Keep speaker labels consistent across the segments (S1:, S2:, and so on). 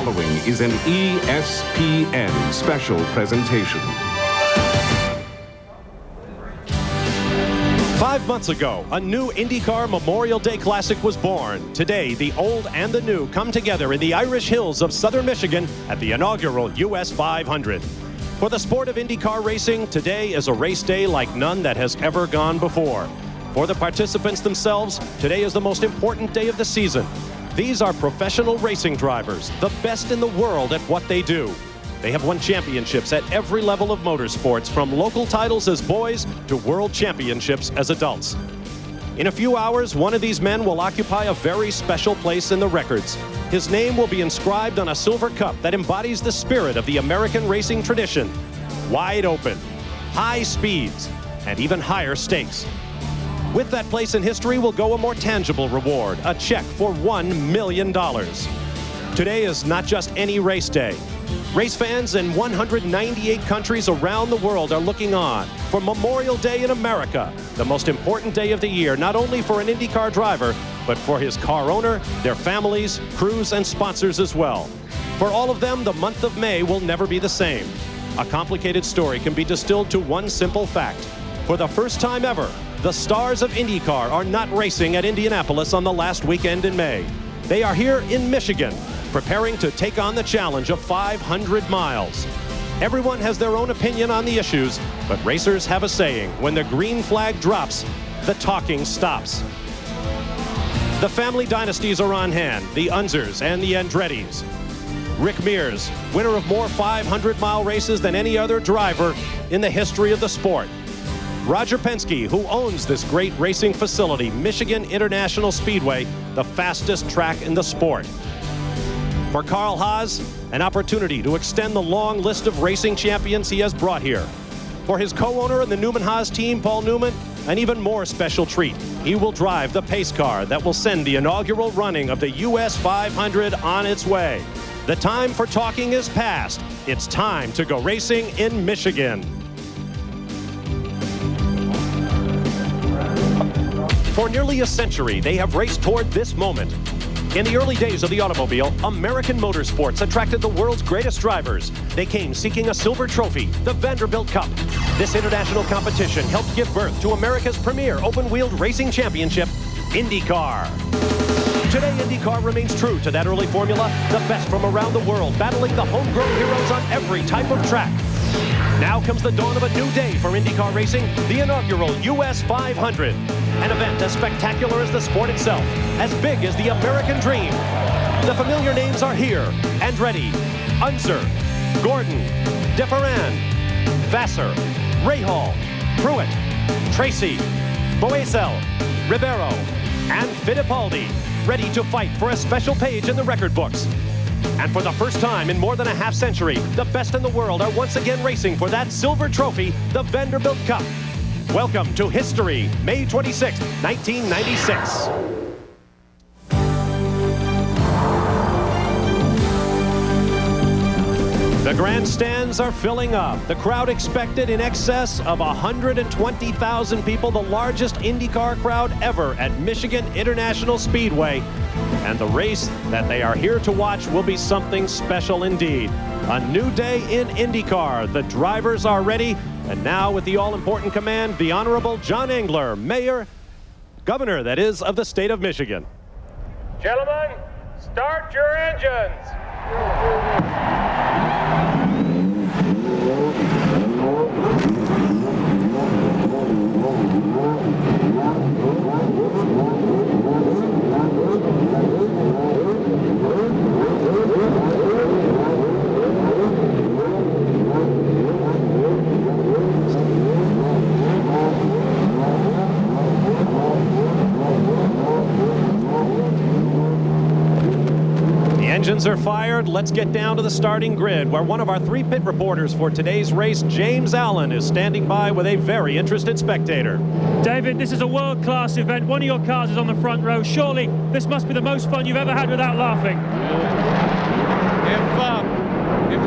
S1: following is an ESPN special presentation.
S2: 5 months ago, a new IndyCar Memorial Day Classic was born. Today, the old and the new come together in the Irish Hills of southern Michigan at the inaugural U.S. 500. For the sport of IndyCar racing, today is a race day like none that has ever gone before. For the participants themselves, today is the most important day of the season. These are professional racing drivers, the best in the world at what they do. They have won championships at every level of motorsports, from local titles as boys to world championships as adults. In a few hours, one of these men will occupy a very special place in the records. His name will be inscribed on a silver cup that embodies the spirit of the American racing tradition. Wide open, high speeds, and even higher stakes. With that place in history will go a more tangible reward, a check for $1 million. Today is not just any race day. Race fans in 198 countries around the world are looking on for Memorial Day in America, the most important day of the year, not only for an IndyCar driver, but for his car owner, their families, crews, and sponsors as well. For all of them, the month of May will never be the same. A complicated story can be distilled to one simple fact. For the first time ever, the stars of IndyCar are not racing at Indianapolis on the last weekend in May. They are here in Michigan, preparing to take on the challenge of 500 miles. Everyone has their own opinion on the issues, but racers have a saying: when the green flag drops, the talking stops. The family dynasties are on hand, the Unzers and the Andrettis. Rick Mears, winner of more 500-mile races than any other driver in the history of the sport. Roger Penske, who owns this great racing facility, Michigan International Speedway, the fastest track in the sport. For Carl Haas, an opportunity to extend the long list of racing champions he has brought here. For his co-owner in the Newman-Haas team, Paul Newman, an even more special treat. He will drive the pace car that will send the inaugural running of the U.S. 500 on its way. The time for talking is past. It's time to go racing in Michigan. For nearly a century, they have raced toward this moment. In the early days of the automobile, American motorsports attracted the world's greatest drivers. They came seeking a silver trophy, the Vanderbilt Cup. This international competition helped give birth to America's premier open-wheeled racing championship, IndyCar. Today, IndyCar remains true to that early formula, the best from around the world, battling the homegrown heroes on every type of track. Now comes the dawn of a new day for IndyCar racing, the inaugural U.S. 500. An event as spectacular as the sport itself, as big as the American dream. The familiar names are here: Andretti, Unser, Gordon, DeFerran, Vassar, Rahal, Pruitt, Tracy, Boesel, Rivero, and Fittipaldi, ready to fight for a special page in the record books. And for the first time in more than a half century, the best in the world are once again racing for that silver trophy, the Vanderbilt Cup. Welcome to history, May 26, 1996. The grandstands are filling up. The crowd expected in excess of 120,000 people, the largest IndyCar crowd ever at Michigan International Speedway. And the race that they are here to watch will be something special indeed. A new day in IndyCar. The drivers are ready. And now with the all-important command, the Honorable John Engler, Governor, that is, of the state of Michigan.
S3: Gentlemen, start your engines.
S2: Engines are fired. Let's get down to the starting grid, where one of our 3 pit reporters for today's race, James Allen, is standing by with a very interested spectator.
S4: David, this is a world-class event. One of your cars is on the front row. Surely this must be the most fun you've ever had without laughing.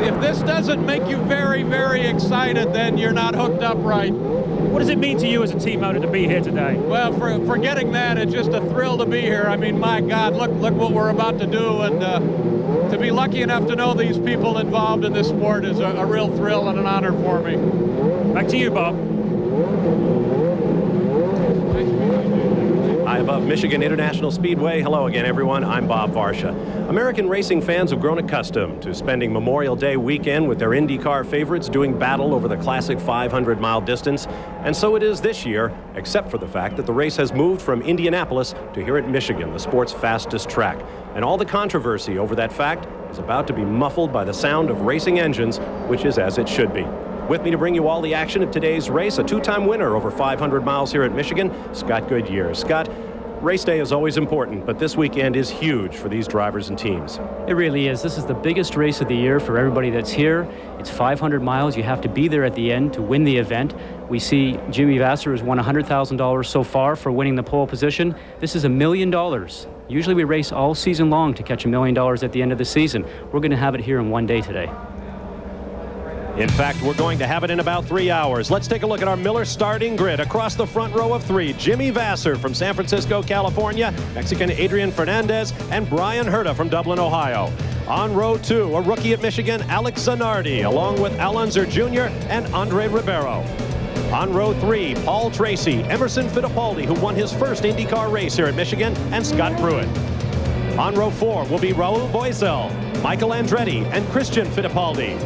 S5: If this doesn't make you very, very excited, then you're not hooked up right.
S4: What does it mean to you as a team owner to be here today?
S5: Well, forgetting that, it's just a thrill to be here. I mean, my God, look what we're about to do, and to be lucky enough to know these people involved in this sport is a real thrill and an honor for me.
S4: Back to you, Bob.
S2: High above Michigan International Speedway. Hello again, everyone. I'm Bob Varsha. American racing fans have grown accustomed to spending Memorial Day weekend with their IndyCar favorites doing battle over the classic 500-mile distance. And so it is this year, except for the fact that the race has moved from Indianapolis to here at Michigan, the sport's fastest track. And all the controversy over that fact is about to be muffled by the sound of racing engines, which is as it should be. With me to bring you all the action of today's race, a two-time winner over 500 miles here at Michigan, Scott Goodyear. Scott, race day is always important, but this weekend is huge for these drivers and teams.
S6: It really is. This is the biggest race of the year for everybody that's here. It's 500 miles. You have to be there at the end to win the event. We see Jimmy Vasser has won $100,000 so far for winning the pole position. This is $1 million. Usually we race all season long to catch $1 million at the end of the season. We're going to have it here in one day today.
S2: In fact, we're going to have it in about 3 hours. Let's take a look at our Miller starting grid. Across the front row of three, Jimmy Vasser from San Francisco, California, Mexican Adrian Fernandez, and Brian Herta from Dublin, Ohio. On row two, a rookie at Michigan, Alex Zanardi, along with Al Unser Jr. and Andre Ribeiro. On row three, Paul Tracy, Emerson Fittipaldi, who won his first IndyCar race here at Michigan, and Scott Pruitt. On row four will be Raul Boesel, Michael Andretti, and Christian Fittipaldi.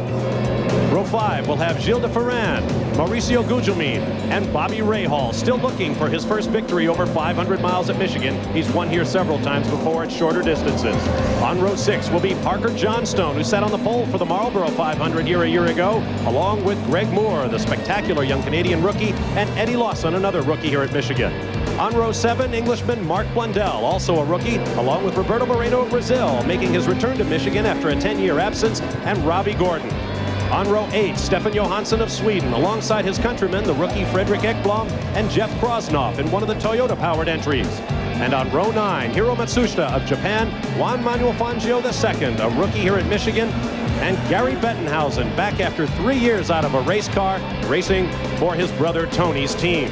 S2: Row 5 will have Gilles de Ferran, Mauricio Gugelmin, and Bobby Rahal, still looking for his first victory over 500 miles at Michigan. He's won here several times before at shorter distances. On row 6 will be Parker Johnstone, who sat on the pole for the Marlboro 500 here a year ago, along with Greg Moore, the spectacular young Canadian rookie, and Eddie Lawson, another rookie here at Michigan. On row 7, Englishman Mark Blundell, also a rookie, along with Roberto Moreno of Brazil, making his return to Michigan after a 10-year absence, and Robbie Gordon. On row 8, Stefan Johansson of Sweden, alongside his countrymen, the rookie Fredrik Ekblom and Jeff Krosnoff in one of the Toyota-powered entries. And on row 9, Hiro Matsushita of Japan, Juan Manuel Fangio II, a rookie here at Michigan, and Gary Bettenhausen, back after 3 years out of a race car, racing for his brother Tony's team.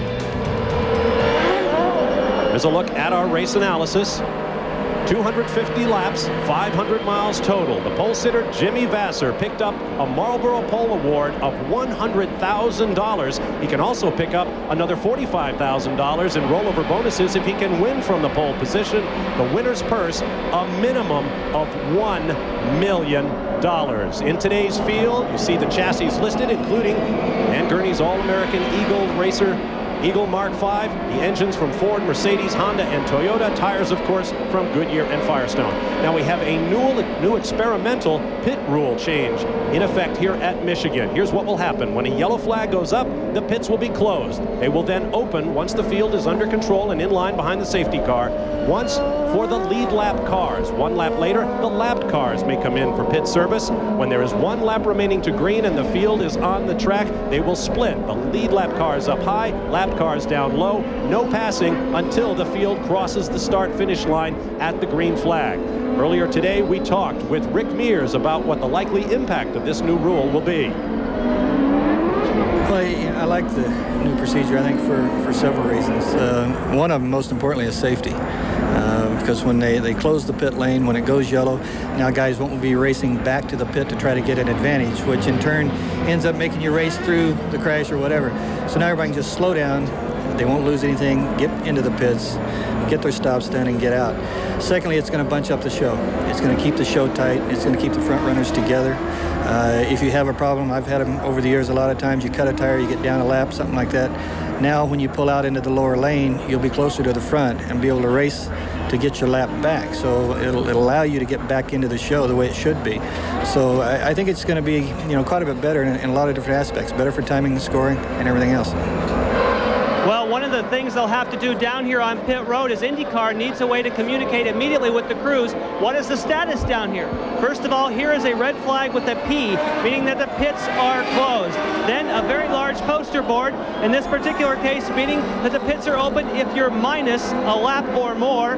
S2: Here's a look at our race analysis. 250 laps, 500 miles total. The pole sitter, Jimmy Vasser, picked up a Marlboro Pole Award of $100,000. He can also pick up another $45,000 in rollover bonuses if he can win from the pole position. The winner's purse, a minimum of $1 million. In today's field, you see the chassis listed, including Ann Gurney's All-American Eagle Racer Eagle Mark V, the engines from Ford, Mercedes, Honda, and Toyota, tires, of course, from Goodyear and Firestone. Now we have a new experimental pit rule change in effect here at Michigan. Here's what will happen. When a yellow flag goes up, the pits will be closed. They will then open once the field is under control and in line behind the safety car. Once for the lead lap cars. 1 lap later, the lapped cars may come in for pit service. When there is 1 lap remaining to green and the field is on the track, they will split. The lead lap cars up high, lap cars down low, no passing until the field crosses the start-finish line at the green flag. Earlier today, we talked with Rick Mears about what the likely impact of this new rule will be.
S7: Well, I like the new procedure, I think, for several reasons. One of them, most importantly, is safety. Because when they close the pit lane, when it goes yellow, now guys won't be racing back to the pit to try to get an advantage, which in turn ends up making you race through the crash or whatever. So now everybody can just slow down. They won't lose anything, get into the pits, get their stops done, and get out. Secondly, it's going to bunch up the show. It's going to keep the show tight. It's going to keep the front runners together. If you have a problem, I've had them over the years a lot of times, you cut a tire, you get down a lap, something like that. Now when you pull out into the lower lane, you'll be closer to the front and be able to race to get your lap back. So it'll allow you to get back into the show the way it should be. So I think it's going to be, quite a bit better in a lot of different aspects, better for timing and scoring and everything else.
S8: Well, one of the things they'll have to do down here on pit road is IndyCar needs a way to communicate immediately with the crews. What is the status down here? First of all, here is a red flag with a P, meaning that the pits are closed. Then a very large poster board, in this particular case, meaning that the pits are open if you're minus a lap or more.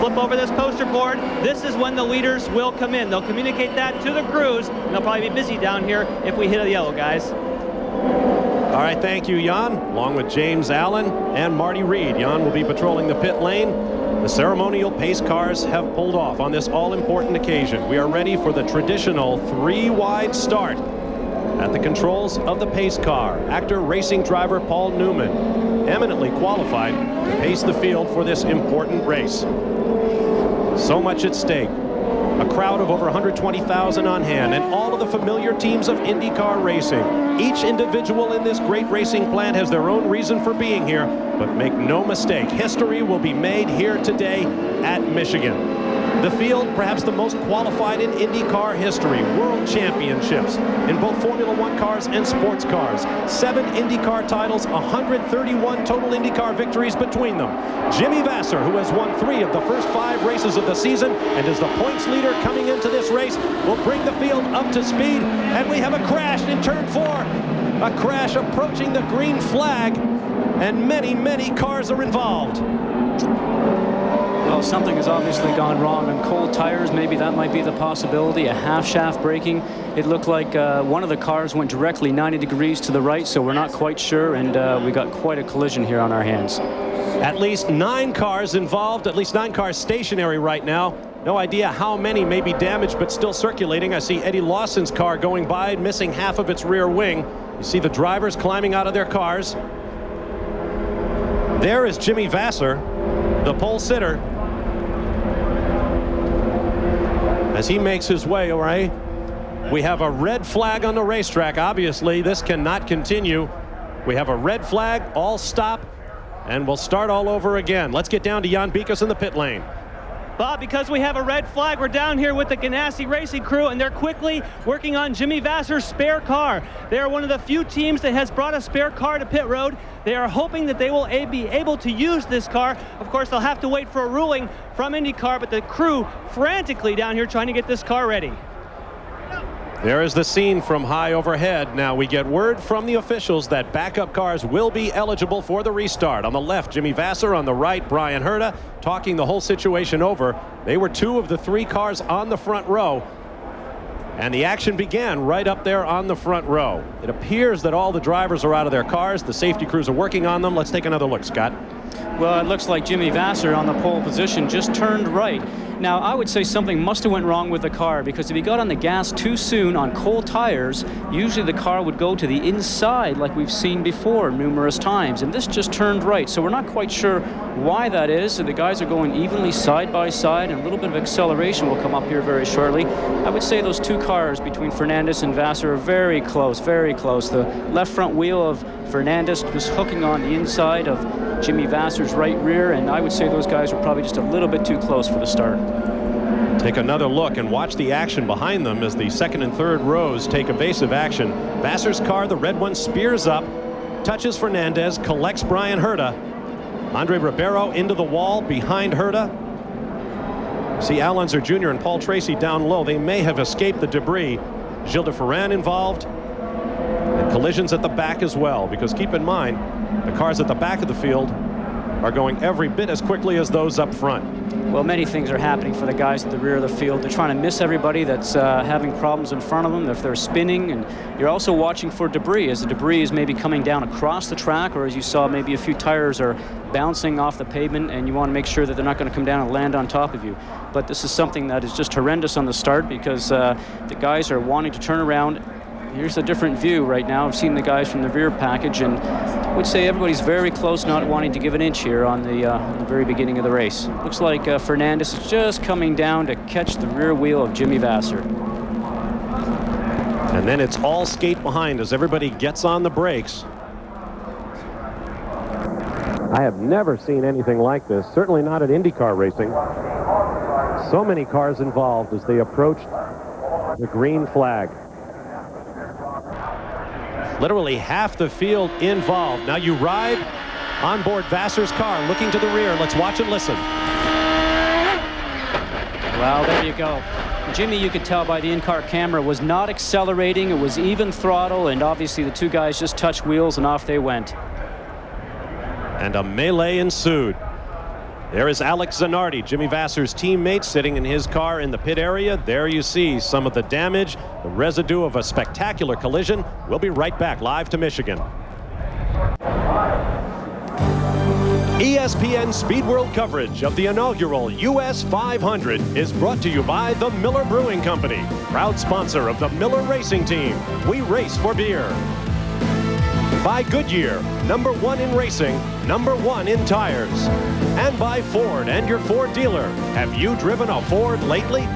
S8: Flip over this poster board. This is when the leaders will come in. They'll communicate that to the crews, and they'll probably be busy down here if we hit a yellow, guys.
S2: All right, thank you, Jan, along with James Allen and Marty Reed. Jan will be patrolling the pit lane. The ceremonial pace cars have pulled off on this all-important occasion. We are ready for the traditional 3-wide start. At the controls of the pace car, actor racing driver Paul Newman, eminently qualified to pace the field for this important race. So much at stake. A crowd of over 120,000 on hand, and all of the familiar teams of IndyCar racing. Each individual in this great racing plant has their own reason for being here, but make no mistake, history will be made here today at Michigan. The field, perhaps the most qualified in IndyCar history. World championships in both Formula One cars and sports cars. 7 IndyCar titles, 131 total IndyCar victories between them. Jimmy Vasser, who has won 3 of the first 5 races of the season and is the points leader coming into this race, will bring the field up to speed. And we have a crash in turn 4. A crash approaching the green flag, and many cars are involved.
S6: Well, something has obviously gone wrong on cold tires. Maybe that might be the possibility. A half-shaft braking. It looked like one of the cars went directly 90 degrees to the right, so we're not quite sure, and we got quite a collision here on our hands.
S2: At least 9 cars involved, at least 9 cars stationary right now. No idea how many may be damaged, but still circulating. I see Eddie Lawson's car going by, missing half of its rear wing. You see the drivers climbing out of their cars. There is Jimmy Vasser, the pole sitter, as he makes his way away. We have a red flag on the racetrack. Obviously, this cannot continue. We have a red flag, all stop, and we'll start all over again. Let's get down to Jan Bikas in the pit lane.
S8: Bob, because we have a red flag, we're down here with the Ganassi Racing crew, and they're quickly working on Jimmy Vasser's spare car. They are one of the few teams that has brought a spare car to pit road. They are hoping that they will be able to use this car. Of course, they'll have to wait for a ruling from IndyCar, but the crew frantically down here trying to get this car ready.
S2: There is the scene from high overhead. Now we get word from the officials that backup cars will be eligible for the restart. On the left, Jimmy Vasser. On the right, Brian Herta, talking the whole situation over. They were 2 of the 3 cars on the front row, and the action began right up there on the front row. It appears that all the drivers are out of their cars. The safety crews are working on them. Let's take another look, Scott.
S6: Well, it looks like Jimmy Vasser on the pole position just turned right. Now, I would say something must have went wrong with the car, because if he got on the gas too soon on cold tires, usually the car would go to the inside like we've seen before numerous times, and this just turned right. So we're not quite sure why that is. So the guys are going evenly side by side, and a little bit of acceleration will come up here very shortly. I would say those 2 cars between Fernandez and Vasser are very close, very close. The left front wheel of Fernandez was hooking on the inside of Jimmy Vasser's right rear, and I would say those guys were probably just a little bit too close for the start.
S2: Take another look and watch the action behind them as the second and third rows take evasive action. Vasser's car, the red one, spears up, touches Fernandez, collects Brian Herta. Andre Ribeiro into the wall behind Herta. See Al Unser Jr. and Paul Tracy down low. They may have escaped the debris. Gilles de Ferran involved. And collisions at the back as well, because keep in mind, the cars at the back of the field are going every bit as quickly as those up front.
S6: Well, many things are happening for the guys at the rear of the field. They're trying to miss everybody that's having problems in front of them if they're spinning, and you're also watching for debris, as the debris is maybe coming down across the track, or as you saw, maybe a few tires are bouncing off the pavement, and you want to make sure that they're not going to come down and land on top of you. But this is something that is just horrendous on the start, because the guys are wanting to turn around. Here's a different view right now. I've seen the guys from the rear package, and I would say everybody's very close, not wanting to give an inch here on the very beginning of the race. Looks like Fernandez is just coming down to catch the rear wheel of Jimmy Vasser.
S2: And then it's all skate behind as everybody gets on the brakes. I have never seen anything like this, certainly not at IndyCar racing. So many cars involved as they approached the green flag. Literally half the field involved. Now you ride on board Vasser's car, looking to the rear. Let's watch and listen.
S6: Well, there you go. Jimmy, you could tell by the in-car camera, was not accelerating. It was even throttle, and obviously the 2 guys just touched wheels and off they went.
S2: And a melee ensued. There is Alex Zanardi, Jimmy Vasser's teammate, sitting in his car in the pit area. There you see some of the damage, the residue of a spectacular collision. We'll be right back live to Michigan. ESPN Speed World coverage of the inaugural U.S. 500 is brought to you by the Miller Brewing Company, proud sponsor of the Miller Racing Team. We race for beer. By Goodyear, #1 in racing, #1 in tires. And by Ford and your Ford dealer. Have you driven a Ford lately?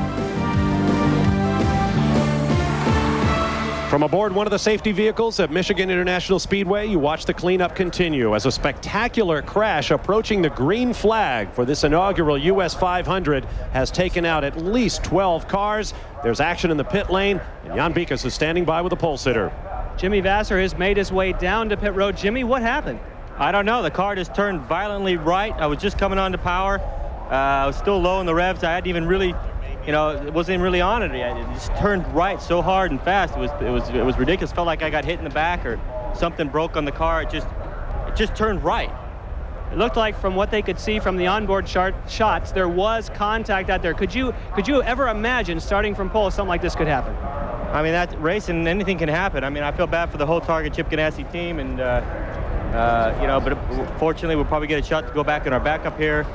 S2: From aboard one of the safety vehicles at Michigan International Speedway, you watch the cleanup continue as a spectacular crash approaching the green flag for this inaugural U.S. 500 has taken out at least 12 cars. There's action in the pit lane, and Jan Bikas is standing by with a pole sitter.
S8: Jimmy Vasser has made his way down to pit road. Jimmy, what happened?
S9: I don't know. The car just turned violently right. I was just coming on to power. I was still low in the revs. I hadn't even really, it wasn't even really on it yet. It just turned right so hard and fast. It was ridiculous. Felt like I got hit in the back or something broke on the car. It just turned right.
S8: It looked like, from what they could see from the onboard shots, there was contact out there. Could you ever imagine, starting from pole, something like this could happen?
S9: I mean, that racing, anything can happen. I mean, I feel bad for the whole Target Chip Ganassi team, and but fortunately, we'll probably get a shot to go back in our backup here.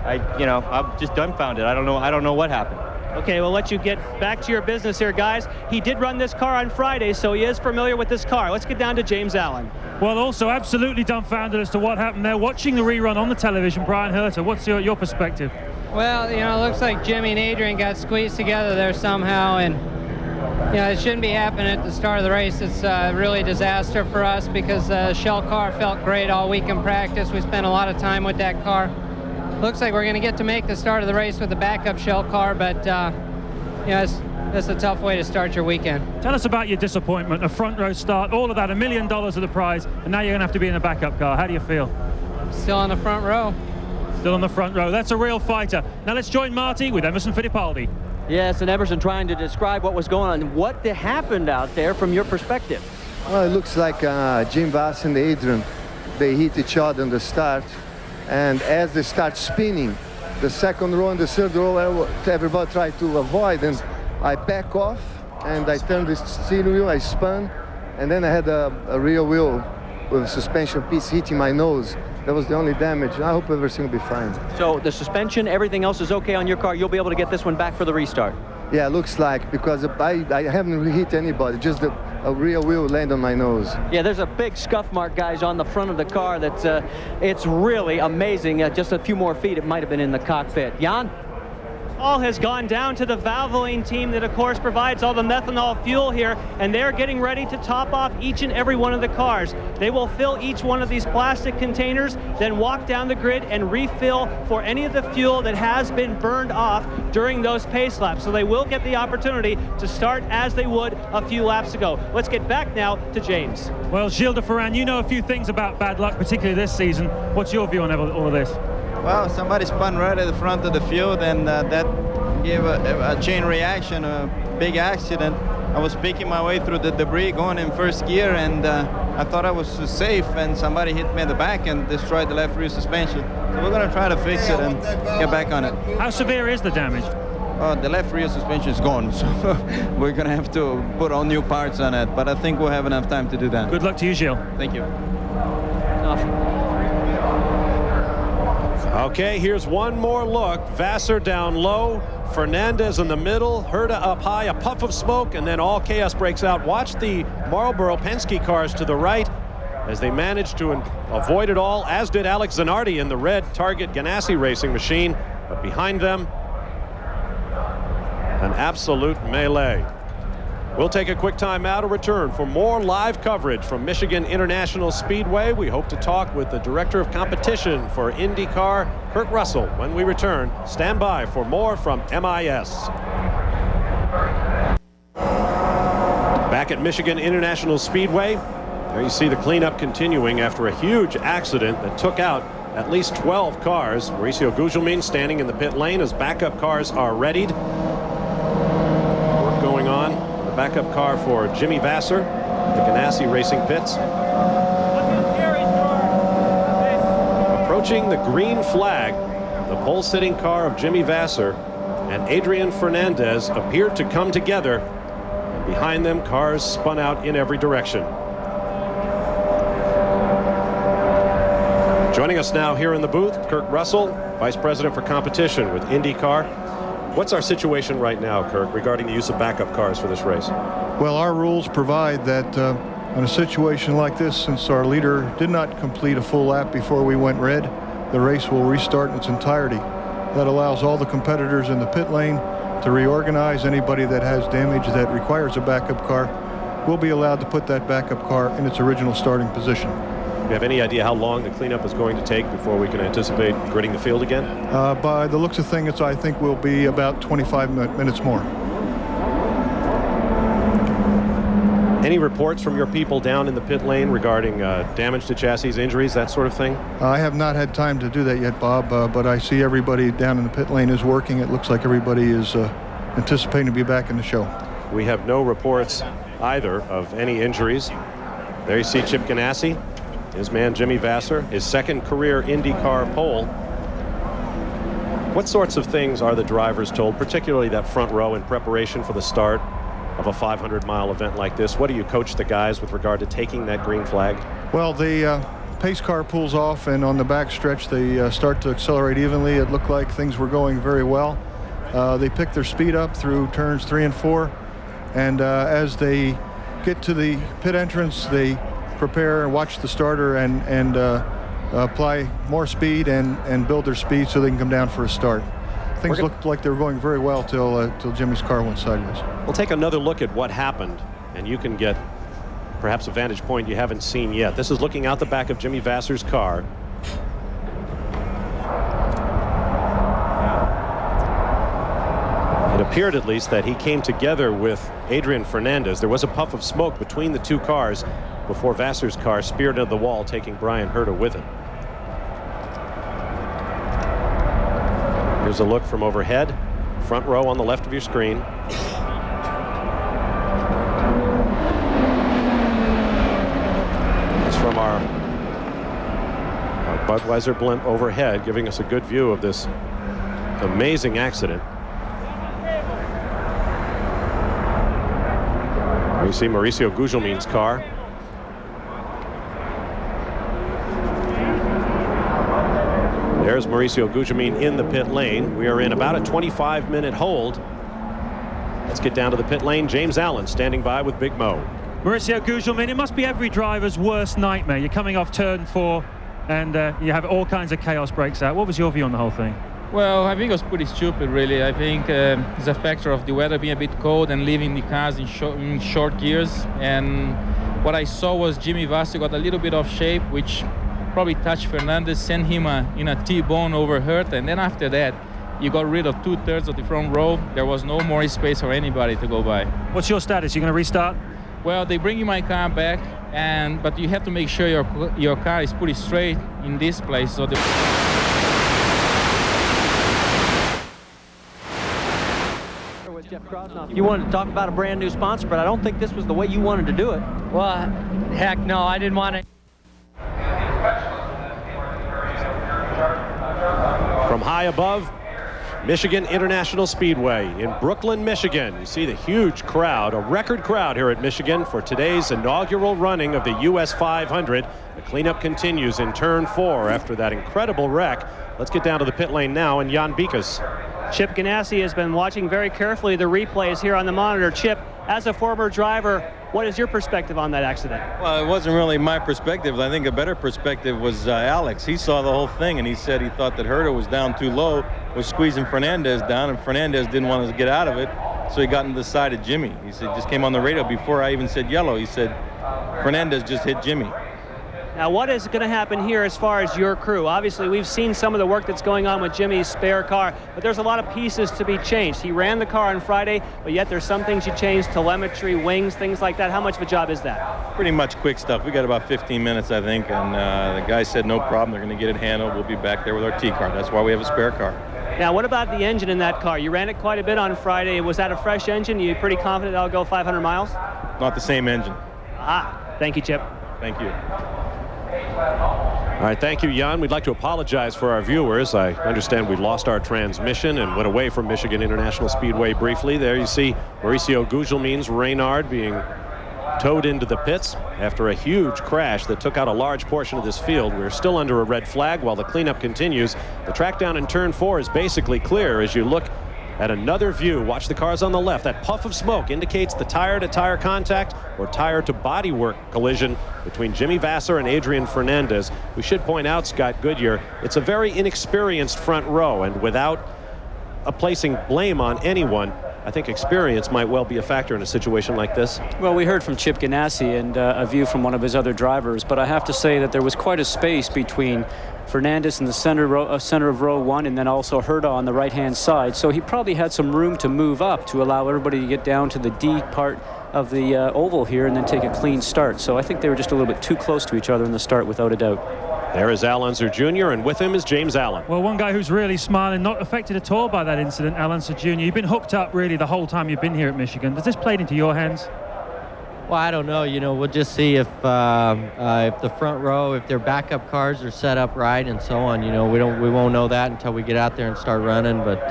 S9: I'm just dumbfounded. I don't know what happened.
S8: Okay, we'll let you get back to your business here, guys. He did run this car on Friday, so he is familiar with this car. Let's get down to James Allen.
S4: Well, also absolutely dumbfounded as to what happened there. Watching the rerun on the television, Brian Herter, what's your perspective?
S10: Well, it looks like Jimmy and Adrian got squeezed together there somehow, and it shouldn't be happening at the start of the race. It's really a disaster for us because the shell car felt great all week in practice. We spent a lot of time with that car. Looks like we're going to get to make the start of the race with the backup shell car, but it's a tough way to start your weekend.
S4: Tell us about your disappointment. A front row start, all of that, $1 million of the prize, and now you're going to have to be in a backup car. How do you feel?
S10: Still on the front row.
S4: Still on the front row. That's a real fighter. Now let's join Marty with Emerson Fittipaldi.
S11: Yes, and Emerson trying to describe what was going on. What happened out there from your perspective?
S12: Well, it looks like Jim Vass and Adrian, they hit each other in the start. And as they start spinning, the second row and the third row, everybody tried to avoid. And I back off, and I turned the steering wheel, I spun, and then I had a rear wheel with a suspension piece hitting my nose. That was the only damage. I hope everything will be fine.
S11: So the suspension, everything else is okay on your car. You'll be able to get this one back for the restart.
S12: Yeah, it looks like, because I haven't hit anybody, just a rear wheel landed on my nose.
S11: Yeah, there's a big scuff mark, guys, on the front of the car. That's it's really amazing. Just a few more feet, it might have been in the cockpit. Jan?
S8: All has gone down to the Valvoline team that, of course, provides all the methanol fuel here, and they're getting ready to top off each and every one of the cars. They will fill each one of these plastic containers, then walk down the grid and refill for any of the fuel that has been burned off during those pace laps. So they will get the opportunity to start as they would a few laps ago. Let's get back now to James.
S4: Well, Gilles de Ferran, you know a few things about bad luck, particularly this season. What's your view on all of this?
S13: Well, somebody spun right at the front of the field, and that gave a chain reaction, a big accident. I was picking my way through the debris going in first gear, and I thought I was safe, and somebody hit me in the back and destroyed the left rear suspension. So we're going to try to fix it and get back on it.
S4: How severe is the damage?
S13: The left rear suspension is gone, so we're going to have to put all new parts on it, but I think we'll have enough time to do that.
S4: Good luck to you, Gilles.
S13: Thank you.
S2: Okay, here's one more look. Vasser down low, Fernandez in the middle, Herta up high, a puff of smoke, and then all chaos breaks out. Watch the Marlboro Penske cars to the right as they managed to avoid it all, as did Alex Zanardi in the red Target Ganassi racing machine. But behind them, an absolute melee. We'll take a quick time out and return for more live coverage from Michigan International Speedway. We hope to talk with the Director of Competition for IndyCar, Kurt Russell. When we return, stand by for more from MIS. Back at Michigan International Speedway, there you see the cleanup continuing after a huge accident that took out at least 12 cars. Mauricio Gugelmin standing in the pit lane as backup cars are readied. Work going on. Backup car for Jimmy Vasser, the Ganassi Racing pits. Approaching the green flag, the pole-sitting car of Jimmy Vasser and Adrian Fernandez appeared to come together. Behind them, cars spun out in every direction. Joining us now here in the booth, Kirk Russell, Vice President for Competition with IndyCar. What's our situation right now, Kirk, regarding the use of backup cars for this race?
S14: Well, our rules provide that in a situation like this, since our leader did not complete a full lap before we went red, the race will restart in its entirety. That allows all the competitors in the pit lane to reorganize. Anybody that has damage that requires a backup car will be allowed to put that backup car in its original starting position.
S2: Do you have any idea how long the cleanup is going to take before we can anticipate gridding the field again?
S14: By the looks of things, I think will be about 25 minutes more.
S2: Any reports from your people down in the pit lane regarding damage to chassis, injuries, that sort of thing?
S14: I have not had time to do that yet, Bob, but I see everybody down in the pit lane is working. It looks like everybody is anticipating to be back in the show.
S2: We have no reports either of any injuries. There you see Chip Ganassi, his man Jimmy Vasser, his second career IndyCar pole. What sorts of things are the drivers told, particularly that front row, in preparation for the start of a 500-mile event like this? What do you coach the guys with regard to taking that green flag?
S14: Well, the pace car pulls off, and on the back stretch they start to accelerate evenly. It looked like things were going very well. They picked their speed up through turns 3 and 4, and as they get to the pit entrance, they prepare and watch the starter and apply more speed and build their speed so they can come down for a start. Things looked like they were going very well till Jimmy's car went sideways.
S2: We'll take another look at what happened, and you can get perhaps a vantage point you haven't seen yet. This is looking out the back of Jimmy Vasser's car. It appeared, at least, that he came together with Adrian Fernandez. There was a puff of smoke between the two cars before Vasser's car speared into the wall, taking Brian Herta with it. Here's a look from overhead, front row on the left of your screen. It's from our Budweiser blimp overhead, giving us a good view of this amazing accident. You see Mauricio Gugelmin's car. There's Mauricio Gugelmin in the pit lane. We are in about a 25-minute hold. Let's get down to the pit lane. James Allen standing by with Big Mo.
S4: Mauricio Gugelmin, it must be every driver's worst nightmare. You're coming off turn 4 and you have all kinds of chaos breaks out. What was your view on the whole thing?
S15: Well, I think it was pretty stupid, really. I think it's a factor of the weather being a bit cold and leaving the cars in short gears. And what I saw was Jimmy Vasser got a little bit off shape, which probably touched Fernandez, sent him in a T-bone over Herta, and then after that, you got rid of 2/3 of the front row. There was no more space for anybody to go by.
S4: What's your status? You going to restart?
S15: Well, they bring my car back, but you have to make sure your car is pretty straight in this place. So
S11: You wanted to talk about a brand new sponsor, but I don't think this was the way you wanted to do it.
S10: Well, heck no, I didn't want to.
S2: From high above, Michigan International Speedway in Brooklyn, Michigan. You see the huge crowd, a record crowd here at Michigan for today's inaugural running of the U.S. 500. The cleanup continues in turn 4 after that incredible wreck. Let's get down to the pit lane now, and Jan Bikas.
S8: Chip Ganassi has been watching very carefully the replays here on the monitor. Chip, as a former driver, what is your perspective on that accident?
S9: Well, it wasn't really my perspective. I think a better perspective was Alex. He saw the whole thing, and he said he thought that Herta was down too low, was squeezing Fernandez down, and Fernandez didn't want to get out of it, so he got into the side of Jimmy. He said, just came on the radio before I even said yellow. He said, Fernandez just hit Jimmy.
S8: Now, what is going to happen here as far as your crew? Obviously, we've seen some of the work that's going on with Jimmy's spare car, but there's a lot of pieces to be changed. He ran the car on Friday, but yet there's some things you changed, telemetry, wings, things like that. How much of a job is that?
S9: Pretty much quick stuff. We got about 15 minutes, I think, and the guy said no problem. They're going to get it handled. We'll be back there with our T-car. That's why we have a spare car.
S8: Now, what about the engine in that car? You ran it quite a bit on Friday. Was that a fresh engine? You pretty confident that'll go 500 miles?
S9: Not the same engine.
S8: Thank you, Chip.
S9: Thank you.
S2: All right, thank you, Jan. We'd like to apologize for our viewers. I understand we lost our transmission and went away from Michigan International Speedway briefly. There you see Mauricio Gugelmin's Reynard being towed into the pits after a huge crash that took out a large portion of this field. We're still under a red flag while the cleanup continues. The track down in turn 4 is basically clear. As you look at another view, watch the cars on the left. That puff of smoke indicates the tire-to-tire contact or tire-to-bodywork collision between Jimmy Vasser and Adrian Fernandez. We should point out, Scott Goodyear, it's a very inexperienced front row, and without placing blame on anyone, I think experience might well be a factor in a situation like this.
S6: Well, we heard from Chip Ganassi and a view from one of his other drivers, but I have to say that there was quite a space between Fernandez in the center of row 1 and then also Herta on the right-hand side. So he probably had some room to move up to allow everybody to get down to the D part of the oval here and then take a clean start. So I think they were just a little bit too close to each other in the start, without a doubt.
S2: There is Al Unser Jr., and with him is James Allen.
S4: Well, one guy who's really smiling, not affected at all by that incident, Al Unser Jr. You've been hooked up really the whole time you've been here at Michigan. Does this play into your hands?
S16: Well, I don't know. You know, we'll just see if the front row, if their backup cars are set up right and so on. You know, we won't know that until we get out there and start running. But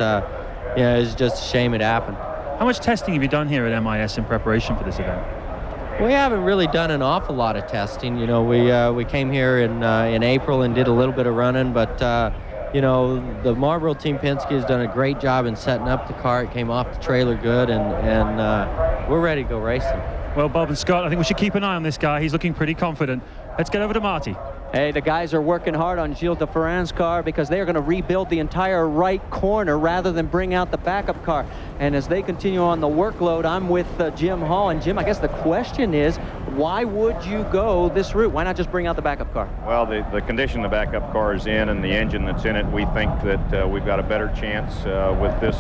S16: yeah, it's just a shame it happened.
S4: How much testing have you done here at MIS in preparation for this event?
S16: We haven't really done an awful lot of testing. You know, we came here in April and did a little bit of running, but you know, the Marlboro Team Penske has done a great job in setting up the car. It came off the trailer good, and we're ready to go racing.
S4: Well, Bob and Scott, I think we should keep an eye on this guy. He's looking pretty confident. Let's get over to Marty.
S11: Hey, the guys are working hard on Gilles de Ferran's car because they are going to rebuild the entire right corner rather than bring out the backup car. And as they continue on the workload, I'm with Jim Hall. And Jim, I guess the question is, why would you go this route? Why not just bring out the backup car?
S17: Well, the condition the backup car is in and the engine that's in it, we think that we've got a better chance with this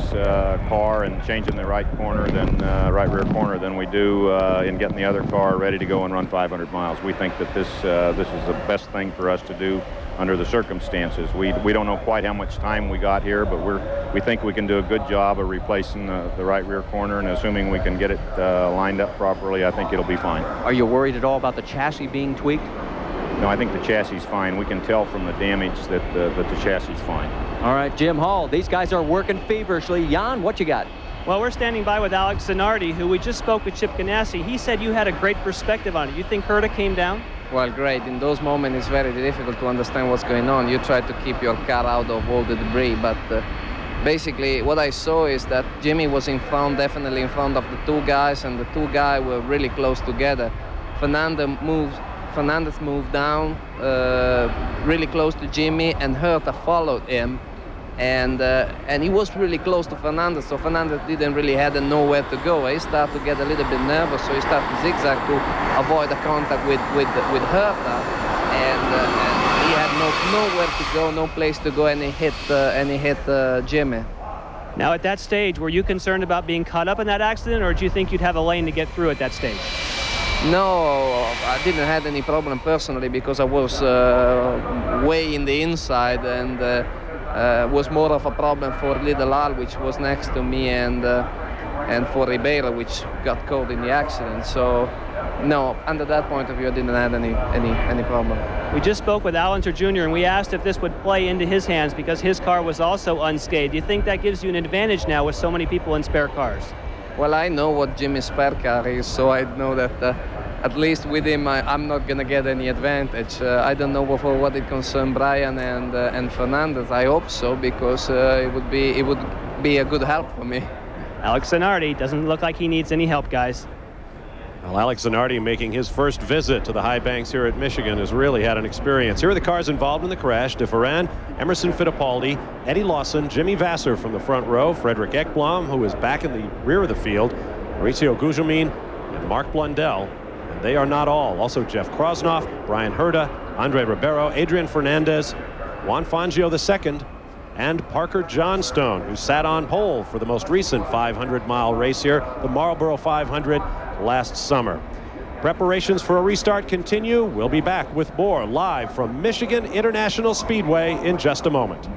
S17: car and changing the right corner than right rear corner than we do in getting the other car ready to go and run 500 miles. We think that this is the best thing for us to do under the circumstances. We don't know quite how much time we got here, but we think we can do a good job of replacing the right rear corner, and assuming we can get it lined up properly, I think it'll be fine.
S11: Are you worried at all about the chassis being tweaked?
S17: No, I think the chassis is fine. We can tell from the damage that the chassis is fine.
S11: All right, Jim Hall, these guys are working feverishly. Jan, what you got?
S8: Well, we're standing by with Alex Zanardi, who we just spoke with Chip Ganassi. He said you had a great perspective on it. You think Herta came down?
S18: Well, great. In those moments, it's very difficult to understand what's going on. You try to keep your car out of all the debris, but basically what I saw is that Jimmy was in front, definitely in front of the two guys, and the two guys were really close together. Fernandez moved down really close to Jimmy, and Herta followed him. And he was really close to Fernandez, so Fernandez didn't really have nowhere to go. He started to get a little bit nervous, so he started to zigzag to avoid the contact with Herta, and he had nowhere to go, no place to go, and he hit Jimmy.
S8: Now, at that stage, were you concerned about being caught up in that accident, or do you think you'd have a lane to get through at that stage?
S18: No, I didn't have any problem personally because I was way in the inside, and was more of a problem for Little Al, which was next to me, and for Ribeiro, which got caught in the accident. So, no, under that point of view, I didn't have any problem.
S8: We just spoke with Al Unser Jr., and we asked if this would play into his hands because his car was also unscathed. Do you think that gives you an advantage now with so many people in spare cars?
S18: Well, I know what Jimmy's spare car is, so I know that at least with him, I'm not going to get any advantage. I don't know for what it concerns Brian and Fernandez. I hope so, because it would be a good help for me.
S8: Alex Zanardi doesn't look like he needs any help, guys.
S2: Well, Alex Zanardi, making his first visit to the high banks here at Michigan, has really had an experience. Here are the cars involved in the crash: de Ferran, Emerson Fittipaldi, Eddie Lawson, Jimmy Vasser from the front row, Frederick Ekblom, who is back in the rear of the field, Mauricio Gugelmin, and Mark Blundell. And they are not all. Also Jeff Krosnoff, Brian Herta, Andre Ribeiro, Adrian Fernandez, Juan Fangio II, and Parker Johnstone, who sat on pole for the most recent 500-mile race here, the Marlboro 500, last summer. Preparations for a restart continue. We'll be back with more live from Michigan International Speedway in just a moment.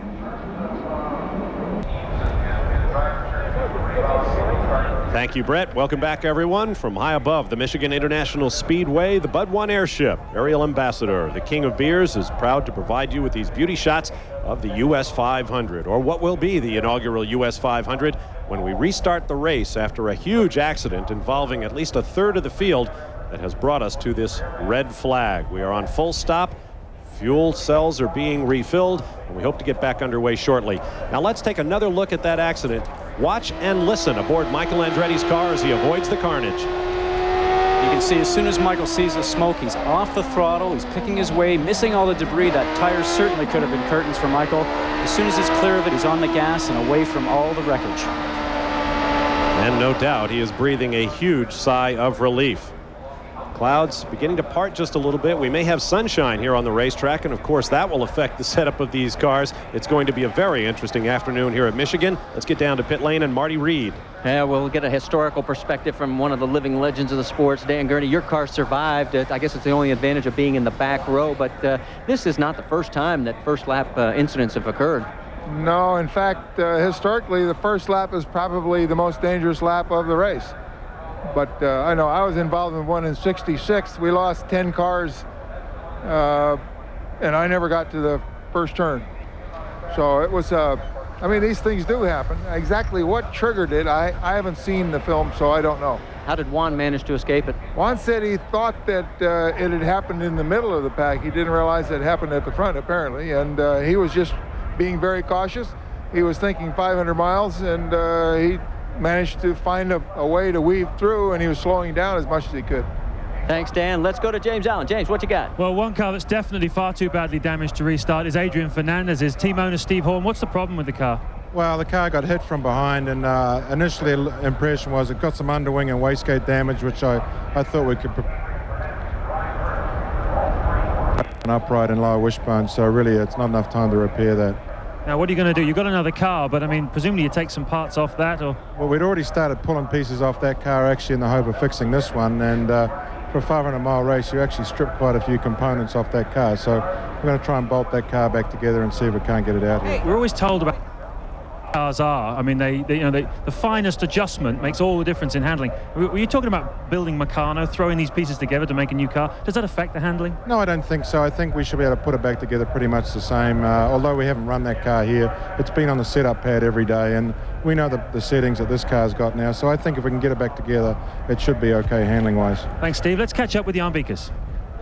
S2: Thank you, Brett. Welcome back, everyone, from high above the Michigan International Speedway. The Bud One Airship, Ariel Ambassador, the king of beers, is proud to provide you with these beauty shots of the U.S. 500, or what will be the inaugural U.S. 500 when we restart the race after a huge accident involving at least a third of the field that has brought us to this red flag. We are on full stop. Fuel cells are being refilled, and we hope to get back underway shortly. Now let's take another look at that accident. Watch and listen aboard Michael Andretti's car as he avoids the carnage.
S6: You can see as soon as Michael sees the smoke, he's off the throttle, he's picking his way, missing all the debris. That tire certainly could have been curtains for Michael. As soon as he's clear of it, he's on the gas and away from all the wreckage.
S2: And no doubt he is breathing a huge sigh of relief. Clouds beginning to part just a little bit. We may have sunshine here on the racetrack, and of course that will affect the setup of these cars. It's going to be a very interesting afternoon here at Michigan. Let's get down to pit lane and Marty Reed.
S11: Yeah, we'll get a historical perspective from one of the living legends of the sports. Dan Gurney, your car survived. I guess it's the only advantage of being in the back row, but this is not the first time that first lap incidents have occurred.
S19: No, in fact, historically, the first lap is probably the most dangerous lap of the race. But I know I was involved in one in '66. We lost 10 cars, and I never got to the first turn. So it was, I mean, these things do happen. Exactly what triggered it, I haven't seen the film, so I don't know.
S11: How did Juan manage to escape it?
S19: Juan said he thought that it had happened in the middle of the pack. He didn't realize it happened at the front, apparently, and he was just being very cautious. He was thinking 500 miles, and he managed to find a way to weave through, and he was slowing down as much as he could.
S11: Thanks, Dan. Let's go to James Allen. James, what you got?
S4: Well, one car that's definitely far too badly damaged to restart is Adrian Fernandez's. Team owner Steve Horn, what's the problem with the car?
S14: Well, the car got hit from behind, and initially the impression was it got some underwing and wastegate damage, which I thought we could an upright and lower wishbone, so really it's not enough time to repair that.
S4: Now, what are you going to do? You've got another car, but I mean, presumably you take some parts off that, or? Well,
S14: we'd already started pulling pieces off that car, actually, in the hope of fixing this one, and for a 500-mile race, you actually strip quite a few components off that car, so we're going to try and bolt that car back together and see if we can't get it out here.
S4: We're always told about cars are. I mean, the finest adjustment makes all the difference in handling. Were you talking about building Meccano, throwing these pieces together to make a new car? Does that affect the handling?
S14: No, I don't think so. I think we should be able to put it back together pretty much the same. Although we haven't run that car here, it's been on the setup pad every day, and we know the settings that this car's got now. So I think if we can get it back together, it should be okay handling-wise.
S4: Thanks, Steve. Let's catch up with Jan Beekers.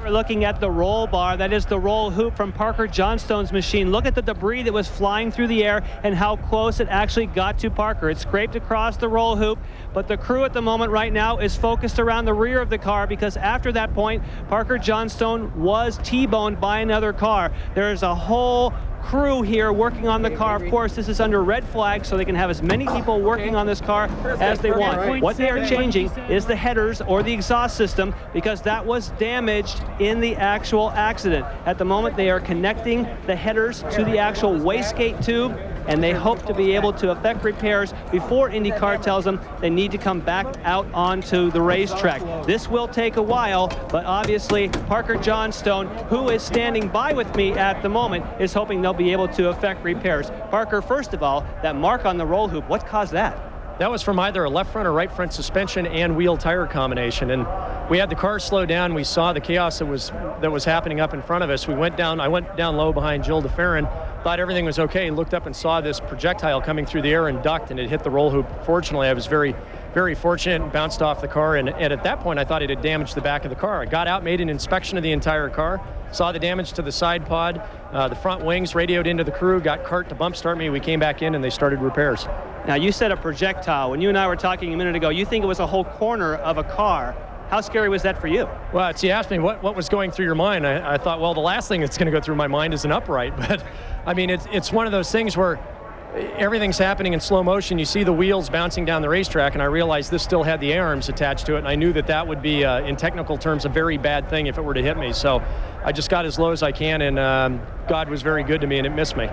S8: We're looking at the roll bar. That is the roll hoop from Parker Johnstone's machine. Look at the debris that was flying through the air and how close it actually got to Parker. It scraped across the roll hoop, but the crew at the moment right now is focused around the rear of the car, because after that point, Parker Johnstone was T-boned by another car. There is a whole crew here working on the car. Of course, this is under red flag, so they can have as many people working on this car as they want. What they are changing is the headers or the exhaust system, because that was damaged in the actual accident. At the moment, they are connecting the headers to the actual wastegate tube, and they hope to be able to effect repairs before IndyCar tells them they need to come back out onto the racetrack. This will take a while, but obviously Parker Johnstone, who is standing by with me at the moment, is hoping they'll be able to effect repairs. Parker, first of all, that mark on the roll hoop, what caused that?
S20: That was from either a left front or right front suspension and wheel tire combination, and we had the car slow down. We saw the chaos that was happening up in front of us. I went down low behind Jill DeFerrin, thought everything was okay, looked up and saw this projectile coming through the air and ducked, and it hit the roll hoop. Fortunately, I was very, very fortunate and bounced off the car, and at that point I thought it had damaged the back of the car. I got out, made an inspection of the entire car, saw the damage to the side pod, the front wings, radioed into the crew, got CART to bump start me. We came back in and they started repairs.
S8: Now, you said a projectile. When you and I were talking a minute ago, you think it was a whole corner of a car. How scary was that for you?
S20: Well, you asked me what was going through your mind. I thought, well, the last thing that's going to go through my mind is an upright. But, I mean, it's one of those things where everything's happening in slow motion. You see the wheels bouncing down the racetrack, and I realized this still had the A-arms attached to it, and I knew that would be, in technical terms, a very bad thing if it were to hit me. So I just got as low as I can, and God was very good to me, and it missed me.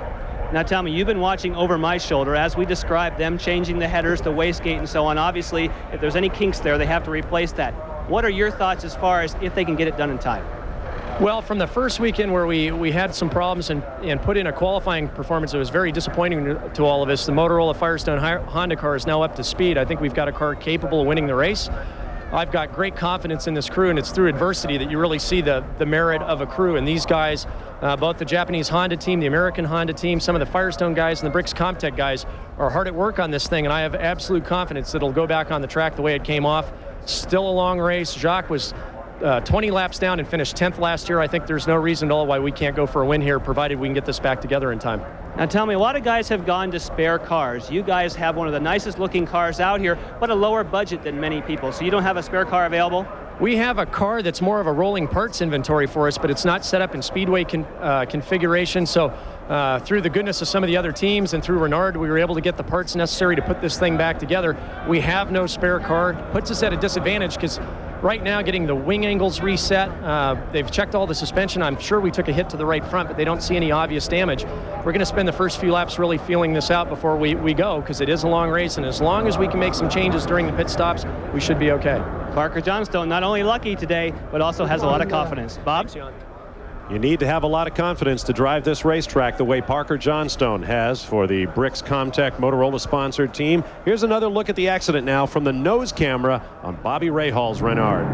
S8: Now tell me, you've been watching over my shoulder as we described them changing the headers, the wastegate, and so on. Obviously, if there's any kinks there, they have to replace that. What are your thoughts as far as if they can get it done in time?
S20: Well, from the first weekend where we had some problems and put in a qualifying performance that was very disappointing to all of us, the Motorola Firestone Honda car is now up to speed. I think we've got a car capable of winning the race. I've got great confidence in this crew, and it's through adversity that you really see the merit of a crew. And these guys, both the Japanese Honda team, the American Honda team, some of the Firestone guys, and the Bricks Comtech guys are hard at work on this thing, and I have absolute confidence that it'll go back on the track the way it came off. Still a long race. Jacques was 20 laps down and finished 10th last year. I think there's no reason at all why we can't go for a win here, provided we can get this back together in time.
S8: Now tell me, a lot of guys have gone to spare cars. You guys have one of the nicest looking cars out here, but a lower budget than many people. So you don't have a spare car available?
S20: We have a car that's more of a rolling parts inventory for us, but it's not set up in Speedway configuration. So through the goodness of some of the other teams and through Renard, we were able to get the parts necessary to put this thing back together. We have no spare car. Puts us at a disadvantage because right now getting the wing angles reset, they've checked all the suspension. I'm sure we took a hit to the right front, but they don't see any obvious damage. We're going to spend the first few laps really feeling this out before we go, because it is a long race, and as long as we can make some changes during the pit stops, we should be okay.
S8: Parker Johnstone not only lucky today, but also has a lot of confidence. Bob?
S2: You need to have a lot of confidence to drive this racetrack the way Parker Johnstone has for the Bricks Comtech Motorola sponsored team. Here's another look at the accident now from the nose camera on Bobby Rahal's Renard.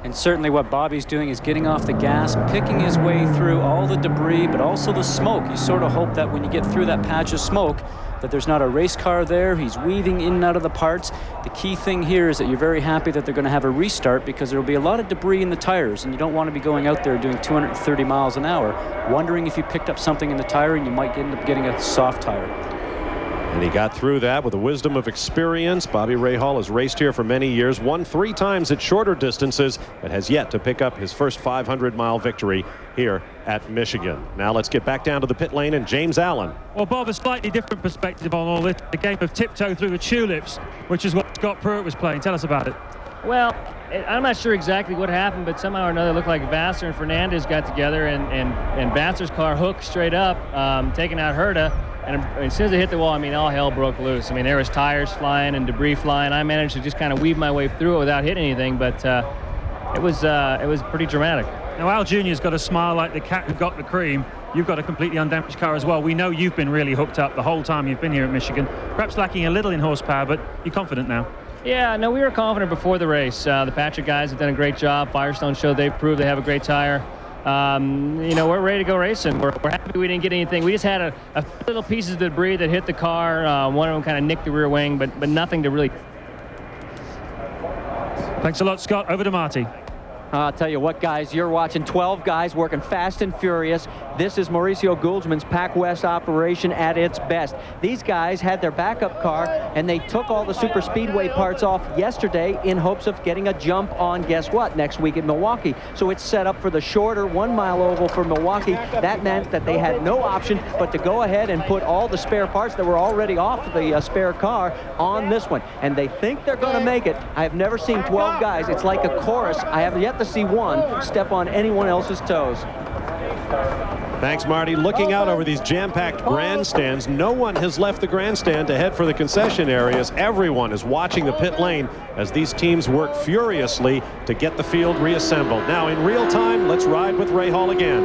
S6: And certainly what Bobby's doing is getting off the gas, picking his way through all the debris, but also the smoke. You sort of hope that when you get through that patch of smoke, that there's not a race car there. He's weaving in and out of the parts. The key thing here is that you're very happy that they're going to have a restart, because there will be a lot of debris in the tires, and you don't want to be going out there doing 230 miles an hour, wondering if you picked up something in the tire and you might end up getting a soft tire.
S2: And he got through that with the wisdom of experience. Bobby Rahal has raced here for many years, won 3 times at shorter distances, but has yet to pick up his first 500-mile victory here at Michigan. Now let's get back down to the pit lane and James Allen.
S4: Well, Bob, a slightly different perspective on all this. The game of tiptoe through the tulips, which is what Scott Pruitt was playing. Tell us about it.
S21: Well, I'm not sure exactly what happened, but somehow or another it looked like Vassar and Fernandez got together, and Vassar's car hooked straight up, taking out Herta. And as soon as they hit the wall, I mean, all hell broke loose. I mean, there was tires flying and debris flying. I managed to just kind of weave my way through it without hitting anything, but it was pretty dramatic.
S4: Now, Al Jr.'s got a smile like the cat who got the cream. You've got a completely undamaged car as well. We know you've been really hooked up the whole time you've been here at Michigan. Perhaps lacking a little in horsepower, but you're confident now.
S21: Yeah, no, we were confident before the race. The Patrick guys have done a great job. Firestone showed they've proved they have a great tire. You know, we're ready to go racing. We're happy we didn't get anything. We just had a little pieces of debris that hit the car. One of them kind of nicked the rear wing, but nothing to really.
S4: Thanks a lot, Scott. Over to Marty.
S11: I'll tell you what, guys, you're watching 12 guys working fast and furious. This is Mauricio Guldsman's Pac West operation at its best. These guys had their backup car, and they took all the super speedway parts off yesterday in hopes of getting a jump on, guess what, next week in Milwaukee. So it's set up for the shorter 1 mile oval for Milwaukee. That meant that they had no option but to go ahead and put all the spare parts that were already off the spare car on this one. And they think they're going to make it. I have never seen 12 guys. It's like a chorus. I have yet to see one step on anyone else's toes.
S2: Thanks, Marty. Looking out over these jam-packed grandstands, no one has left the grandstand to head for the concession areas. Everyone is watching the pit lane as these teams work furiously to get the field reassembled. Now, in real time, let's ride with Rahal again.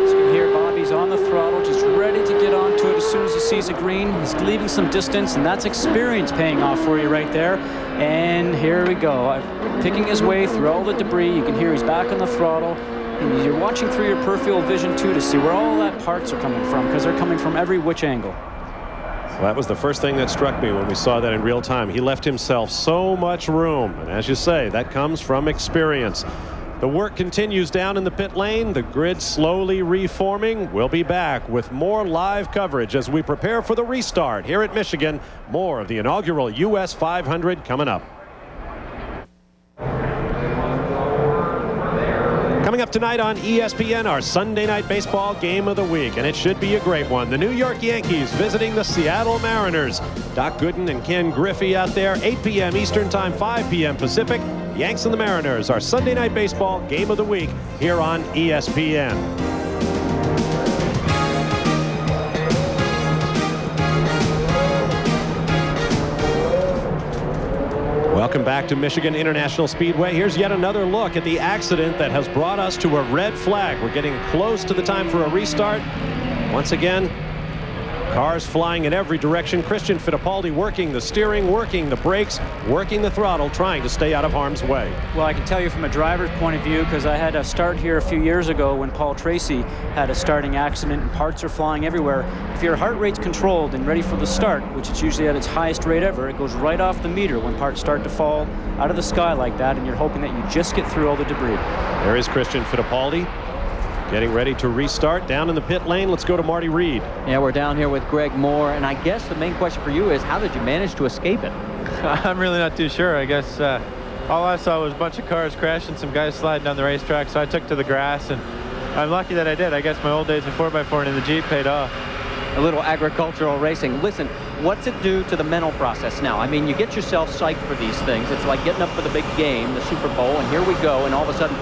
S6: As you can hear, Bobby's on the throttle, just ready to get onto it as soon as he sees a green. He's leaving some distance, and that's experience paying off for you right there. And here we go. Picking his way through all the debris. You can hear he's back on the throttle. And you're watching through your peripheral vision, too, to see where all that parts are coming from, because they're coming from every which angle.
S2: Well, that was the first thing that struck me when we saw that in real time. He left himself so much room. And as you say, that comes from experience. The work continues down in the pit lane. The grid slowly reforming. We'll be back with more live coverage as we prepare for the restart here at Michigan. More of the inaugural U.S. 500 coming up. Coming up tonight on ESPN, our Sunday night baseball game of the week, and it should be a great one. The New York Yankees visiting the Seattle Mariners. Doc Gooden and Ken Griffey out there, 8 p.m. Eastern Time, 5 p.m. Pacific. Yanks and the Mariners, our Sunday night baseball game of the week here on ESPN. Welcome back to Michigan International Speedway. Here's yet another look at the accident that has brought us to a red flag. We're getting close to the time for a restart. Once again, Cars flying in every direction. Christian Fittipaldi working the steering, working the brakes, working the throttle, trying to stay out of harm's way.
S6: Well, I can tell you from a driver's point of view, because I had a start here a few years ago when Paul Tracy had a starting accident and parts are flying everywhere. If your heart rate's controlled and ready for the start, which is usually at its highest rate ever, it goes right off the meter when parts start to fall out of the sky like that, and you're hoping that you just get through all the debris.
S2: There is Christian Fittipaldi getting ready to restart down in the pit lane. Let's go to Marty Reed.
S11: Yeah, we're down here with Greg Moore, and I guess the main question for you is, how did you manage to escape it?
S1: I'm really not too sure. I guess all I saw was a bunch of cars crashing, some guys sliding down the racetrack, so I took to the grass, and I'm lucky that I did. I guess my old days of 4x4 and in the Jeep paid off.
S11: A little agricultural racing. Listen, what's it do to the mental process now? I mean, you get yourself psyched for these things. It's like getting up for the big game, the Super Bowl, and here we go, and all of a sudden,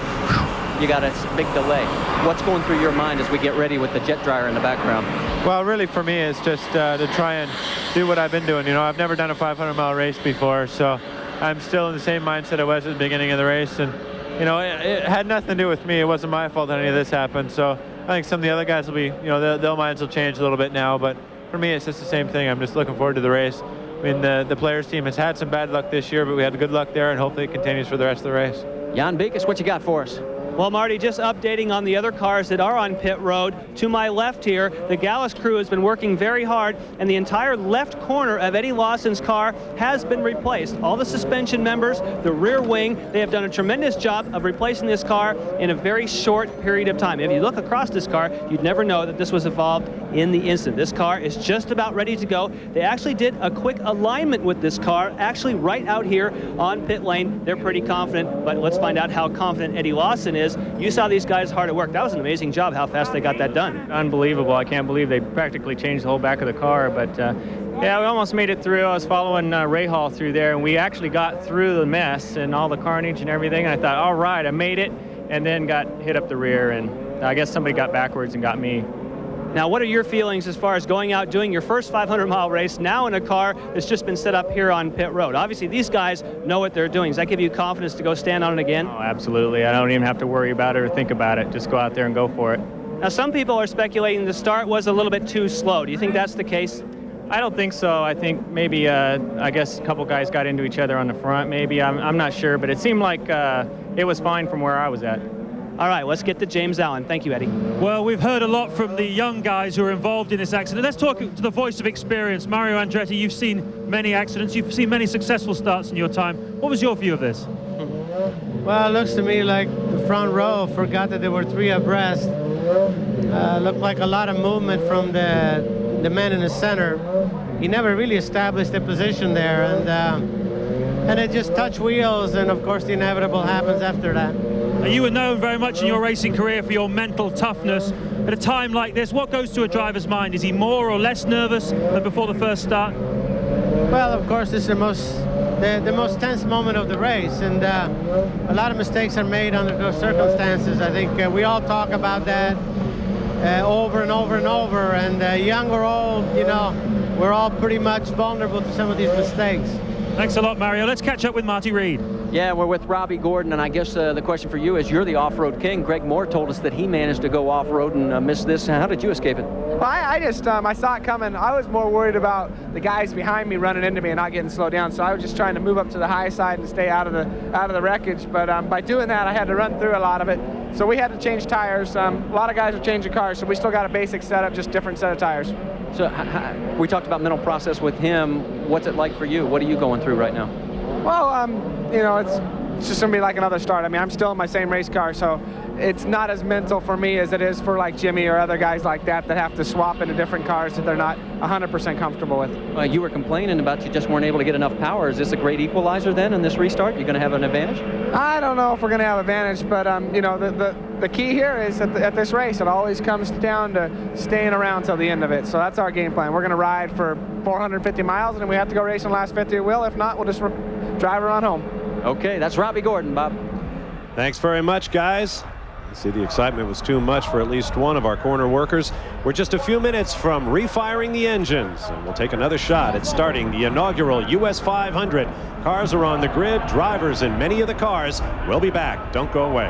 S11: you got a big delay. What's going through your mind as we get ready with the jet dryer in the background?
S1: Well, really for me, it's just to try and do what I've been doing. You know, I've never done a 500-mile race before, so I'm still in the same mindset I was at the beginning of the race. And, you know, it had nothing to do with me. It wasn't my fault that any of this happened. So I think some of the other guys will be, you know, their minds will change a little bit now. But for me, it's just the same thing. I'm just looking forward to the race. I mean, the players team has had some bad luck this year, but we had good luck there, and hopefully it continues for the rest of the race.
S11: Jan Beekes, what you got for us?
S8: Well, Marty, just updating on the other cars that are on pit road. To my left here, the Gallus crew has been working very hard, and the entire left corner of Eddie Lawson's car has been replaced. All the suspension members, the rear wing, they have done a tremendous job of replacing this car in a very short period of time. If you look across this car, you'd never know that this was involved in the instant. This car is just about ready to go. They actually did a quick alignment with this car, actually right out here on pit lane. They're pretty confident, but let's find out how confident Eddie Lawson is. You saw these guys hard at work. That was an amazing job how fast they got that done.
S21: Unbelievable. I can't believe they practically changed the whole back of the car, but yeah, we almost made it through. I was following Ray Hall through there, and we actually got through the mess and all the carnage and everything. And I thought, all right, I made it, and then got hit up the rear, and I guess somebody got backwards and got me.
S8: Now, what are your feelings as far as going out doing your first 500-mile race now in a car that's just been set up here on pit road? Obviously, these guys know what they're doing. Does that give you confidence to go stand on it again?
S21: Oh, absolutely. I don't even have to worry about it or think about it. Just go out there and go for it.
S8: Now, some people are speculating the start was a little bit too slow. Do you think that's the case?
S21: I don't think so. I think maybe, I guess a couple guys got into each other on the front, maybe. I'm not sure, but it seemed like it was fine from where I was at.
S8: All right, let's get to James Allen. Thank you, Eddie.
S4: Well, we've heard a lot from the young guys who are involved in this accident. Let's talk to the voice of experience. Mario Andretti, you've seen many accidents. You've seen many successful starts in your time. What was your view of this?
S22: Well, it looks to me like the front row forgot that there were three abreast. Looked like a lot of movement from the man in the center. He never really established a position there, and it just touched wheels, and of course the inevitable happens after that.
S4: You were known very much in your racing career for your mental toughness. At a time like this, what goes to a driver's mind? Is he more or less nervous than before the first start?
S22: Well, of course, this is the most tense moment of the race, and a lot of mistakes are made under those circumstances. I think we all talk about that over and over and over, and young or old, you know, we're all pretty much vulnerable to some of these mistakes.
S4: Thanks a lot, Mario. Let's catch up with Marty Reed.
S11: Yeah, we're with Robbie Gordon, and I guess the question for you is, you're the off-road king. Greg Moore told us that he managed to go off-road and miss this. How did you escape it?
S23: Well, I just, I saw it coming. I was more worried about the guys behind me running into me and not getting slowed down, so I was just trying to move up to the high side and stay out of the wreckage. But by doing that, I had to run through a lot of it. So we had to change tires. A lot of guys are changing cars, so we still got a basic setup, just different set of tires.
S11: So we talked about mental process with him. What's it like for you? What are you going through right now?
S23: Well, you know, it's just going to be like another start. I mean, I'm still in my same race car, so it's not as mental for me as it is for like Jimmy or other guys like that have to swap into different cars that they're not 100% comfortable with.
S11: You were complaining about you just weren't able to get enough power. Is this a great equalizer then in this restart? You're going to have an advantage?
S23: I don't know if we're going to have an advantage, but you know, the key here is at this race, it always comes down to staying around till the end of it. So that's our game plan. We're going to ride for 450 miles, and then we have to go race in the last 50, we will. If not, we'll just drive around home.
S11: Okay, that's Robbie Gordon, Bob.
S2: Thanks very much, guys. You see, the excitement was too much for at least one of our corner workers. We're just a few minutes from refiring the engines, and we'll take another shot at starting the inaugural U.S. 500. Cars are on the grid, drivers in many of the cars. We'll be back. Don't go away.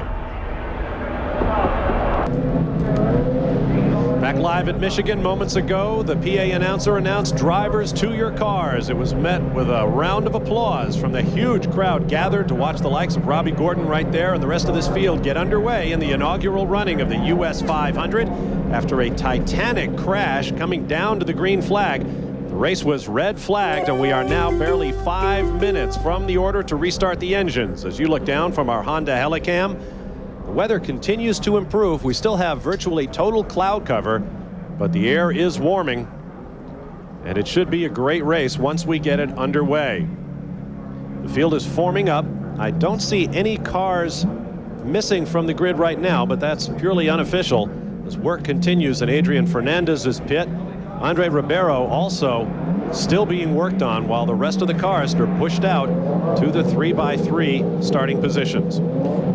S2: Back live. live at Michigan moments ago, the PA announcer announced drivers to your cars. It was met with a round of applause from the huge crowd gathered to watch the likes of Robbie Gordon right there and the rest of this field get underway in the inaugural running of the U.S. 500. After a titanic crash coming down to the green flag, the race was red flagged, and we are now barely 5 minutes from the order to restart the engines. As you look down from our Honda Helicam, the weather continues to improve. We still have virtually total cloud cover, but the air is warming, and it should be a great race once we get it underway. The field is forming up. I don't see any cars missing from the grid right now, but that's purely unofficial as work continues in Adrian Fernandez's pit. Andre Ribeiro also still being worked on, while the rest of the cars are pushed out to the 3x3 starting positions.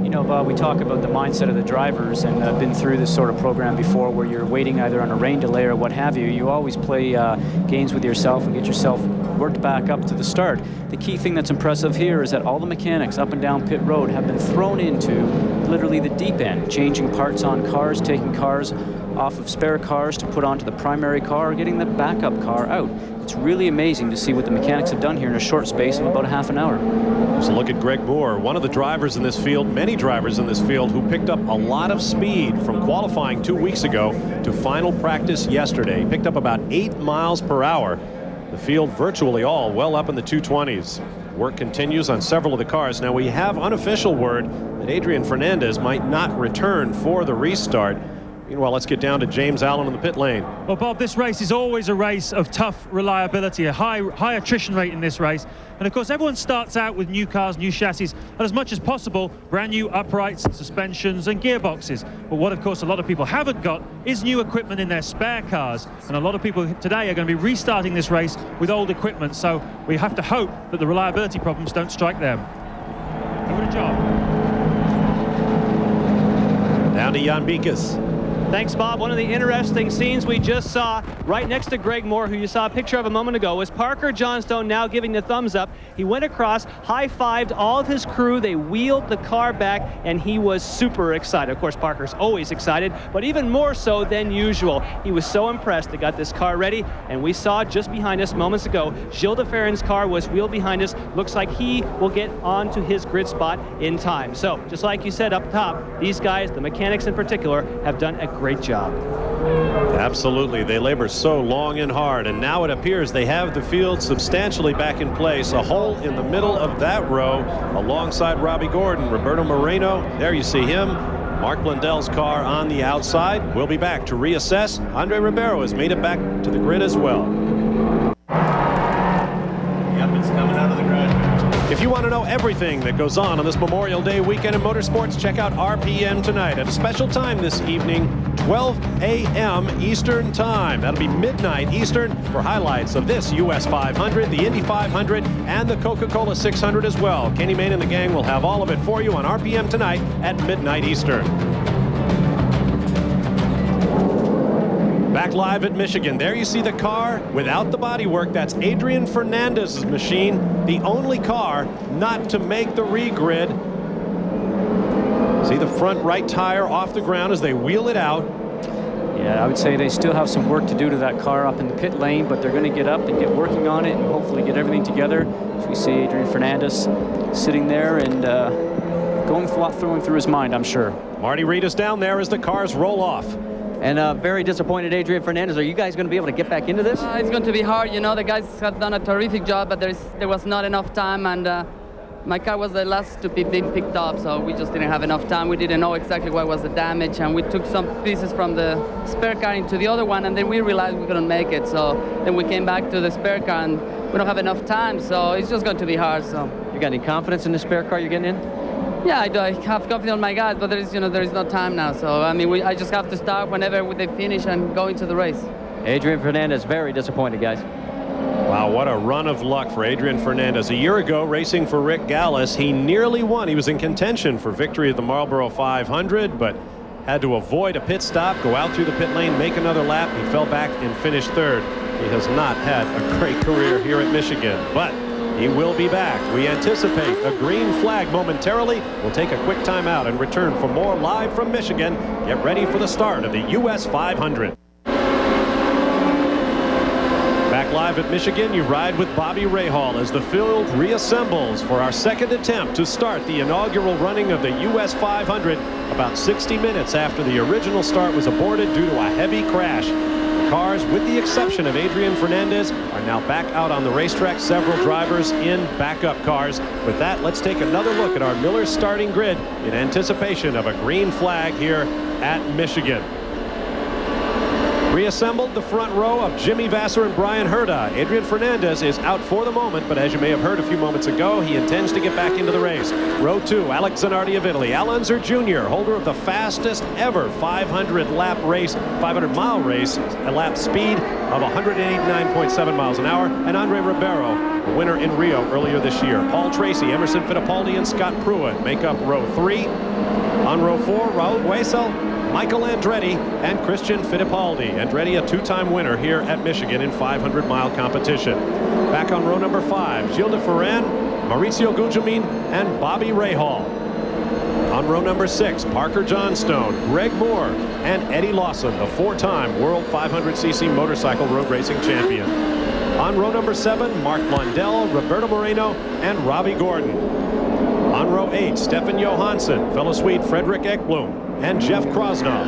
S6: You know, Bob, we talk about the mindset of the drivers, and I've been through this sort of program before where you're waiting either on a rain delay or what have you. You always play games with yourself and get yourself worked back up to the start. The key thing that's impressive here is that all the mechanics up and down pit road have been thrown into literally the deep end, changing parts on cars, taking cars off of spare cars to put onto the primary car, or getting the backup car out. It's really amazing to see what the mechanics have done here in a short space of about a half an hour.
S2: So look at Greg Moore, one of the drivers in this field, many drivers in this field, who picked up a lot of speed from qualifying 2 weeks ago to final practice yesterday. He picked up about 8 miles per hour. The field virtually all well up in the 220s. Work continues on several of the cars. Now, we have unofficial word that Adrian Fernandez might not return for the restart. Meanwhile, let's get down to James Allen in the pit lane.
S4: Well, Bob, this race is always a race of tough reliability, a high attrition rate in this race. And of course, everyone starts out with new cars, new chassis, and as much as possible, brand new uprights, suspensions, and gearboxes. But what, of course, a lot of people haven't got is new equipment in their spare cars. And a lot of people today are going to be restarting this race with old equipment. So we have to hope that the reliability problems don't strike them. Good job.
S2: Down to Jan Bikas.
S8: Thanks, Bob. One of the interesting scenes we just saw right next to Greg Moore, who you saw a picture of a moment ago, was Parker Johnstone now giving the thumbs up. He went across, high-fived all of his crew. They wheeled the car back, and he was super excited. Of course, Parker's always excited, but even more so than usual. He was so impressed. They got this car ready, and we saw just behind us moments ago, Gilles de Ferran's car was wheeled behind us. Looks like he will get onto his grid spot in time. So, just like you said up top, these guys, the mechanics in particular, have done a great job.
S2: Absolutely. They labor so long and hard, and now it appears they have the field substantially back in place. A hole in the middle of that row alongside Robbie Gordon. Roberto Moreno, there you see him. Mark Blundell's car on the outside. We'll be back to reassess. Andre Ribeiro has made it back to the grid as well.
S3: Yep, it's coming out of the garage.
S2: If you want to know everything that goes on this Memorial Day weekend in motorsports, check out RPM tonight at a special time this evening, 12 a.m. Eastern Time. That'll be midnight Eastern for highlights of this U.S. 500, the Indy 500, and the Coca-Cola 600 as well. Kenny Mayne and the gang will have all of it for you on RPM tonight at midnight Eastern. Back live at Michigan. There you see the car without the bodywork. That's Adrian Fernandez's machine, the only car not to make the regrid. See the front right tire off the ground as they wheel it out.
S6: Yeah, I would say they still have some work to do to that car up in the pit lane, but they're going to get up and get working on it and hopefully get everything together. As we see Adrian Fernandez sitting there and going through his mind, I'm sure.
S2: Marty Reed is down there as the cars roll off.
S11: And very disappointed Adrian Fernandez. Are you guys going to be able to get back into this?
S5: It's going to be hard. You know, the guys have done a terrific job, but there was not enough time, and my car was the last to be being picked up, so we just didn't have enough time. We didn't know exactly what was the damage, and we took some pieces from the spare car into the other one, and then we realized we couldn't make it. So then we came back to the spare car, and we don't have enough time, so it's just going to be hard. So
S11: you got any confidence in the spare car you're getting in?
S5: Yeah, I do. I have confidence in my guys, but there is no time now. So I mean, I just have to start whenever they finish and go into the race.
S11: Adrian Fernandez, very disappointed, guys.
S2: Wow, what a run of luck for Adrian Fernandez. A year ago, racing for Rick Gallis, he nearly won. He was in contention for victory at the Marlboro 500, but had to avoid a pit stop, go out through the pit lane, make another lap. He fell back and finished third. He has not had a great career here at Michigan, but he will be back. We anticipate a green flag momentarily. We'll take a quick timeout and return for more live from Michigan. Get ready for the start of the U.S. 500. live at Michigan. You ride with Bobby Rahal as the field reassembles for our second attempt to start the inaugural running of the U.S. 500 about 60 minutes after the original start was aborted due to a heavy crash. The cars, with the exception of Adrian Fernandez, are now back out on the racetrack. Several drivers in backup cars. With that, let's take another look at our Miller starting grid in anticipation of a green flag here at Michigan. Reassembled the front row of Jimmy Vasser and Brian Herta. Adrian Fernandez is out for the moment, but as you may have heard a few moments ago, he intends to get back into the race. Row 2, Alex Zanardi of Italy. Al Unser Jr., holder of the fastest ever 500-mile race, a lap speed of 189.7 miles an hour. And Andre Ribeiro, the winner in Rio earlier this year. Paul Tracy, Emerson Fittipaldi, and Scott Pruitt make up row 3. On row 4, Raul Guesel, Michael Andretti, and Christian Fittipaldi. Andretti, a two-time winner here at Michigan in 500-mile competition. Back on row number 5, Gilles de Ferran, Mauricio Gugelmin, and Bobby Rahal. On row number 6, Parker Johnstone, Greg Moore, and Eddie Lawson, the 4-time World 500cc motorcycle road racing champion. On row number 7, Mark Blundell, Roberto Moreno, and Robbie Gordon. On row 8, Stefan Johansson, fellow Swede Fredrik Ekblom, and Jeff Krosnoff.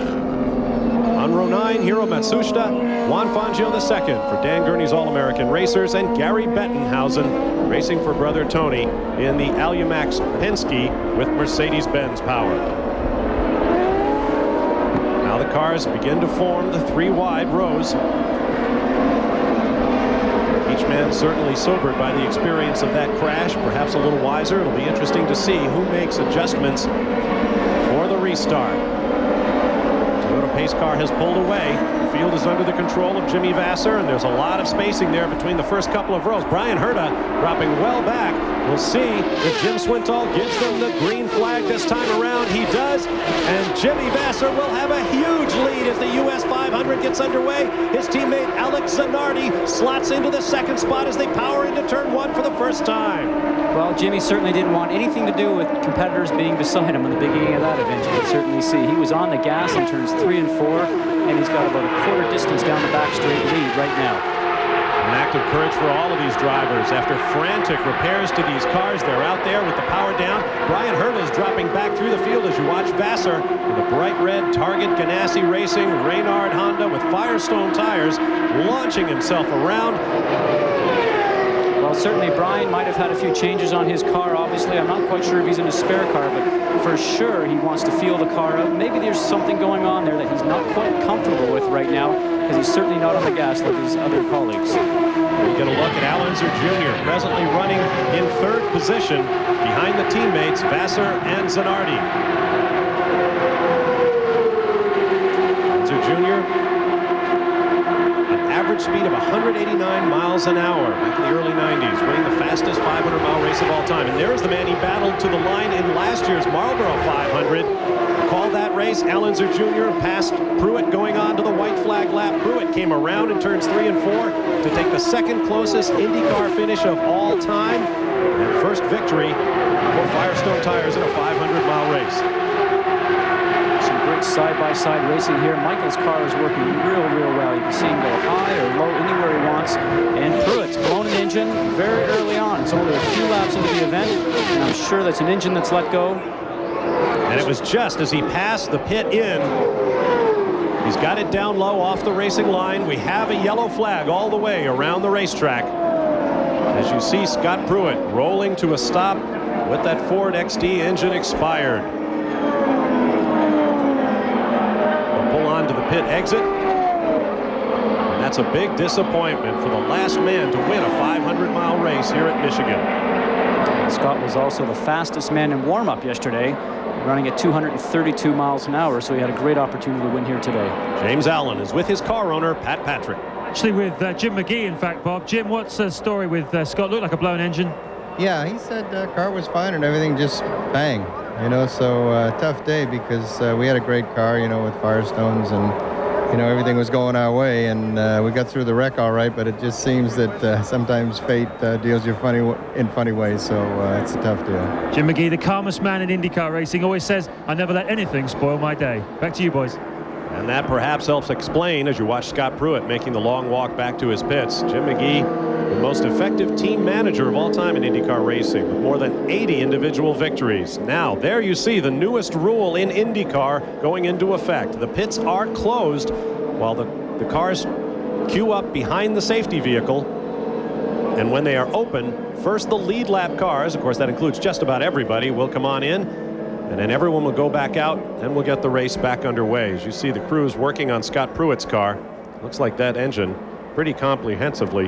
S2: On row 9, Hiro Matsushita, Juan Fangio II for Dan Gurney's All-American Racers, and Gary Bettenhausen racing for brother Tony in the Alumax Penske with Mercedes-Benz power. Now the cars begin to form the 3 wide rows. Each man certainly sobered by the experience of that crash, perhaps a little wiser. It'll be interesting to see who makes adjustments for the restart. Toyota pace car has pulled away. The field is under the control of Jimmy Vasser, and there's a lot of spacing there between the first couple of rows. Brian Herta dropping well back. We'll see if Jim Swintal gives them the green flag this time around. He does, and Jimmy Vasser will have a huge lead as the U.S. 500 gets underway. His teammate Alex Zanardi slots into the second spot as they power into turn 1 for the first time.
S6: Well, Jimmy certainly didn't want anything to do with competitors being beside him in the beginning of that event. You can certainly see he was on the gas in turns 3 and 4, and he's got about a quarter distance down the back straight lead right now.
S2: An act of courage for all of these drivers. After frantic repairs to these cars, they're out there with the power down. Brian Herta is dropping back through the field as you watch Vasser with a bright red Target Ganassi Racing Reynard Honda with Firestone tires launching himself around.
S6: Well, certainly Brian might have had a few changes on his car. Obviously, I'm not quite sure if he's in a spare car, but for sure he wants to feel the car out. Maybe there's something going on there that he's not quite comfortable with right now, because he's certainly not on the gas like his other colleagues.
S2: We get a look at Al Unser Jr. presently running in 3rd position behind the teammates Vasser and Zanardi. Unser Jr. average speed of 189 miles an hour back in the early 90s, winning the fastest 500-mile race of all time. And there's the man he battled to the line in last year's Marlboro 500. Called that race. Al Unser Jr. passed Pruitt going on to the white flag lap. Pruitt came around in turns 3 and 4 to take the second closest IndyCar finish of all time and first victory for Firestone tires in a 500-mile race.
S6: Great side-by-side racing here. Michael's car is working real well. You can see him go high or low anywhere he wants. And Pruitt's blown an engine very early on. It's only a few laps into the event, and I'm sure that's an engine that's let go.
S2: And it was just as he passed the pit in. He's got it down low off the racing line. We have a yellow flag all the way around the racetrack. As you see Scott Pruitt rolling to a stop with that Ford XD engine expired. To the pit exit, and that's a big disappointment for the last man to win a 500-mile race here at Michigan.
S6: Scott was also the fastest man in warm-up yesterday, running at 232 miles an hour, so he had a great opportunity to win here today.
S2: James Allen is with his car owner, Pat Patrick.
S4: Actually with Jim McGee, in fact, Bob. Jim, what's the story with Scott? Looked like a blown engine.
S7: Yeah, he said the car was fine and everything just bang. You know, so tough day because we had a great car, you know, with Firestones and, you know, everything was going our way, and we got through the wreck all right, but it just seems that sometimes fate deals you in funny ways, so it's a tough deal.
S4: Jim McGee, the calmest man in IndyCar racing, always says, I never let anything spoil my day. Back to you, boys.
S2: And that perhaps helps explain, as you watch Scott Pruitt making the long walk back to his pits. Jim McGee, the most effective team manager of all time in IndyCar racing, with more than 80 individual victories. Now, there you see the newest rule in IndyCar going into effect. The pits are closed while the cars queue up behind the safety vehicle. And when they are open, first the lead lap cars, of course that includes just about everybody, will come on in. And then everyone will go back out, and we'll get the race back underway. As you see the crews working on Scott Pruitt's car. Looks like that engine pretty comprehensively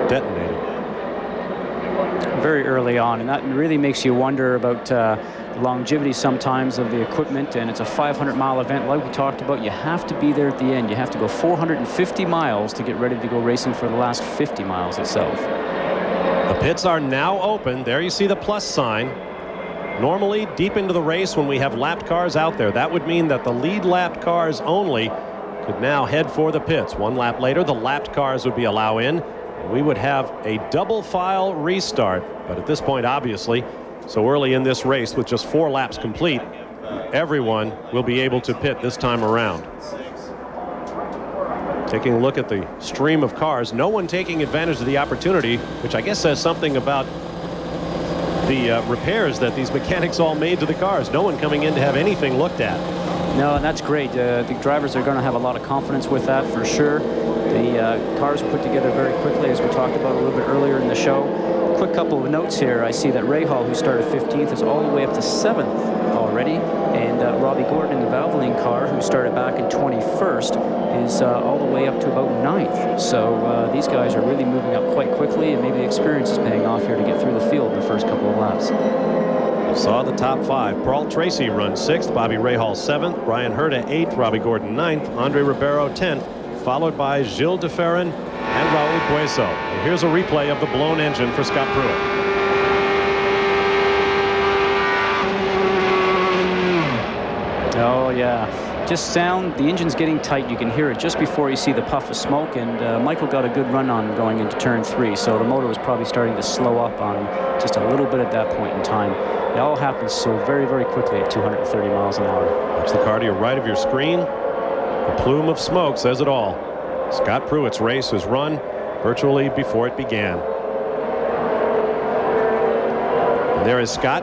S2: detonated.
S6: Very early on, and that really makes you wonder about the longevity sometimes of the equipment. And it's a 500-mile event like we talked about. You have to be there at the end. You have to go 450 miles to get ready to go racing for the last 50 miles itself.
S2: The pits are now open. There you see the plus sign. Normally, deep into the race, when we have lapped cars out there, that would mean that the lead lapped cars only could now head for the pits. One lap later, the lapped cars would be allowed in, and we would have a double file restart. But at this point, obviously, so early in this race with just 4 laps complete, everyone will be able to pit this time around. Taking a look at the stream of cars, no one taking advantage of the opportunity, which I guess says something about the repairs that these mechanics all made to the cars. No one coming in to have anything looked at.
S6: No, and that's great. The drivers are going to have a lot of confidence with that for sure. The cars were put together very quickly, as we talked about a little bit earlier in the show. Quick couple of notes here. I see that Ray Hall, who started 15th, is all the way up to 7th already. And Robbie Gordon in the Valvoline car, who started back in 21st, is all the way up to about 9th. So these guys are really moving up quite quickly, and maybe the experience is paying off here to get through the field in the first couple of laps.
S2: Saw the top 5. Paul Tracy runs 6th, Bobby Rahal 7th, Brian Herta 8th, Robbie Gordon 9th, Andre Ribeiro 10th, followed by Gilles de Ferran and Raul Pueso. And here's a replay of the blown engine for Scott Pruitt.
S6: Oh yeah, just sound. The engine's getting tight. You can hear it just before you see the puff of smoke. And Michael got a good run on going into turn 3, so the motor was probably starting to slow up on him just a little bit at that point in time. It all happens so very, very quickly at 230 miles an hour.
S2: Watch the car to your right of your screen. The plume of smoke says it all. Scott Pruitt's race is run virtually before it began. And there is Scott,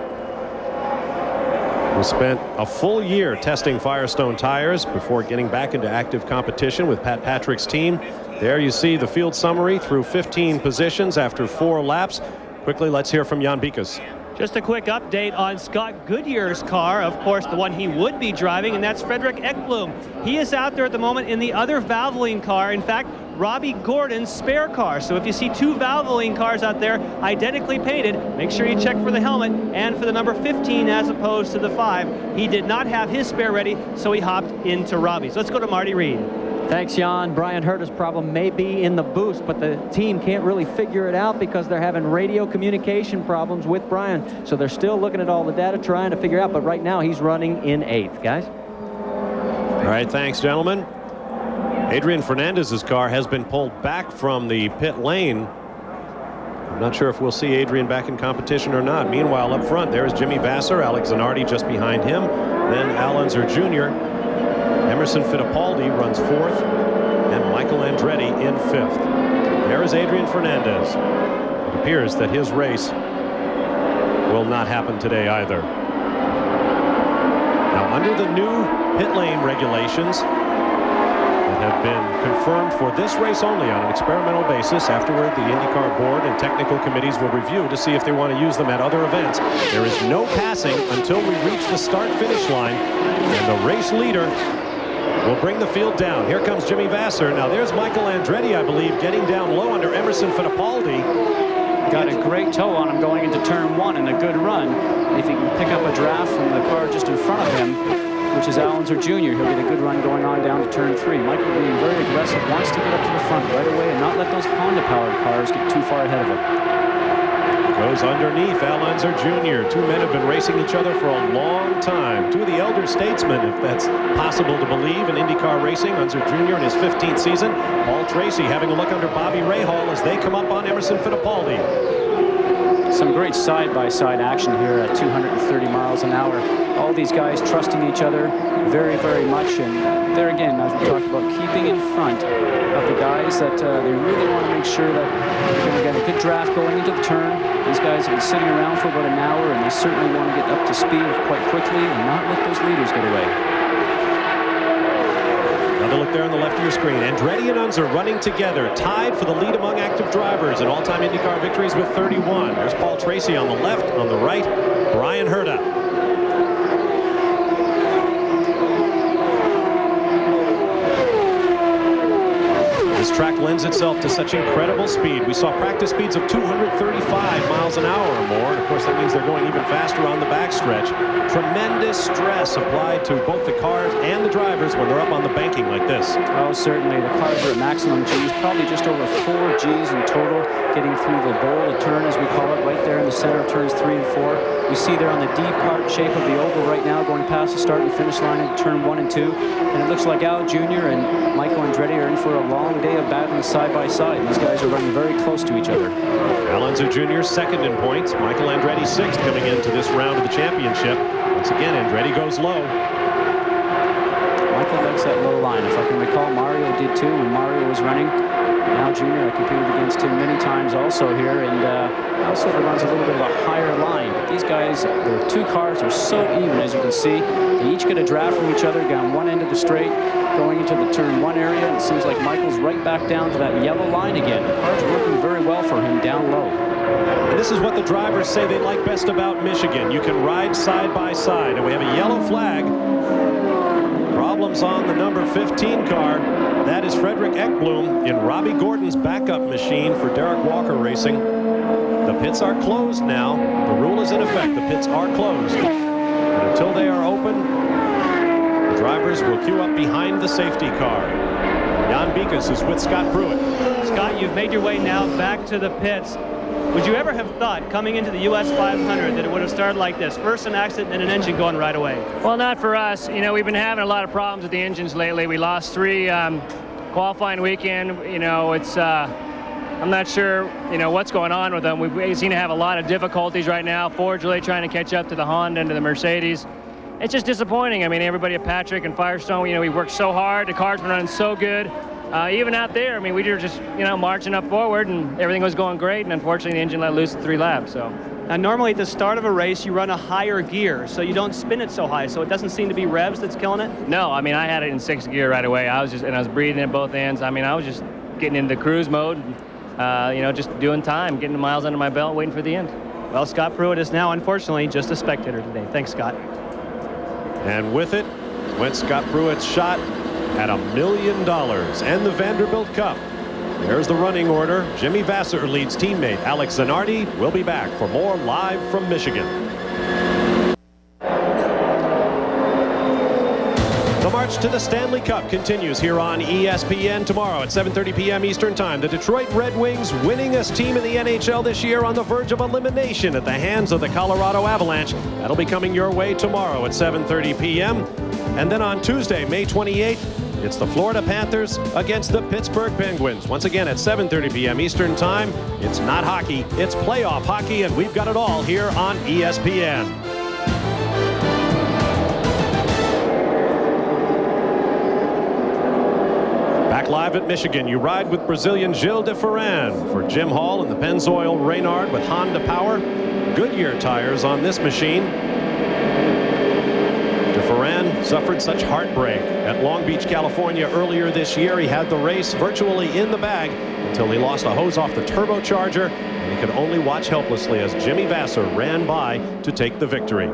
S2: who spent a full year testing Firestone tires before getting back into active competition with Pat Patrick's team. There you see the field summary through 15 positions after 4 laps. Quickly, let's hear from Jan Bikas.
S8: Just a quick update on Scott Goodyear's car, of course, the one he would be driving, and that's Frederick Ekblom. He is out there at the moment in the other Valvoline car. In fact, Robbie Gordon's spare car. So if you see 2 Valvoline cars out there identically painted, make sure you check for the helmet and for the number 15 as opposed to the 5. He did not have his spare ready, so he hopped into Robbie's. Let's go to Marty Reed.
S11: Thanks, Jan. Brian Herta's problem may be in the boost, but the team can't really figure it out because they're having radio communication problems with Brian. So they're still looking at all the data, trying to figure out, but right now he's running in 8th, guys.
S2: All right, thanks, gentlemen. Adrian Fernandez's car has been pulled back from the pit lane. I'm not sure if we'll see Adrian back in competition or not. Meanwhile, up front, there's Jimmy Vasser, Alex Zanardi just behind him, then Al Unser Jr., Emerson Fittipaldi runs 4th, and Michael Andretti in 5th. There is Adrian Fernandez. It appears that his race will not happen today either. Now, under the new pit lane regulations that have been confirmed for this race only on an experimental basis, afterward the IndyCar board and technical committees will review to see if they want to use them at other events. There is no passing until we reach the start-finish line, and the race leader will bring the field down. Here comes Jimmy Vasser. Now there's Michael Andretti, I believe, getting down low under Emerson Fittipaldi.
S6: Got a great toe on him going into turn 1 and a good run. If he can pick up a draft from the car just in front of him, which is Al Unser Jr., he'll get a good run going on down to turn 3. Michael being very aggressive, wants to get up to the front right away and not let those Honda-powered cars get too far ahead of him.
S2: Goes underneath Al Unser Jr. 2 men have been racing each other for a long time. 2 of the elder statesmen, if that's possible to believe, in IndyCar racing. Unser Jr. in his 15th season. Paul Tracy having a look under Bobby Rahal as they come up on Emerson Fittipaldi.
S6: some great side-by-side action here at 230 miles an hour. All these guys trusting each other very, very much. And there again, as we talked about, keeping in front of the guys that they really want to make sure that they're going to get a good draft going into the turn. These guys have been sitting around for about an hour, and they certainly want to get up to speed quite quickly and not let those leaders get away.
S2: Another look there on the left of your screen. Andretti and Unser running together, tied for the lead among active drivers in all-time IndyCar victories with 31. There's Paul Tracy on the left, on the right, Brian Herta. This track lends itself to such incredible speed. We saw practice speeds of 235 miles an hour or more. And of course, that means they're going even faster on the backstretch. Tremendous stress applied to both the cars and the drivers when they're up on the banking like this.
S6: Oh, certainly. The cars are at maximum G's, probably just over 4 G's in total, getting through the bowl of turn, as we call it, right there in the center of turns 3 and 4. We see there on the D part shape of the oval right now, going past the start and finish line in turn 1 and 2. And it looks like Al Jr. and Michael Andretti are in for a long day of battling side by side. These guys are running very close to each other.
S2: Al Unser Jr. second in points. Michael Andretti sixth coming into this round of the championship. Once again, Andretti goes low.
S6: Michael likes that low line. If I can recall, Mario did too when Mario was running. Al Jr. I competed against him many times also here, and Al sort of runs a little bit of a higher line. But these guys, their two cars are so even, as you can see. They each get a draft from each other down one end of the straight, going into the turn 1 area, and it seems like Michael's right back down to that yellow line again. The car's working very well for him down low.
S2: And this is what the drivers say they like best about Michigan. You can ride side by side, and we have a yellow flag. Problems on the number 15 car. That is Frederick Ekblom in Robbie Gordon's backup machine for Derek Walker Racing. The pits are closed now. The rule is in effect. The pits are closed. And until they are open, the drivers will queue up behind the safety car. Jan Bikus is with Scott Pruitt.
S8: Scott, you've made your way now back to the pits. Would you ever have thought coming into the U.S. 500 that it would have started like this? First an accident and an engine going right away.
S21: Well, not for us. You know, we've been having a lot of problems with the engines lately. We lost 3 qualifying weekend. You know, it's I'm not sure, you know, what's going on with them. We seem to have a lot of difficulties right now. Ford's really trying to catch up to the Honda and to the Mercedes. It's just disappointing. I mean, everybody at Patrick and Firestone, you know, we worked so hard. The car's been running so good. Even out there, I mean, we were just, you know, marching up forward and everything was going great, and unfortunately the engine let loose at 3 laps. So,
S8: and normally at the start of a race you run a higher gear so you don't spin it so high, so it doesn't seem to be revs that's killing it.
S21: No, I mean, I had it in 6th gear right away. I was breathing at both ends. I mean, I was just getting into cruise mode, you know, just doing time, getting the miles under my belt, waiting for the end.
S8: Well, Scott Pruitt is now unfortunately just a spectator today. Thanks, Scott.
S2: And with it went Scott Pruitt's shot at $1 million and the Vanderbilt Cup. There's the running order. Jimmy Vasser leads teammate Alex Zanardi. We'll be back for more Live from Michigan. The march to the Stanley Cup continues here on ESPN tomorrow at 7:30 p.m. Eastern Time. The Detroit Red Wings, winningest team in the NHL this year, on the verge of elimination at the hands of the Colorado Avalanche. That'll be coming your way tomorrow at 7:30 p.m. And then on Tuesday, May 28th, it's the Florida Panthers against the Pittsburgh Penguins. Once again at 7:30 p.m. Eastern Time. It's not hockey, it's playoff hockey, and we've got it all here on ESPN. Back live at Michigan, you ride with Brazilian Gilles de Ferran. For Jim Hall and the Pennzoil Reynard with Honda Power. Goodyear tires on this machine. Ferran suffered such heartbreak at Long Beach, California earlier this year. He had the race virtually in the bag until he lost a hose off the turbocharger, and he could only watch helplessly as Jimmy Vasser ran by to take the victory.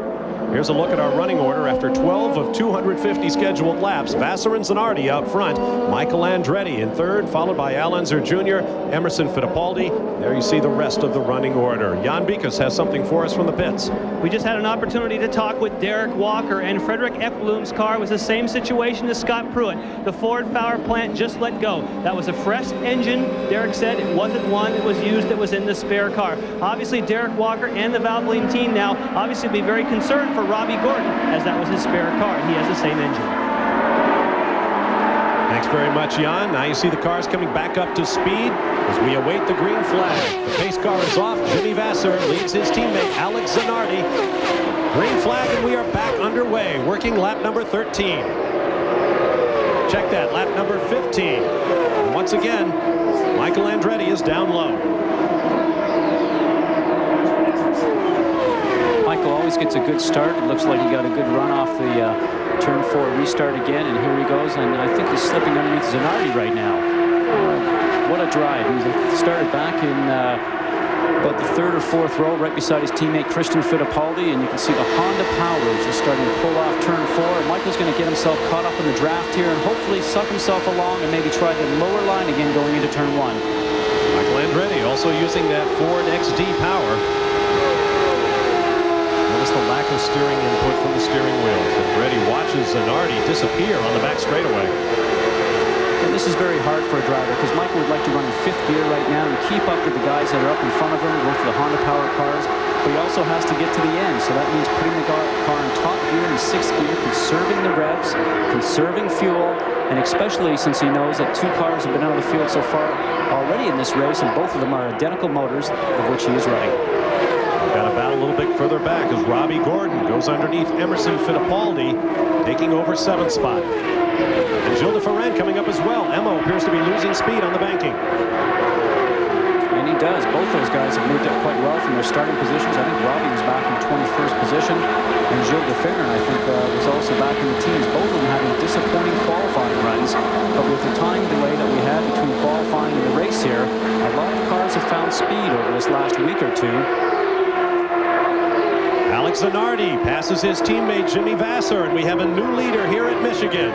S2: Here's a look at our running order after 12 of 250 scheduled laps. Vasser and Zanardi out front. Michael Andretti in third, followed by Al Unser Jr., Emerson Fittipaldi. There you see the rest of the running order. Jan Bikus has something for us from the pits.
S8: We just had an opportunity to talk with Derek Walker, and Frederick Ekblom's car was the same situation as Scott Pruitt. The Ford power plant just let go. That was a fresh engine. Derek said it wasn't one that was used that was in the spare car. Obviously, Derek Walker and the Valvoline team now obviously be very concerned for Robbie Gordon, as that was his spare car. He has the same engine.
S2: And Thanks very much, Jan. Now you see the cars coming back up to speed as we await the green flag. The pace car is off. Jimmy Vasser leads his teammate Alex Zanardi. Green flag, and we are back underway, working lap number 13. Check that, lap number 15. And once again, Michael Andretti is down low.
S6: Michael always gets a good start. It looks like he got a good run off the turn 4 restart again, and here he goes, and I think he's slipping underneath Zanardi right now. What a drive. He started back in about the 3rd or 4th row, right beside his teammate Christian Fittipaldi, and you can see the Honda Power is just starting to pull off turn 4, and Michael's going to get himself caught up in the draft here and hopefully suck himself along and maybe try the lower line again going into turn 1.
S2: Michael Andretti also using that Ford XD power. The lack of steering input from the steering wheels. Andretti watches Zanardi disappear on the back straightaway.
S6: And this is very hard for a driver because Michael would like to run in 5th gear right now and keep up with the guys that are up in front of him, going for the Honda Power cars. But he also has to get to the end, so that means putting the car in top gear in 6th gear, conserving the revs, conserving fuel, and especially since he knows that 2 cars have been out of the field so far already in this race, and both of them are identical motors, of which he is running.
S2: Got a battle a little bit further back as Robbie Gordon goes underneath Emerson Fittipaldi, taking over 7th spot. And Gilles de Ferran coming up as well. Emo appears to be losing speed on the banking.
S6: And he does. Both those guys have moved up quite well from their starting positions. I think Robbie was back in 21st position, and Gilles de Ferran, I think, was also back in the teens. Both of them having disappointing qualifying runs, but with the time delay that we had between qualifying and the race here, a lot of cars have found speed over this last week or two.
S2: Alex Zanardi passes his teammate Jimmy Vasser, and we have a new leader here at Michigan.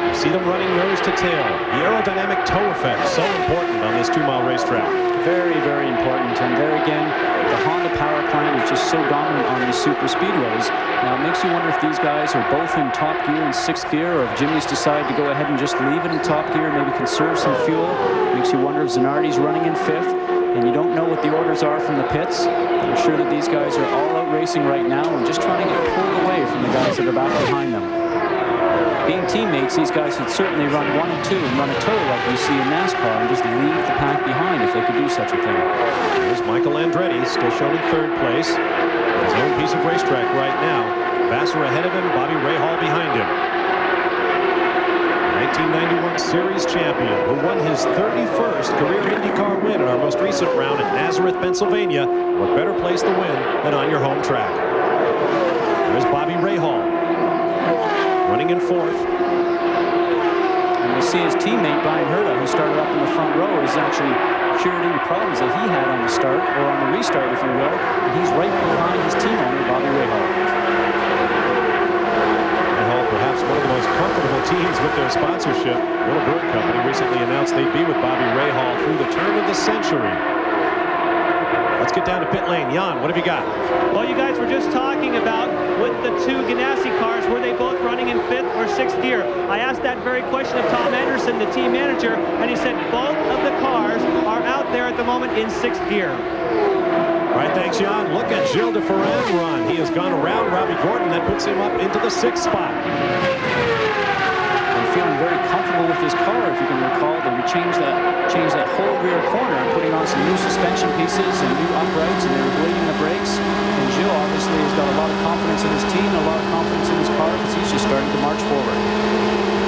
S2: You see them running nose to tail. The aerodynamic toe effect, so important on this 2-mile racetrack.
S6: Very, very important. And there again, the Honda power plant is just so dominant on these super speedways. Now it makes you wonder if these guys are both in top gear and 6th gear, or if Jimmy's decided to go ahead and just leave it in top gear, maybe conserve some fuel. Makes you wonder if Zanardi's running in 5th. And you don't know what the orders are from the pits. I'm sure that these guys are all out racing right now and just trying to get pulled away from the guys that are back behind them. Being teammates, these guys would certainly run 1 and 2 and run a tow like we see in NASCAR and just leave the pack behind if they could do such a thing.
S2: There's Michael Andretti, still shown in 3rd place. His own piece of racetrack right now. Vasser ahead of him, Bobby Rahal behind him. 1991 Series champion who won his 31st career IndyCar win in our most recent round at Nazareth, Pennsylvania. What better place to win than on your home track? There's Bobby Rahal running in 4th.
S6: And we see his teammate Brian Herta, who started up in the front row, is actually cured any problems that he had on the start, or on the restart, if you will. And he's right behind his team owner, Bobby Rahal.
S2: Perhaps one of the most comfortable teams with their sponsorship. Little Bird Company recently announced they'd be with Bobby Rahal through the turn of the century. Let's get down to pit lane. Jan, what have you got?
S8: Well, you guys were just talking about with the 2 Ganassi cars, were they both running in 5th or 6th gear? I asked that very question of Tom Anderson, the team manager, and he said both of the cars are out there at the moment in 6th gear.
S2: All right, thanks, Jan. Look at Gilles de Ferran run. He has gone around Robbie Gordon. That puts him up into the 6th spot.
S6: And feeling very comfortable with his car, if you can recall. They changed that whole rear corner, putting on some new suspension pieces and new uprights, and they were bleeding the brakes. And Gilles obviously has got a lot of confidence in his team, a lot of confidence in his car, because he's just starting to march forward.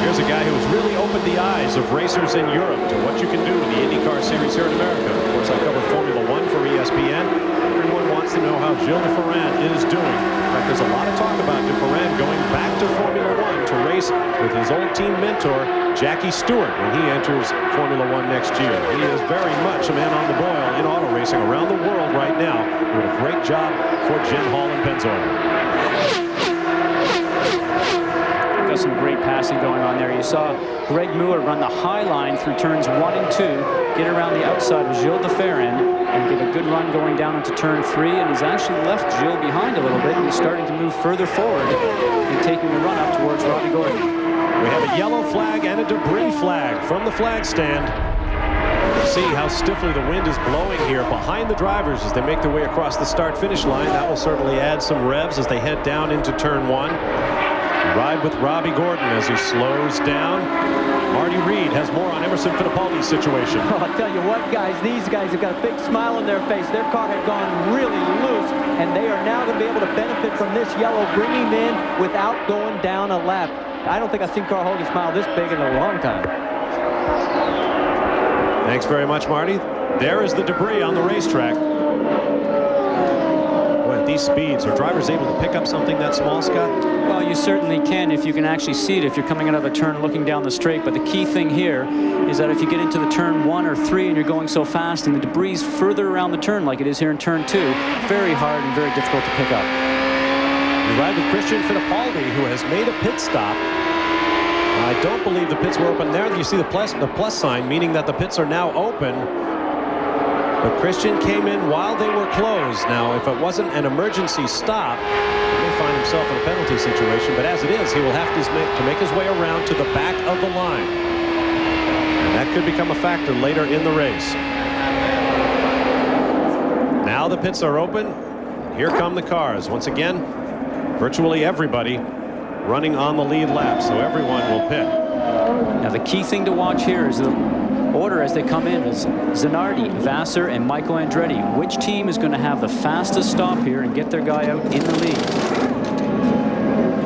S2: Here's a guy who has really opened the eyes of racers in Europe to what you can do in the IndyCar series here in America. Of course, I cover Formula 1 for ESPN. Everyone wants to know how Gilles de Ferran is doing. In fact, there's a lot of talk about de Ferran going back to Formula 1 to race with his old team mentor, Jackie Stewart, when he enters Formula 1 next year. He is very much a man on the boil in auto racing around the world right now. Doing a great job for Jim Hall and Pennzoil.
S6: Got some great passing going on there. You saw Greg Muir run the high line through turns 1 and 2, get around the outside of Gilles de Ferran, and get a good run going down into turn 3, and he's actually left Gilles behind a little bit, and he's starting to move further forward and taking the run up towards Robbie Gordon.
S2: We have a yellow flag and a debris flag from the flag stand. See how stiffly the wind is blowing here behind the drivers as they make their way across the start-finish line. That will certainly add some revs as they head down into turn 1. Ride with Robbie Gordon as he slows down. Marty Reed has more on Emerson Fittipaldi's situation.
S11: Oh, I'll tell you what, guys, these guys have got a big smile on their face. Their car had gone really loose, and they are now going to be able to benefit from this yellow, bringing him in without going down a lap. I don't think I've seen Carl Hogan smile this big in a long time.
S2: Thanks very much, Marty. There is the debris on the racetrack. Boy, at these speeds, are drivers able to pick up something that small, Scott?
S6: Well, you certainly can if you can actually see it, if you're coming out of a turn looking down the straight. But the key thing here is that if you get into the turn 1 or 3 and you're going so fast and the debris is further around the turn like it is here in turn 2, very hard and very difficult to pick up.
S2: You ride with Christian Fittipaldi, who has made a pit stop. I don't believe the pits were open there. You see the plus sign, meaning that the pits are now open. But Christian came in while they were closed. Now, if it wasn't an emergency stop, he may find himself in a penalty situation. But as it is, he will have to make his way around to the back of the line. And that could become a factor later in the race. Now the pits are open. Here come the cars. Once again, virtually everybody running on the lead lap, so everyone will pit.
S6: Now the key thing to watch here is the order as they come in is Zanardi, Vassar, and Michael Andretti. Which team is going to have the fastest stop here and get their guy out in the lead?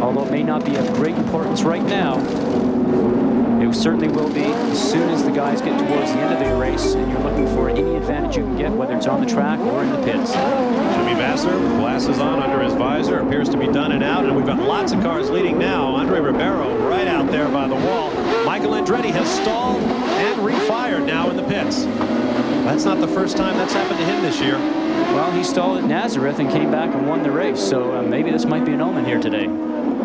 S6: Although it may not be of great importance right now, it certainly will be as soon as the guys get towards the end of the race and you're looking for any advantage you can get, whether it's on the track or in the pits.
S2: Jimmy Vassar with glasses on under his visor appears to be done and out, and we've got lots of cars leading now. Andre Ribeiro right out there by the wall. Michael Andretti has stalled and refired now in the pits. That's not the first time that's happened to him this year.
S6: Well, he stalled at Nazareth and came back and won the race, so maybe this might be an omen here today.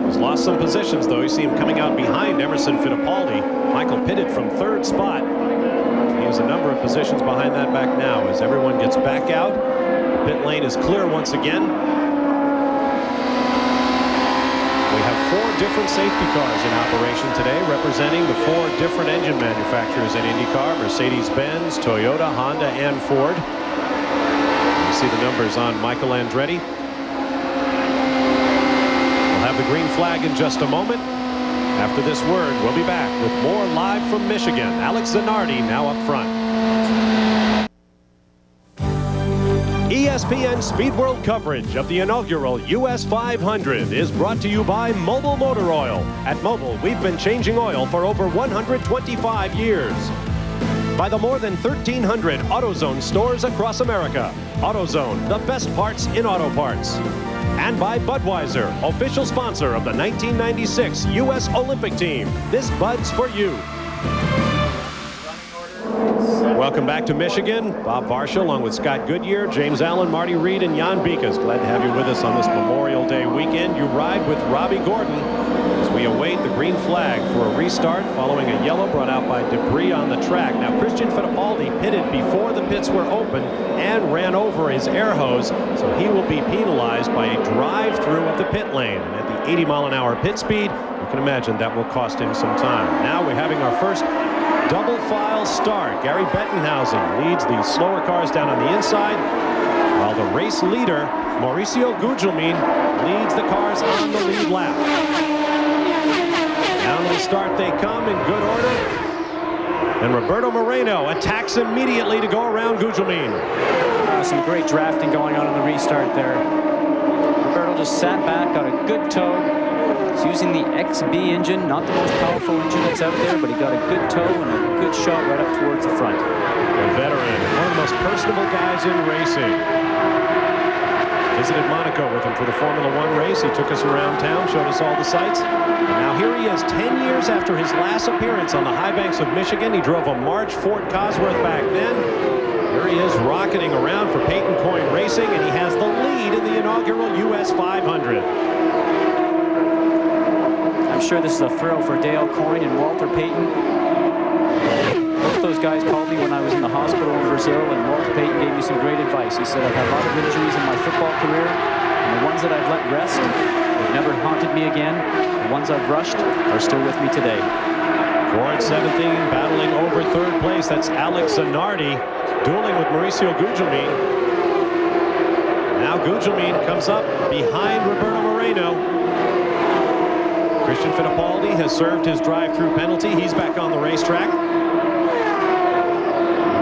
S2: He's lost some positions, though. You see him coming out behind Emerson Fittipaldi. Michael pitted from 3rd spot. He has a number of positions behind that back now as everyone gets back out. The pit lane is clear once again. We have 4 different safety cars in operation today, representing the 4 different engine manufacturers in IndyCar: Mercedes-Benz, Toyota, Honda, and Ford. You see the numbers on Michael Andretti. Have the green flag in just a moment. After this word, we'll be back with more live from Michigan. Alex Zanardi now up front. ESPN Speed World coverage of the inaugural U.S. 500 is brought to you by Mobil Motor Oil. At Mobil, we've been changing oil for over 125 years. By the more than 1,300 AutoZone stores across America. AutoZone, the best parts in auto parts. And by Budweiser, official sponsor of the 1996 U.S. Olympic team. This Bud's for you. Welcome back to Michigan. Bob Varsha along with Scott Goodyear, James Allen, Marty Reed, and Jan Bikas. Glad to have you with us on this Memorial Day weekend. You ride with Robbie Gordon as we await the green flag for a restart following a yellow brought out by debris on the track. Now, Christian Fittipaldi pitted before the pits were open and ran over his air hose, so he will be penalized by a drive-through of the pit lane. And at the 80-mile-an-hour pit speed, you can imagine that will cost him some time. Now we're having our first double file start. Gary Bettenhausen leads the slower cars down on the inside, while the race leader, Mauricio Gugelmin, leads the cars on the lead lap. Down to the start they come in good order. And Roberto Moreno attacks immediately to go around Gugelmin.
S6: Some great drafting going on in the restart there. Roberto just sat back, got a good toe. He's using the XB engine, not the most powerful engine that's out there, but he got a good toe and a good shot right up towards the front.
S2: A veteran, one of the most personable guys in racing. Visited Monaco with him for the Formula One race. He took us around town, showed us all the sights. And now here he is 10 years after his last appearance on the high banks of Michigan. He drove a March Ford Cosworth back then. Here he is rocketing around for Peyton Coyne Racing, and he has the lead in the inaugural U.S. 500.
S6: I'm sure this is a thrill for Dale Coyne and Walter Payton. Both those guys called me when I was in the hospital in Brazil, and Walter Payton gave me some great advice. He said, I've had a lot of injuries in my football career, and the ones that I've let rest, they've never haunted me again. The ones I've rushed are still with me today.
S2: Ford 17 battling over 3rd place. That's Alex Zanardi dueling with Mauricio Gugelmin. Now Gugelmin comes up behind Roberto Moreno. Christian Fittipaldi has served his drive-through penalty. He's back on the racetrack.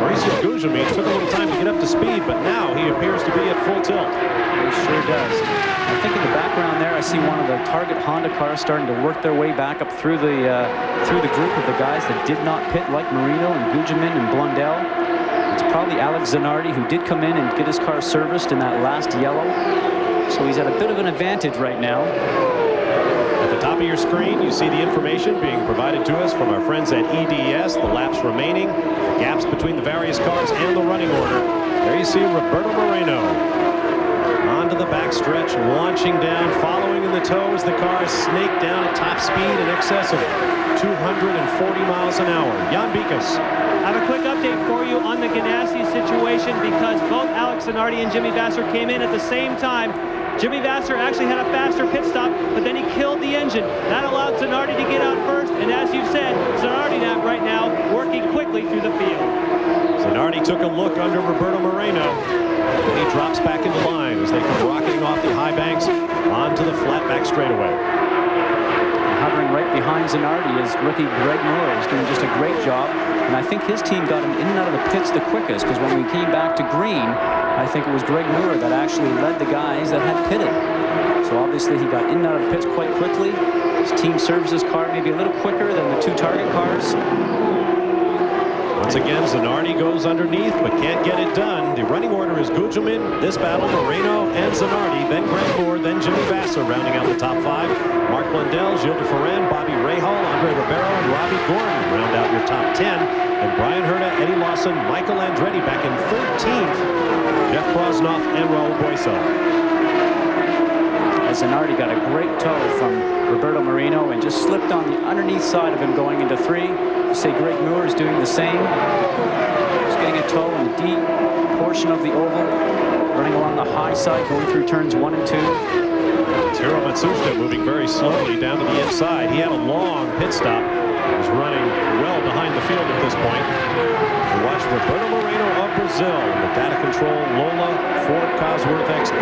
S2: Mauricio Gugelmin took a little time to get up to speed, but now he appears to be at full tilt.
S6: He sure does. I think in the background there, I see one of the Target Honda cars starting to work their way back up through the group of the guys that did not pit, like Marino and Gugelmin and Blundell. It's probably Alex Zanardi, who did come in and get his car serviced in that last yellow. So he's at a bit of an advantage right now.
S2: At the top of your screen, you see the information being provided to us from our friends at EDS, the laps remaining, the gaps between the various cars, and the running order. There you see Roberto Moreno onto the backstretch, launching down, following in the tow as the cars snake down at top speed in excess of 240 miles an hour. Jan Bikas.
S8: I have a quick update for you on the Ganassi situation because both Alex Zanardi and Jimmy Vasser came in at the same time. Jimmy Vasser actually had a faster pit stop, but then he killed the engine. That allowed Zanardi to get out first, and as you've said, Zanardi right now working quickly through the field.
S2: Zanardi took a look under Roberto Moreno, and he drops back into line as they come rocketing off the high banks onto the flat back straightaway.
S6: Hovering right behind Zanardi is rookie Greg Moore. He's doing just a great job, and I think his team got him in and out of the pits the quickest, because when we came back to green, I think it was Greg Moore that actually led the guys that had pitted. So obviously he got in and out of the pits quite quickly. His team serves his car maybe a little quicker than the two Target cars.
S2: Once again, Zanardi goes underneath, but can't get it done. The running order is Gugelmin, this battle, Moreno and Zanardi, then Greg Moore, then Jimmy Vasser rounding out the top five. Mark Blundell, Gilles de Ferran, Bobby Rahal, Andre Ribeiro, and Robbie Gordon round out your top 10. And Brian Herta, Eddie Lawson, Michael Andretti back in 13th. Jeff Brosnoff and Raul Boiso.
S6: Zanardi got a great tow from Roberto Moreno and just slipped on the underneath side of him going into three. You say Greg Moore is doing the same. Just getting a tow in the deep portion of the oval, running along the high side, going through turns 1 and 2.
S2: It's Hiro Matsushita moving very slowly down to the inside. He had a long pit stop. He's running well behind the field at this point. We watch Roberto Moreno of Brazil in the data control Lola Ford Cosworth XB.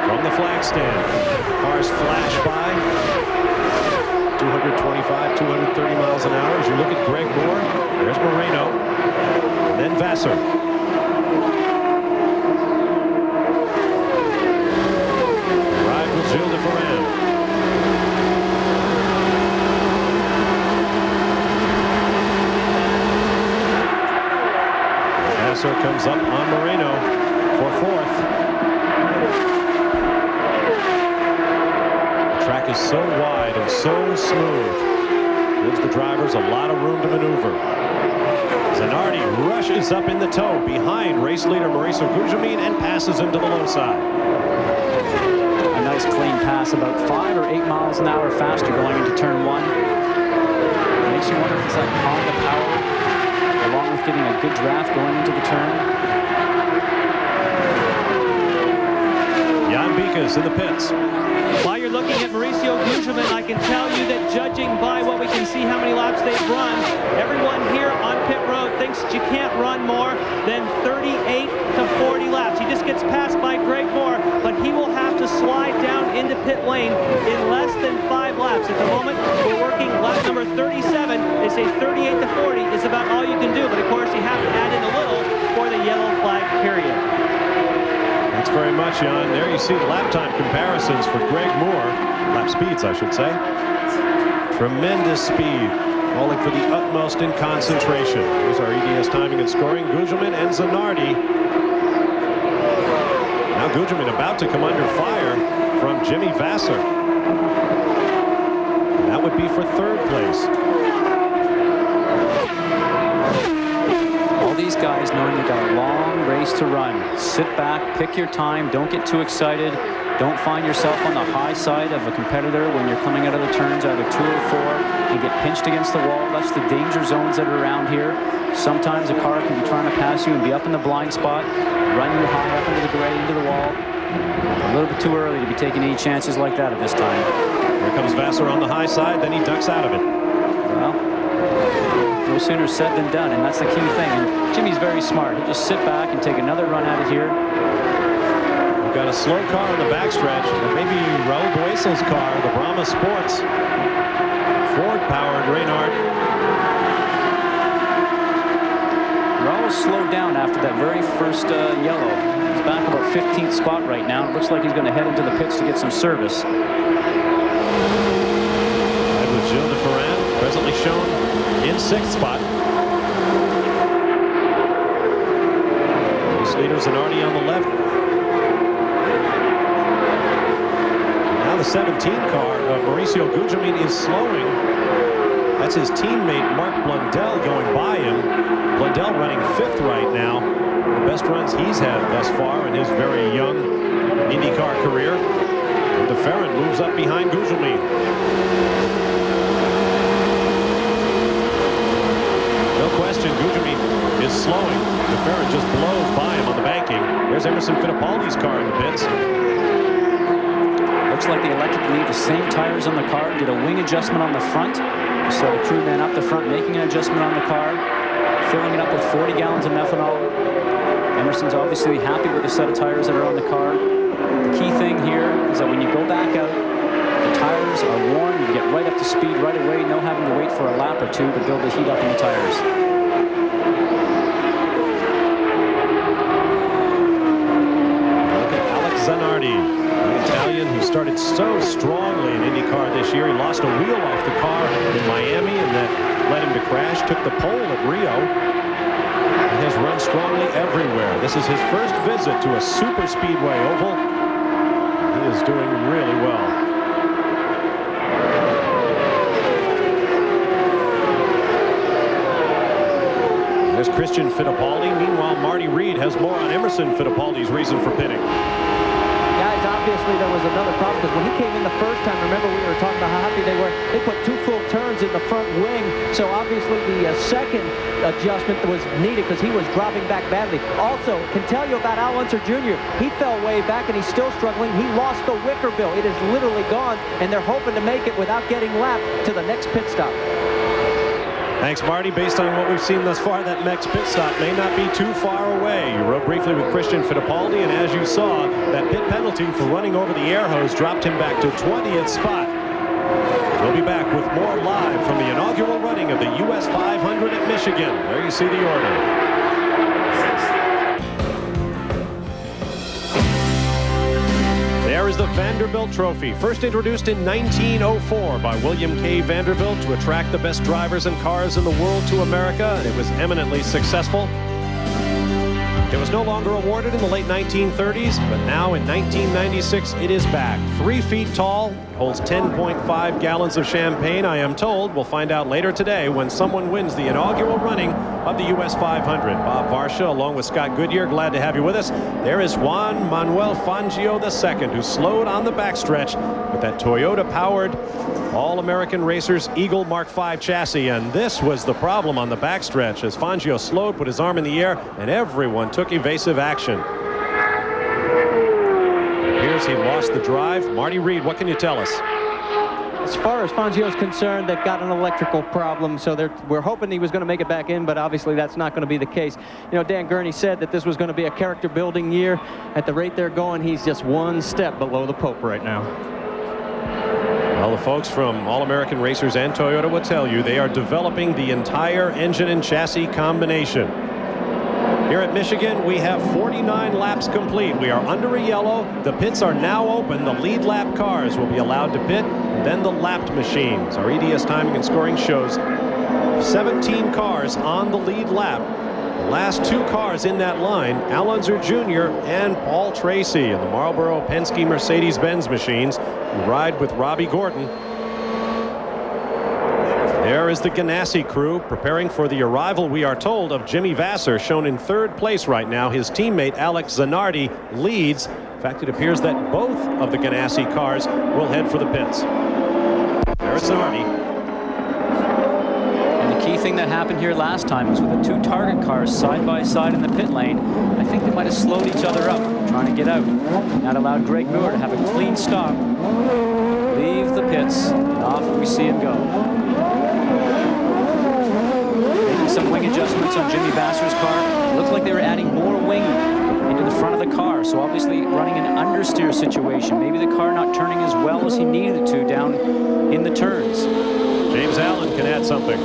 S2: From the flag stand, cars flash by 225, 230 miles an hour. As you look at Greg Moore, there's Moreno, and then Vasser. Ride with Gilles de Ferran. Vasser comes up on Moreno for fourth. The track is so wide and so smooth. Gives the drivers a lot of room to maneuver. Zanardi rushes up in the tow behind race leader Mauricio Gugelmin and passes him to the low side.
S6: A nice clean pass, about 5 or 8 miles an hour faster going into turn 1. Makes you wonder if it's like Honda power, along with getting a good draft going into the turn.
S2: Jan Bikas in the pits.
S8: While you're looking at Mauricio Gugelmin, I can tell you that judging by what we can see how many laps they've run, everyone here on pit road thinks that you can't run more than 38 to 40 laps. He just gets passed by Greg Moore, but he will have to slide down into pit lane in less than 5 laps. At the moment, we're working lap number 37. They say 38 to 40 is about all you can do, but of course you have to add in a little for the yellow flag period.
S2: Thanks very much, Jan. There you see lap time comparisons for Greg Moore. Lap speeds, I should say. Tremendous speed, calling for the utmost in concentration. Here's our EDS timing and scoring. Gugelmin and Zanardi. Now Gugelmin about to come under fire from Jimmy Vasser. And that would be for 3rd place.
S6: All these guys knowing they got a long race to run. Sit back, pick your time, don't get too excited. Don't find yourself on the high side of a competitor when you're coming out of the turns, either 2 or 4, and get pinched against the wall. That's the danger zones that are around here. Sometimes a car can be trying to pass you and be up in the blind spot, run you high up into the grade, into the wall. A little bit too early to be taking any chances like that at this time.
S2: Here comes Vasser on the high side, then he ducks out of it.
S6: Well, no sooner said than done, and that's the key thing. And Jimmy's very smart. He'll just sit back and take another run out of here.
S2: We've got a slow car in the backstretch. And maybe Raul Bueso's car, the Brahma Sports. Ford-powered Reynard.
S6: Raul slowed down after that very first yellow. He's back about 15th spot right now. It looks like he's going to head into the pits to get some service.
S2: Right with Gilles de Ferran, presently shown in 6th spot. Race leader Zanardi on the left. Now the 17 car of Mauricio Gugelmin is slowing. That's his teammate Mark Blundell going by him. Blundell running 5th right now. The best runs he's had thus far in his very young IndyCar career. And de Ferran moves up behind Gugelmin. No question, Gugelmin is slowing. De Ferran just blows by him on the banking. There's Emerson Fittipaldi's car in the pits.
S6: Looks like they elected to leave the same tires on the car, did a wing adjustment on the front. So the crewman up the front making an adjustment on the car, filling it up with 40 gallons of methanol. Emerson's obviously happy with the set of tires that are on the car. The key thing here is that when you go back out, the tires are warm, you get right up to speed right away, no having to wait for a lap or two to build the heat up in the tires.
S2: Look at Alex Zanardi, the Italian who started so strongly in IndyCar this year. He lost a wheel off the car in Miami, and that led him to crash. Took the pole at Rio. He has run strongly everywhere. This is his first visit to a super speedway oval. He is doing really well. There's Christian Fittipaldi. Meanwhile, Marty Reed has more on Emerson Fittipaldi's reason for pitting.
S11: Guys, obviously there was another problem because when he came in the first time, remember we were talking about how happy they were. They put 2 full turns in the front wing, so obviously the second adjustment was needed because he was dropping back badly. Also, can tell you about Al Unser Jr. He fell way back and he's still struggling. He lost the wicker bill. It is literally gone, and they're hoping to make it without getting lapped to the next pit stop.
S2: Thanks, Marty. Based on what we've seen thus far, that next pit stop may not be too far away. You rode briefly with Christian Fittipaldi, and as you saw, that pit penalty for running over the air hose dropped him back to 20th spot. We'll be back with more live from the inaugural running of the U.S. 500 at Michigan. There you see the order. There is the Vanderbilt Trophy, first introduced in 1904 by William K. Vanderbilt to attract the best drivers and cars in the world to America, and it was eminently successful. It was no longer awarded in the late 1930s, but now in 1996 it is back. 3 feet tall, holds 10.5 gallons of champagne, I am told. We'll find out later today when someone wins the inaugural running of the U.S. 500. Bob Varsha, along with Scott Goodyear, glad to have you with us. There is Juan Manuel Fangio II, who slowed on the backstretch with that Toyota-powered All-American Racers Eagle Mark V chassis, and this was the problem on the backstretch as Fangio slowed, put his arm in the air, and everyone took evasive action. It appears he lost the drive. Marty Reed, what can you tell us?
S11: As far as Fangio's concerned, they've got an electrical problem, so we're hoping he was going to make it back in, but obviously that's not going to be the case. You know, Dan Gurney said that this was going to be a character-building year. At the rate they're going, he's just one step below the Pope right now.
S2: Well, the folks from All-American Racers and Toyota will tell you they are developing the entire engine and chassis combination. Here at Michigan, we have 49 laps complete. We are under a yellow. The pits are now open. The lead lap cars will be allowed to pit, and then the lapped machines. Our EDS timing and scoring shows 17 cars on the lead lap. The last 2 cars in that line, Al Unser Jr. and Paul Tracy in the Marlboro Penske Mercedes-Benz machines, who ride with Robbie Gordon. There is the Ganassi crew preparing for the arrival, we are told, of Jimmy Vasser, shown in 3rd place right now. His teammate Alex Zanardi leads. In fact, it appears that both of the Ganassi cars will head for the pits. There's Zanardi.
S6: And the key thing that happened here last time was with the 2 target cars side by side in the pit lane, I think they might have slowed each other up, trying to get out. That allowed Greg Muir to have a clean stop, leave the pits, and off we see him go. Some wing adjustments on Jimmy Vasser's car. It looked like they were adding more wing into the front of the car. So obviously running an understeer situation. Maybe the car not turning as well as he needed it to down in the turns.
S2: James Allen can add something.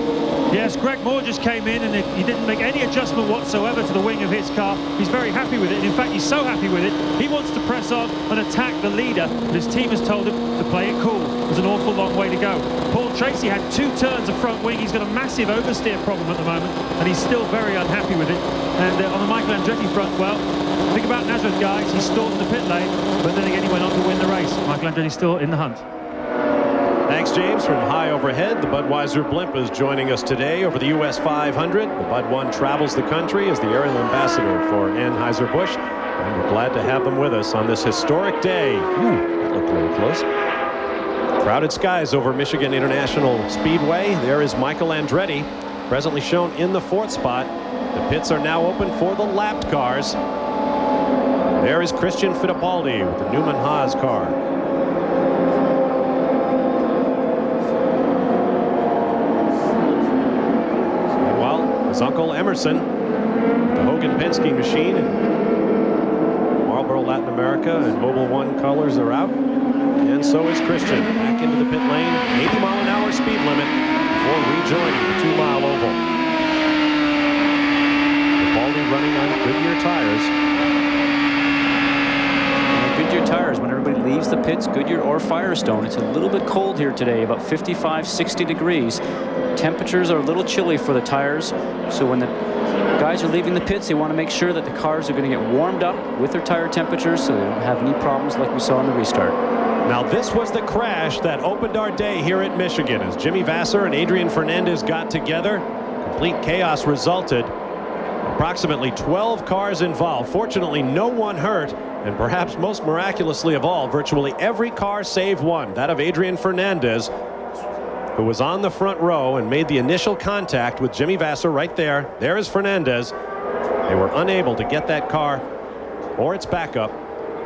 S4: Yes, Greg Moore just came in and he didn't make any adjustment whatsoever to the wing of his car. He's very happy with it. And in fact, he's so happy with it, he wants to press on and attack the leader. But his team has told him to play it cool. There's an awful long way to go. Paul Tracy had 2 turns of front wing. He's got a massive oversteer problem at the moment, and he's still very unhappy with it. And on the Michael Andretti front, well, think about Nazareth, guys. He stalled in the pit lane, but then again, he went on to win the race. Michael Andretti's still in the hunt.
S2: Thanks, James. From high overhead, the Budweiser blimp is joining us today over the U.S. 500. The Bud 1 travels the country as the aerial ambassador for Anheuser-Busch, and we're glad to have them with us on this historic day. Ooh, that looked a little close. Crowded skies over Michigan International Speedway. There is Michael Andretti, presently shown in the 4th spot. The pits are now open for the lapped cars. There is Christian Fittipaldi with the Newman Haas car. His uncle Emerson, the Hogan Penske machine, and Marlboro Latin America and Mobil 1 colors are out. And so is Christian. Back into the pit lane, 80-mile-an-hour speed limit before rejoining the 2-mile oval. Fittipaldi running on Goodyear tires.
S6: Goodyear tires, when everybody leaves the pits, Goodyear or Firestone, it's a little bit cold here today, about 55, 60 degrees. Temperatures are a little chilly for the tires, so when the guys are leaving the pits, they want to make sure that the cars are going to get warmed up with their tire temperatures so they don't have any problems like we saw in the restart.
S2: Now this was the crash that opened our day here at Michigan as Jimmy Vasser and Adrian Fernandez got together. Complete chaos resulted. Approximately 12 cars involved. Fortunately, no one hurt, and perhaps most miraculously of all, virtually every car save one, that of Adrian Fernandez, who was on the front row and made the initial contact with Jimmy Vasser right there. There is Fernandez. They were unable to get that car or its backup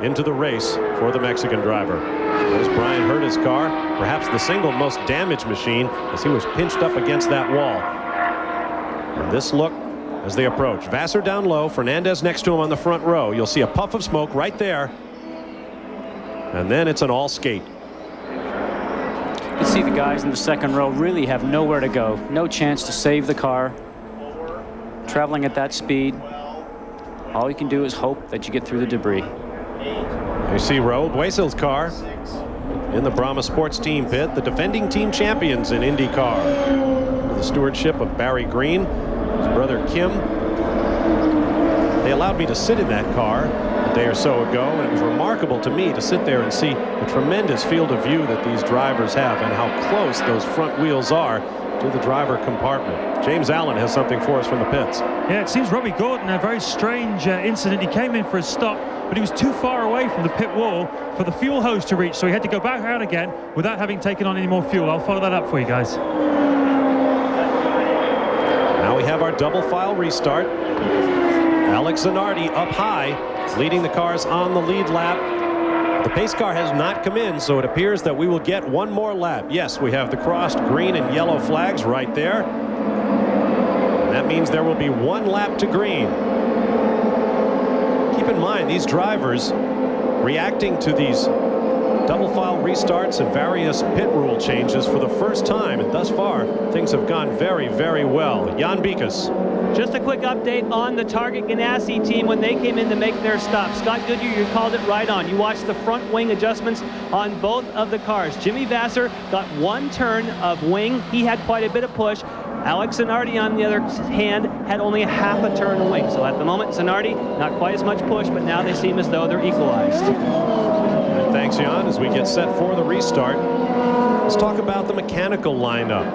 S2: into the race for the Mexican driver. There's Brian Herta's car, perhaps the single most damaged machine, as he was pinched up against that wall. And this look as they approach. Vasser down low, Fernandez next to him on the front row. You'll see a puff of smoke right there. And then it's an all skate.
S6: You see the guys in the second row really have nowhere to go. No chance to save the car. Traveling at that speed, all you can do is hope that you get through the debris.
S2: You see Raul Buesel's car in the Brahma Sports Team pit, the defending team champions in IndyCar. Under the stewardship of Barry Green, his brother Kim. They allowed me to sit in that car a day or so ago, and it was remarkable to me to sit there and see the tremendous field of view that these drivers have and how close those front wheels are to the driver compartment. James Allen has something for us from the pits.
S4: Yeah, it seems Robbie Gordon, a very strange incident. He came in for a stop, but he was too far away from the pit wall for the fuel hose to reach, so he had to go back out again without having taken on any more fuel. I'll follow that up for you guys.
S2: Now we have our double file restart. Alex Zanardi up high, leading the cars on the lead lap. The pace car has not come in, so it appears that we will get one more lap. Yes, we have the crossed green and yellow flags right there. And that means there will be one lap to green. Keep in mind, these drivers reacting to these double file restarts and various pit rule changes for the first time, and thus far things have gone very, very well. Jan Bikus.
S8: Just a quick update on the Target Ganassi team when they came in to make their stop. Scott Goodyear, you called it right on. You watched the front wing adjustments on both of the cars. Jimmy Vasser got one turn of wing. He had quite a bit of push. Alex Zanardi, on the other hand, had only a half a turn of wing. So at the moment, Zanardi, not quite as much push, but now they seem as though they're equalized.
S2: And thanks, Jan. As we get set for the restart, let's talk about the mechanical lineup.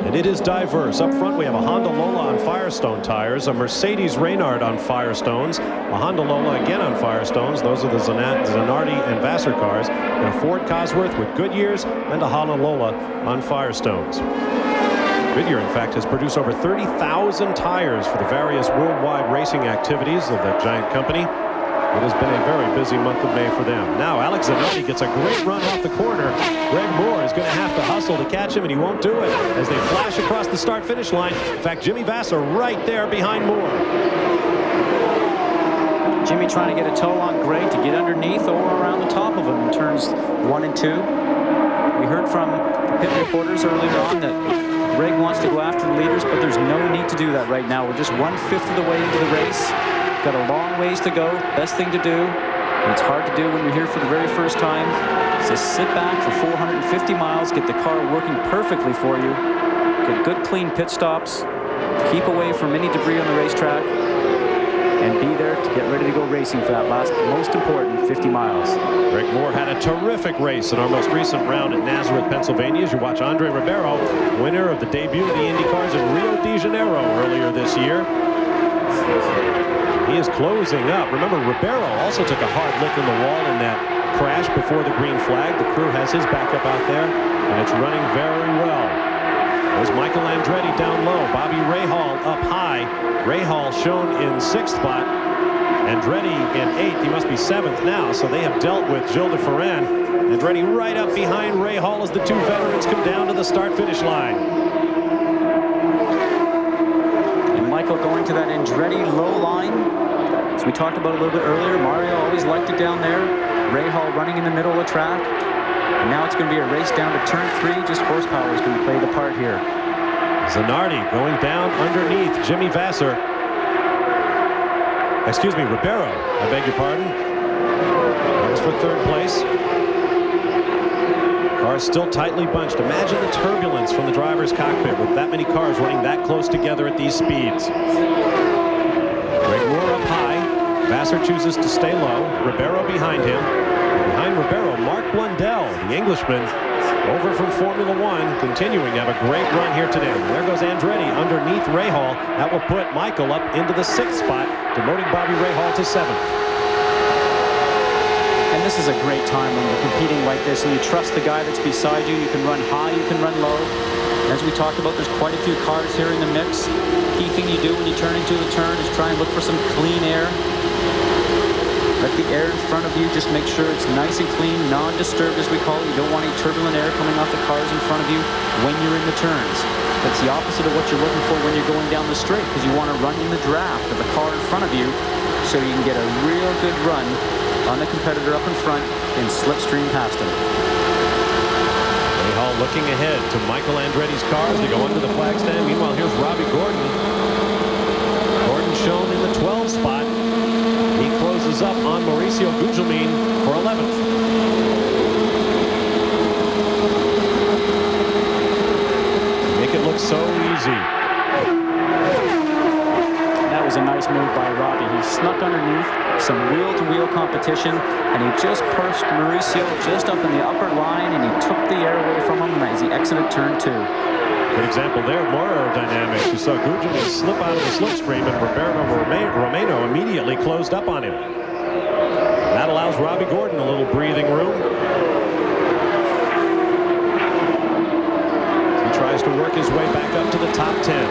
S2: And it is diverse. Up front, we have a Honda Lola on Firestone tires, a Mercedes Reynard on Firestones, a Honda Lola again on Firestones. Those are the Zanardi and Vasser cars, and a Ford Cosworth with Goodyears and a Honda Lola on Firestones. Goodyear, in fact, has produced over 30,000 tires for the various worldwide racing activities of that giant company. It has been a very busy month of May for them. Now, Alex Zanardi gets a great run off the corner. Greg Moore is going to have to hustle to catch him, and he won't do it as they flash across the start-finish line. In fact, Jimmy Vasser right there behind Moore.
S6: Jimmy trying to get a toe on Greg to get underneath or around the top of him in turns 1 and 2. We heard from the pit reporters earlier on that Greg wants to go after the leaders, but there's no need to do that right now. We're just 1/5 of the way into the race. Got a long ways to go. Best thing to do, and it's hard to do when you're here for the very first time, is just sit back for 450 miles, get the car working perfectly for you, get good clean pit stops, keep away from any debris on the racetrack, and be there to get ready to go racing for that last, most important 50 miles.
S2: Greg Moore had a terrific race in our most recent round at Nazareth, Pennsylvania, as you watch Andre Ribeiro, winner of the debut of the IndyCars in Rio de Janeiro earlier this year. He is closing up. Remember, Ribeiro also took a hard lick in the wall in that crash before the green flag. The crew has his backup out there, and it's running very well. There's Michael Andretti down low. Bobby Rahal up high. Rahal shown in 6th spot. Andretti in 8th. He must be 7th now, so they have dealt with Gilles de Ferran. Andretti right up behind Rahal as the two veterans come down to the start-finish line.
S6: And Michael going to that Andretti low line. As we talked about a little bit earlier, Mario always liked it down there. Rahal running in the middle of the track. And now it's going to be a race down to turn 3. Just horsepower is going to play the part here.
S2: Zanardi going down underneath Jimmy Vasser. Excuse me, Ribeiro. I beg your pardon. That was for 3rd place. Cars still tightly bunched. Imagine the turbulence from the driver's cockpit with that many cars running that close together at these speeds. Greg Moore up high. Vasser chooses to stay low. Ribeiro behind him. Behind Ribeiro, Mark Blundell, the Englishman, over from Formula One, continuing to have a great run here today. There goes Andretti underneath Rahal. That will put Michael up into the 6th spot, demoting Bobby Rahal to 7th.
S6: And this is a great time when you're competing like this and you trust the guy that's beside you. You can run high, you can run low. As we talked about, there's quite a few cars here in the mix. Key thing you do when you turn into a turn is try and look for some clean air. Let the air in front of you, just make sure it's nice and clean, non-disturbed as we call it. You don't want any turbulent air coming off the cars in front of you when you're in the turns. That's the opposite of what you're looking for when you're going down the straight, because you want to run in the draft of the car in front of you so you can get a real good run on the competitor up in front and slipstream past him.
S2: Rahal looking ahead to Michael Andretti's car as they go under the flag stand. Meanwhile, here's Robbie Gordon. Gordon shown in the 12th spot. He closes up on Mauricio Gugelmin for 11th. Make it look so easy.
S6: That was a nice move by Robbie. He snuck underneath some wheel-to-wheel competition, and he just pushed Mauricio just up in the upper line, and he took the air away from him as he exited turn 2.
S2: Good example there, more aerodynamics. You saw Gugelmin slip out of the slipstream, and Roberto Romano immediately closed up on him. That allows Robbie Gordon a little breathing room. He tries to work his way back up to the top 10.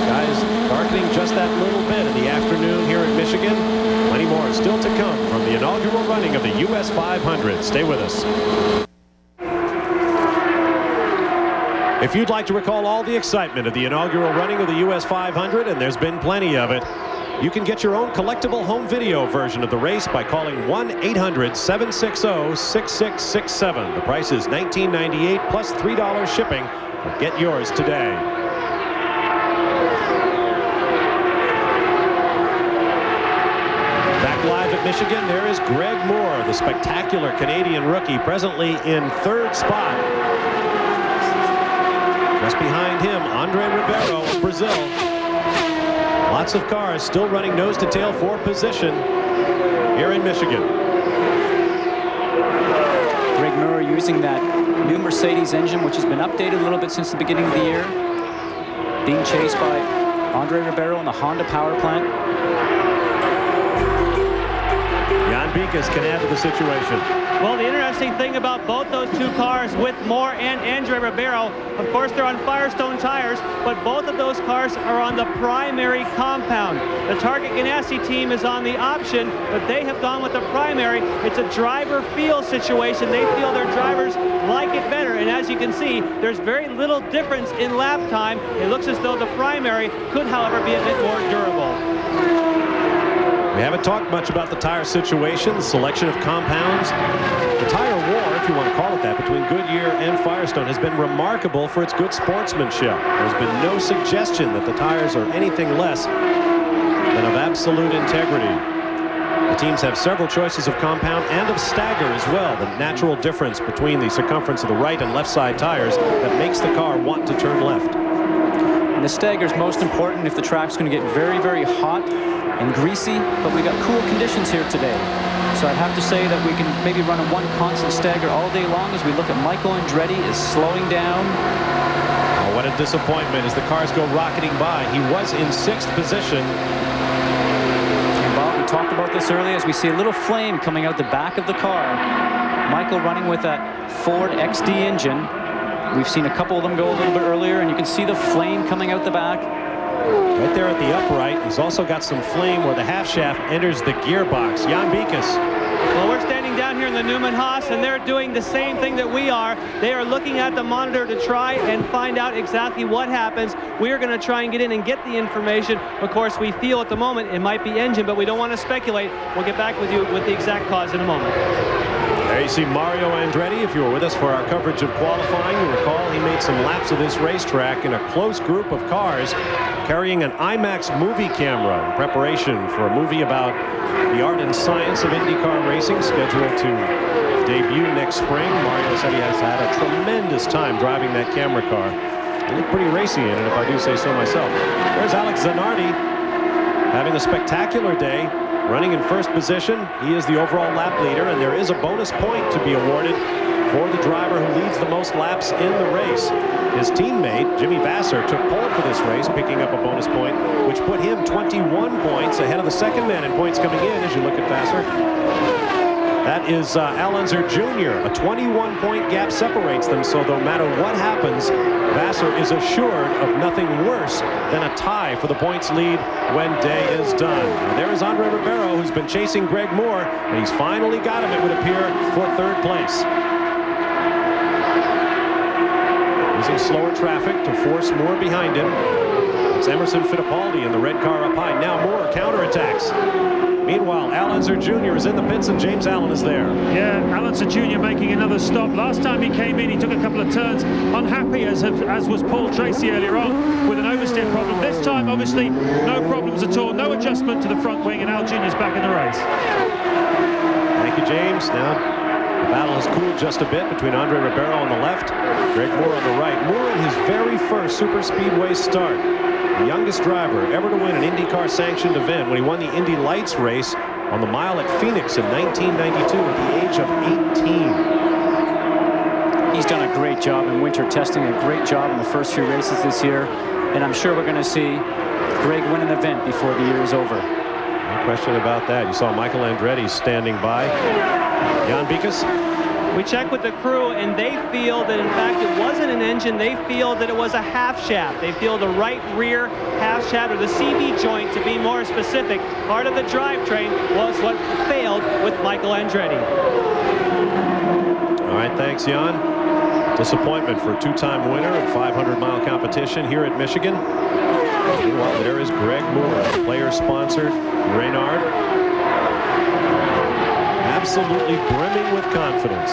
S2: Sky is darkening just that little bit in the afternoon here in Michigan. Plenty more still to come from the inaugural running of the U.S. 500. Stay with us. If you'd like to recall all the excitement of the inaugural running of the U.S. 500, and there's been plenty of it, you can get your own collectible home video version of the race by calling 1-800-760-6667. The price is $19.98 plus $3 shipping. Get yours today. Back live at Michigan, there is Greg Moore, the spectacular Canadian rookie, presently in 3rd spot. Just behind him, Andre Ribeiro of Brazil. Lots of cars still running nose to tail for position here in Michigan.
S6: Greg Moore using that new Mercedes engine, which has been updated a little bit since the beginning of the year. Being chased by Andre Ribeiro in the Honda power plant.
S2: Jan Bikas can add to the situation.
S8: Well, the interesting thing about both those two cars with Moore and Andre Ribeiro, of course, they're on Firestone tires, but both of those cars are on the primary compound. The Target Ganassi team is on the option, but they have gone with the primary. It's a driver feel situation. They feel their drivers like it better, and as you can see, there's very little difference in lap time. It looks as though the primary could, however, be a bit more durable.
S2: We haven't talked much about the tire situation, the selection of compounds. The tire war, if you want to call it that, between Goodyear and Firestone has been remarkable for its good sportsmanship. There's been no suggestion that the tires are anything less than of absolute integrity. The teams have several choices of compound and of stagger as well, the natural difference between the circumference of the right and left side tires that makes the car want to turn left.
S6: And the stagger is most important if the track's going to get very, very hot and greasy, but we got cool conditions here today. So I'd have to say that we can maybe run a one constant stagger all day long as we look at Michael Andretti is slowing down.
S2: Oh, what a disappointment as the cars go rocketing by. He was in 6th position.
S6: And Bob, we talked about this earlier as we see a little flame coming out the back of the car. Michael running with that Ford XD engine. We've seen a couple of them go a little bit earlier, and you can see the flame coming out the back.
S2: Right there at the upright, he's also got some flame where the half shaft enters the gearbox. Jan Beekes.
S8: Well, we're standing down here in the Newman Haas, and they're doing the same thing that we are. They are looking at the monitor to try and find out exactly what happens. We are going to try and get in and get the information. Of course, we feel at the moment it might be engine, but we don't want to speculate. We'll get back with you with the exact cause in a moment.
S2: There you see Mario Andretti. If you were with us for our coverage of qualifying, you recall he made some laps of this racetrack in a close group of cars, carrying an IMAX movie camera in preparation for a movie about the art and science of IndyCar racing, scheduled to debut next spring. Mario said he has had a tremendous time driving that camera car. He looked pretty racy in it, if I do say so myself. There's Alex Zanardi having a spectacular day, running in 1st position. He is the overall lap leader, and there is a bonus point to be awarded for the driver who leads the most laps in the race. His teammate, Jimmy Vasser, took pole for this race, picking up a bonus point, which put him 21 points ahead of the second man in points coming in as you look at Vasser. That is Al Unser Jr. A 21-point gap separates them, so no matter what happens, Vasser is assured of nothing worse than a tie for the points lead when day is done. And there is Andre Ribeiro, who's been chasing Greg Moore, and he's finally got him, it would appear, for 3rd place. Using slower traffic to force Moore behind him. It's Emerson Fittipaldi in the red car up high. Now Moore counterattacks. Meanwhile, Al Unser Jr. is in the pits and James Allen is there.
S4: Yeah, Al Unser Jr. making another stop. Last time he came in, he took a couple of turns. Unhappy, as was Paul Tracy earlier on, with an oversteer problem. This time, obviously, no problems at all. No adjustment to the front wing, and Al Jr. is back in the race.
S2: Thank you, James. Now, the battle has cooled just a bit between Andre Ribeiro on the left, Greg Moore on the right. Moore in his very first Super Speedway start. The youngest driver ever to win an IndyCar sanctioned event when he won the Indy Lights race on the mile at Phoenix in 1992 at the age of 18.
S6: He's done a great job in winter testing, a great job in the first few races this year, and I'm sure we're going to see Greg win an event before the year is over.
S2: No question about that. You saw Michael Andretti standing by. Jan Beekes.
S8: We checked with the crew, and they feel that, in fact, it wasn't an engine. They feel that it was a half shaft. They feel the right rear half shaft, or the CV joint, to be more specific. Part of the drivetrain was what failed with Michael Andretti.
S2: All right, thanks, Jan. Disappointment for a 2-time winner of 500-mile competition here at Michigan. Meanwhile, there is Greg Moore, player-sponsored Reynard. Absolutely brimming with confidence.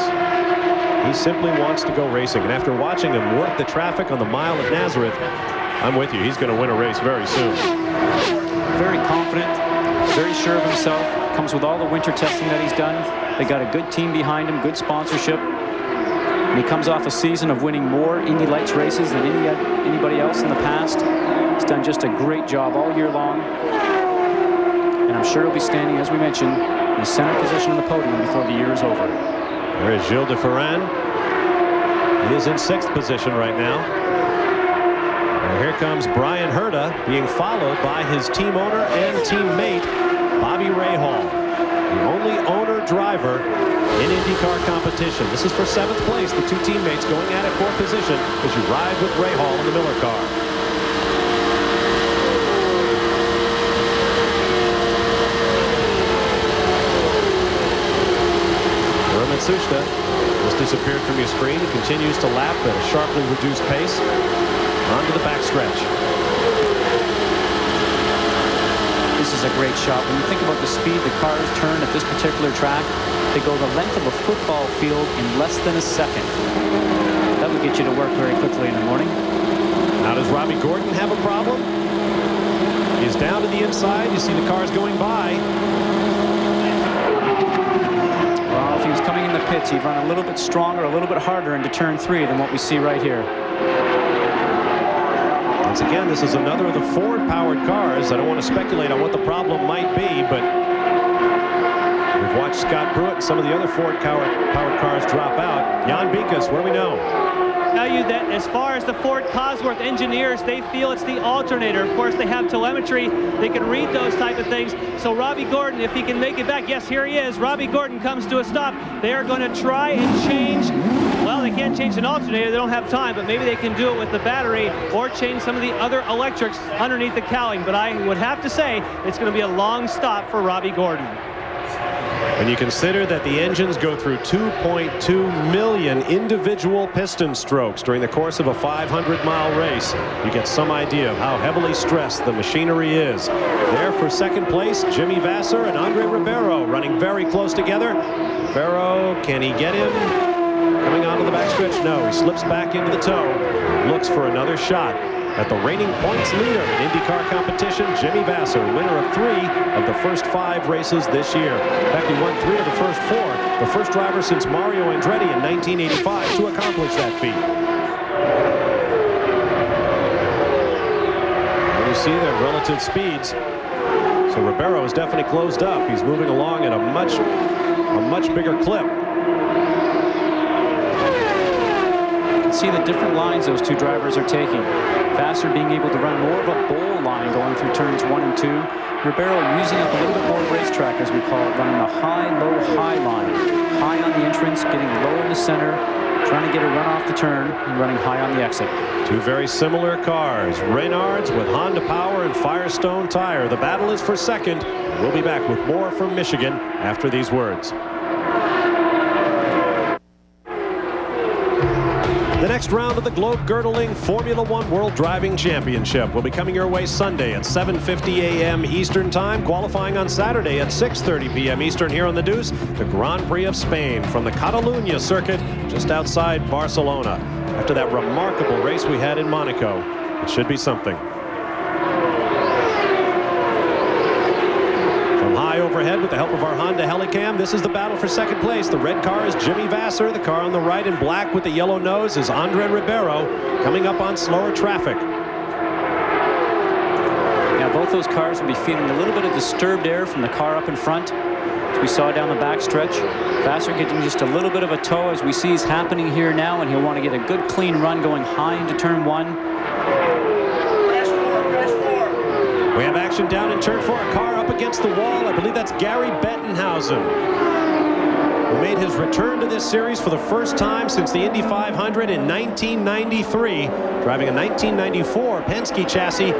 S2: He simply wants to go racing, and after watching him work the traffic on the mile at Nazareth, I'm with you. He's going to win a race very soon.
S6: Very confident, very sure of himself. Comes with all the winter testing that he's done. They got a good team behind him, good sponsorship. And he comes off a season of winning more Indy Lights races than anybody else in the past. He's done just a great job all year long. And I'm sure he'll be standing, as we mentioned, in the center position on the podium before the year is over.
S2: There is Gilles de Ferran. He is in 6th position right now. And here comes Brian Herta, being followed by his team owner and teammate, Bobby Rahal. The only owner third driver in IndyCar competition. This is for 7th place. The two teammates going at it for position as you ride with Ray Hall in the Miller car. Matsushita has disappeared from your screen. He continues to lap at a sharply reduced pace onto the backstretch.
S6: This is a great shot. When you think about the speed the cars turn at this particular track, they go the length of a football field in less than a second. That would get you to work very quickly in the morning.
S2: Now does Robbie Gordon have a problem? He's down to the inside. You see the cars going by.
S6: Well, if he was coming in the pits, he'd run a little bit stronger, a little bit harder into turn 3 than what we see right here.
S2: Once again, this is another of the Ford-powered cars. I don't want to speculate on what the problem might be, but we've watched Scott Pruitt and some of the other Ford-powered cars drop out. Jan Bikas, what do we know?
S8: Tell you that as far as the Ford Cosworth engineers, they feel it's the alternator. Of course, they have telemetry. They can read those type of things. So Robbie Gordon, if he can make it back, yes, here he is. Robbie Gordon comes to a stop. They are going to try and change. Well, they can't change an alternator. They don't have time, but maybe they can do it with the battery or change some of the other electrics underneath the cowling. But I would have to say it's going to be a long stop for Robbie Gordon.
S2: When you consider that the engines go through 2.2 million individual piston strokes during the course of a 500-mile race, you get some idea of how heavily stressed the machinery is. There for second place, Jimmy Vasser and Andre Ribeiro running very close together. Ribeiro, can he get him? Coming onto the backstretch, no. He slips back into the toe. Looks for another shot at the reigning points leader in IndyCar competition, Jimmy Vasser, winner of 3 of the first 5 races this year. In fact, he won 3 of the first 4, the first driver since Mario Andretti in 1985 to accomplish that feat. And you see their relative speeds. So Ribeiro is definitely closed up. He's moving along at a much bigger clip.
S6: See the different lines those two drivers are taking. Vasser being able to run more of a bowl line going through turns 1 and 2. Ribeiro using up a little bit more racetrack, as we call it, running a high line. High on the entrance, getting low in the center, trying to get a run off the turn, and running high on the exit.
S2: Two very similar cars. Reynards with Honda Power and Firestone Tire. The battle is for second. We'll be back with more from Michigan after these words. The next round of the globe-girdling Formula One World Driving Championship will be coming your way Sunday at 7:50 a.m. Eastern Time, qualifying on Saturday at 6:30 p.m. Eastern here on the Deuce, the Grand Prix of Spain from the Catalunya circuit just outside Barcelona. After that remarkable race we had in Monaco, it should be something. High overhead with the help of our Honda Helicam, this is the battle for second place. The red car is Jimmy Vasser. The car on the right in black with the yellow nose is Andre Ribeiro, coming up on slower traffic.
S6: Now both those cars will be feeling a little bit of disturbed air from the car up in front, as we saw down the backstretch. Vasser getting just a little bit of a toe, as we see is happening here now, and he'll want to get a good clean run going high into turn 1.
S2: We have action down in turn 4. A car up against the wall. I believe that's Gary Bettenhausen, who made his return to this series for the first time since the Indy 500 in 1993, driving a 1994 Penske chassis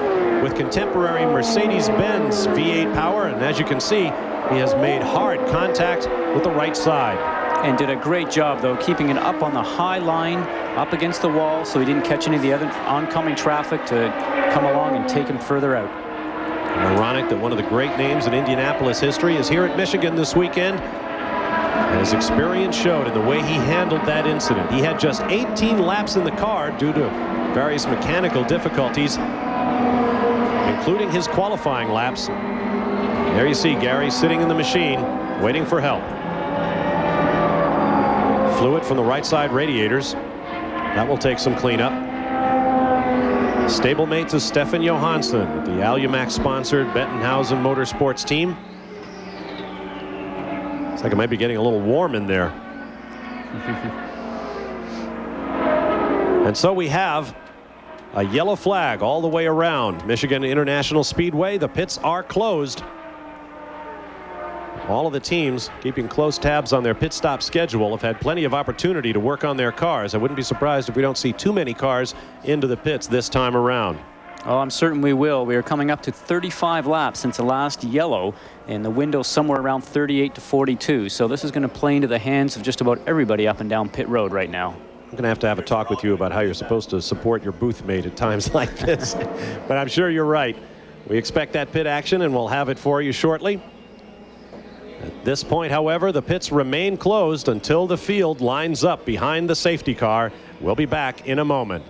S2: with contemporary Mercedes-Benz V8 power. And as you can see, he has made hard contact with the right side.
S6: And did a great job, though, keeping it up on the high line, up against the wall, so he didn't catch any of the other oncoming traffic to come along and take him further out.
S2: Ironic that one of the great names in Indianapolis history is here at Michigan this weekend. And his experience showed in the way he handled that incident. He had just 18 laps in the car due to various mechanical difficulties, including his qualifying laps. There you see Gary sitting in the machine, waiting for help. Fluid from the right side radiators. That will take some cleanup. Stablemates is Stefan Johansson, the Alumax-sponsored Bettenhausen Motorsports team. Looks like it might be getting a little warm in there. And so we have a yellow flag all the way around Michigan International Speedway. The pits are closed. All of the teams keeping close tabs on their pit stop schedule have had plenty of opportunity to work on their cars. I wouldn't be surprised if we don't see too many cars into the pits this time around.
S6: Oh, I'm certain we will. We are coming up to 35 laps since the last yellow, and the window somewhere around 38 to 42. So this is going to play into the hands of just about everybody up and down pit road right now.
S2: I'm going to have a talk with you about how you're supposed to support your booth mate at times like this. But I'm sure you're right. We expect that pit action, and we'll have it for you shortly. At this point, however, the pits remain closed until the field lines up behind the safety car. We'll be back in a moment.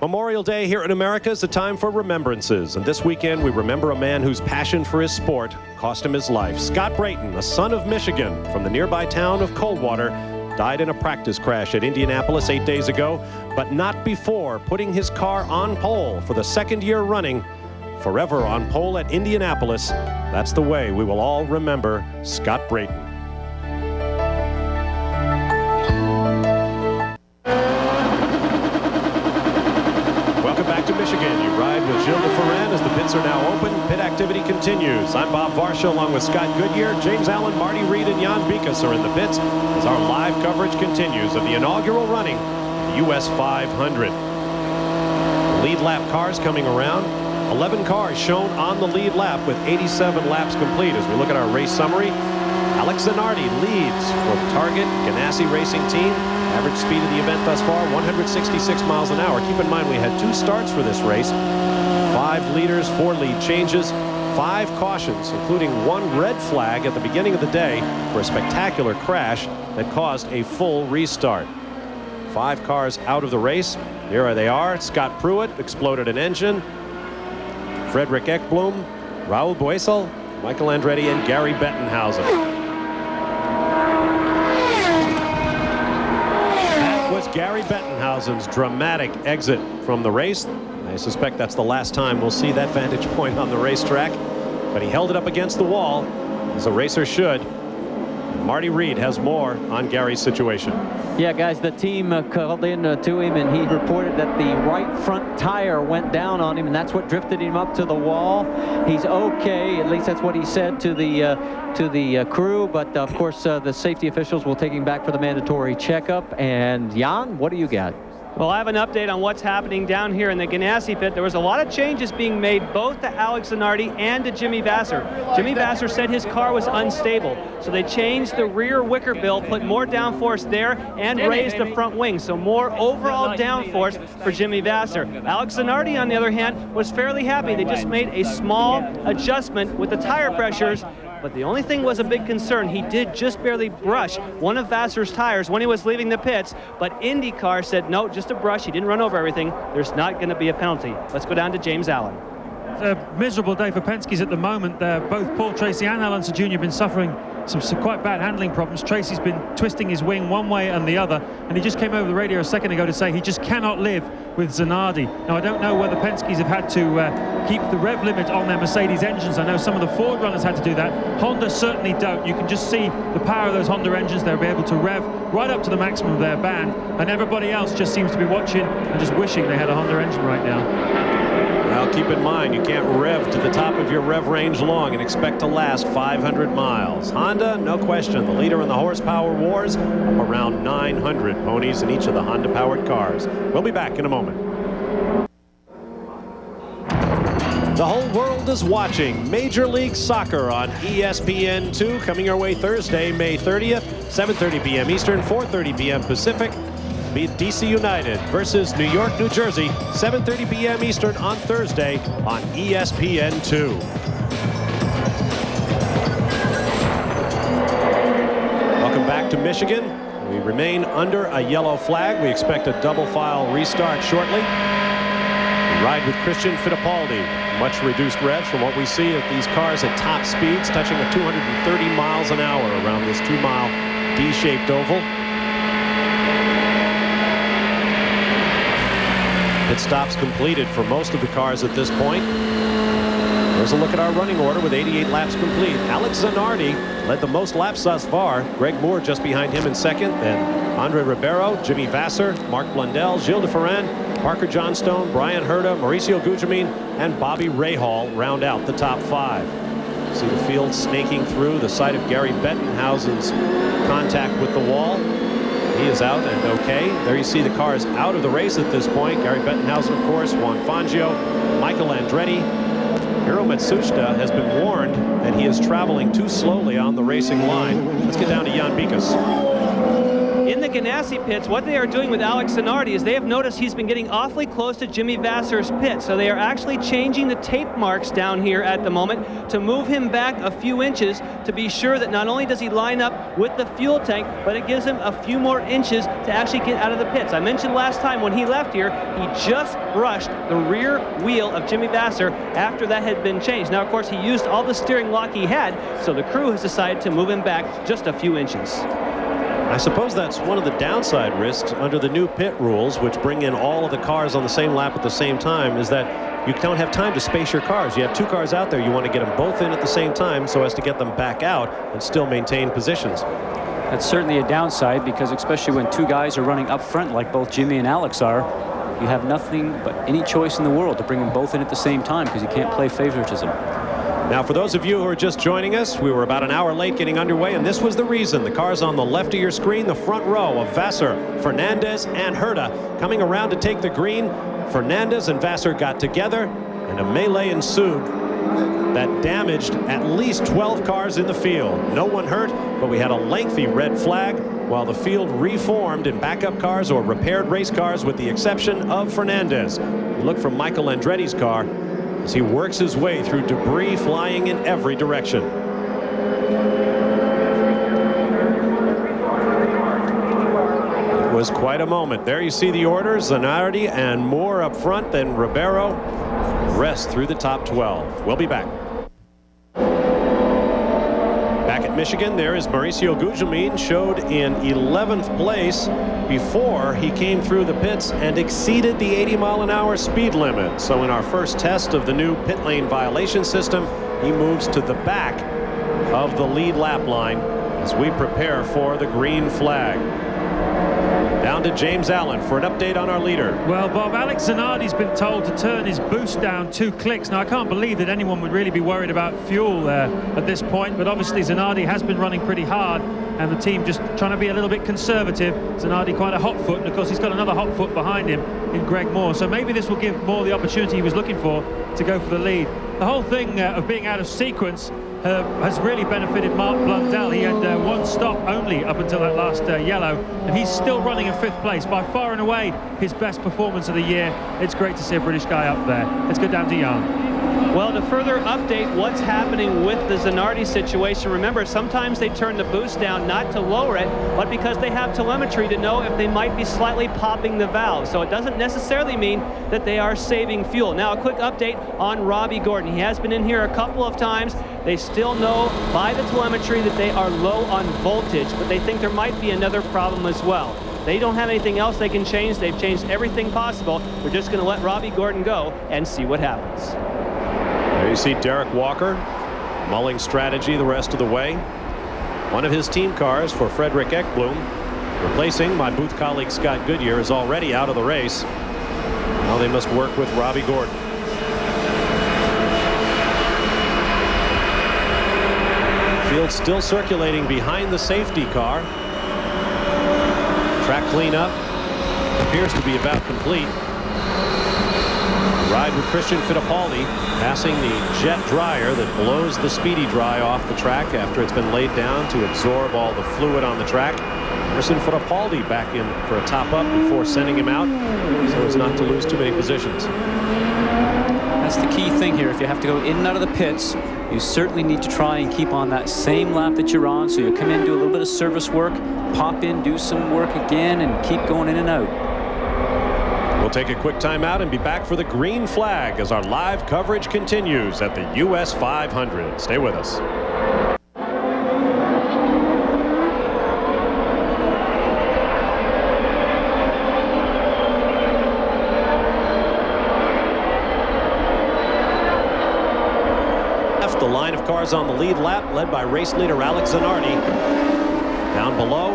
S2: Memorial Day here in America is a time for remembrances, and this weekend we remember a man whose passion for his sport cost him his life. Scott Brayton, a son of Michigan from the nearby town of Coldwater, died in a practice crash at Indianapolis 8 days ago, but not before putting his car on pole for the second year running. Forever on pole at Indianapolis. That's the way we will all remember Scott Brayton. Welcome back to Michigan. You ride with Gilles de Ferran as the pits are now open. Pit activity continues. I'm Bob Varsha along with Scott Goodyear. James Allen, Marty Reed, and Jan Bikas are in the pits as our live coverage continues of the inaugural running of the U.S. 500. Lead lap cars coming around. 11 cars shown on the lead lap with 87 laps complete. As we look at our race summary, Alex Zanardi leads for the Target Ganassi Racing Team. Average speed of the event thus far, 166 miles an hour. Keep in mind we had 2 starts for this race. 5 leaders, 4 lead changes, 5 cautions, including 1 red flag at the beginning of the day for a spectacular crash that caused a full restart. 5 cars out of the race. Here they are. Scott Pruitt exploded an engine. Frederick Ekblom, Raul Boesel, Michael Andretti, and Gary Bettenhausen. That was Gary Bettenhausen's dramatic exit from the race. I suspect that's the last time we'll see that vantage point on the racetrack. But he held it up against the wall, as a racer should. Marty Reed has more on Gary's situation.
S11: Yeah, guys, the team called in to him, and he reported that the right front tire went down on him, and that's what drifted him up to the wall. He's okay, at least that's what he said to the crew, but of course the safety officials will take him back for the mandatory checkup. And Jan, what do you got?
S8: Well, I have an update on what's happening down here in the Ganassi pit. There was a lot of changes being made both to Alex Zanardi and to Jimmy Vasser. Jimmy Vasser said his car was unstable, so they changed the rear wicker bill, put more downforce there, and raised the front wing, so more overall downforce for Jimmy Vasser. Alex Zanardi, on the other hand, was fairly happy. They just made a small adjustment with the tire pressures, but the only thing was a big concern. He did just barely brush one of Vasser's tires when he was leaving the pits, but IndyCar said, no, just a brush. He didn't run over everything. There's not going to be a penalty. Let's go down to James Allen.
S4: It's a miserable day for Penske's at the moment. Both Paul Tracy and Alan Jr. have been suffering some quite bad handling problems. Tracy's been twisting his wing one way and the other, and he just came over the radio a second ago to say he just cannot live with Zanardi. Now, I don't know whether Penske's have had to keep the rev limit on their Mercedes engines. I know some of the Ford runners had to do that. Honda certainly don't. You can just see the power of those Honda engines. They'll be able to rev right up to the maximum of their band, and everybody else just seems to be watching and just wishing they had a Honda engine right now.
S2: Well, keep in mind, you can't rev to the top of your rev range long and expect to last 500 miles. Honda, no question, the leader in the horsepower wars, up around 900 ponies in each of the Honda-powered cars. We'll be back in a moment. The whole world is watching Major League Soccer on ESPN2, coming your way Thursday, May 30th, 7:30 p.m. Eastern, 4:30 p.m. Pacific. DC United versus New York, New Jersey, 7:30 p.m. Eastern on Thursday on ESPN2. Welcome back to Michigan. We remain under a yellow flag. We expect a double file restart shortly. We ride with Christian Fittipaldi. Much reduced revs from what we see of these cars at top speeds, touching at 230 miles an hour around this 2-mile D-shaped oval. Pit stops completed for most of the cars at this point. There's a look at our running order with 88 laps complete. Alex Zanardi led the most laps thus far. Greg Moore just behind him in second. Then Andre Ribeiro, Jimmy Vasser, Mark Blundell, Gilles de Ferran, Parker Johnstone, Brian Herta, Mauricio Gugelmin, and Bobby Rahal round out the top 5. See the field snaking through the side of Gary Bettenhausen's contact with the wall. He is out and okay. There you see the cars out of the race at this point. Gary Bettenhausen, of course, Juan Fangio, Michael Andretti. Hiro Matsushita has been warned that he is traveling too slowly on the racing line. Let's get down to Jan Bikas.
S8: In the Ganassi pits, what they are doing with Alex Zanardi is they have noticed he's been getting awfully close to Jimmy Vassar's pit. So they are actually changing the tape marks down here at the moment to move him back a few inches to be sure that not only does he line up with the fuel tank, but it gives him a few more inches to actually get out of the pits. I mentioned last time when he left here, he just brushed the rear wheel of Jimmy Vasser after that had been changed. Now, of course, he used all the steering lock he had, so the crew has decided to move him back just a few inches.
S2: I suppose that's one of the downside risks under the new pit rules, which bring in all of the cars on the same lap at the same time, is that you don't have time to space your cars. You have two cars out there. You want to get them both in at the same time so as to get them back out and still maintain positions.
S6: That's certainly a downside, because especially when two guys are running up front like both Jimmy and Alex are, you have nothing but any choice in the world to bring them both in at the same time, because you can't play favoritism.
S2: Now, for those of you who are just joining us, we were about an hour late getting underway, and this was the reason. The cars on the left of your screen, the front row of Vasser, Fernandez, and Herta coming around to take the green. Fernandez and Vasser got together, and a melee ensued that damaged at least 12 cars in the field. No one hurt, but we had a lengthy red flag while the field reformed in backup cars or repaired race cars, with the exception of Fernandez. You look from Michael Andretti's car as he works his way through debris flying in every direction. It was quite a moment. There you see the orders, Zanardi and more up front than Ribeiro. Rest through the top 12. We'll be back. Back at Michigan, there is Mauricio Gugelmin, showed in 11th place before he came through the pits and exceeded the 80-mile-an-hour speed limit. So in our first test of the new pit lane violation system, he moves to the back of the lead lap line as we prepare for the green flag. Down to James Allen for an update on our leader.
S4: Well, Bob, Alex Zanardi's been told to turn his boost down 2 clicks. Now, I can't believe that anyone would really be worried about fuel at this point, but obviously Zanardi has been running pretty hard, and the team just trying to be a little bit conservative. Zanardi quite a hot foot, and of course he's got another hot foot behind him in Greg Moore, so maybe this will give Moore the opportunity he was looking for to go for the lead. The whole thing of being out of sequence has really benefited Mark Blundell. He had one stop only up until that last yellow, and he's still running in 5th place, by far and away his best performance of the year. It's great to see a British guy up there. Let's go down to Jan.
S8: Well, to further update what's happening with the Zanardi situation, remember, sometimes they turn the boost down not to lower it, but because they have telemetry to know if they might be slightly popping the valve. So it doesn't necessarily mean that they are saving fuel. Now, a quick update on Robbie Gordon. He has been in here a couple of times. They still know by the telemetry that they are low on voltage, but they think there might be another problem as well. They don't have anything else they can change. They've changed everything possible. We're just going to let Robbie Gordon go and see what happens.
S2: There you see Derek Walker mulling strategy the rest of the way. One of his team cars for Frederick Ekblom, replacing my booth colleague Scott Goodyear, is already out of the race. Now they must work with Robbie Gordon. Field still circulating behind the safety car. Track cleanup appears to be about complete. Ride with Christian Fittipaldi, passing the jet dryer that blows the Speedy Dry off the track after it's been laid down to absorb all the fluid on the track. Christian Fittipaldi back in for a top up before sending him out so as not to lose too many positions.
S6: That's the key thing here. If you have to go in and out of the pits, you certainly need to try and keep on that same lap that you're on. So you come in, do a little bit of service work, pop in, do some work again, and keep going in and out.
S2: We'll take a quick timeout and be back for the green flag as our live coverage continues at the U.S. 500. Stay with us. The line of cars on the lead lap, led by race leader Alex Zanardi. Down below,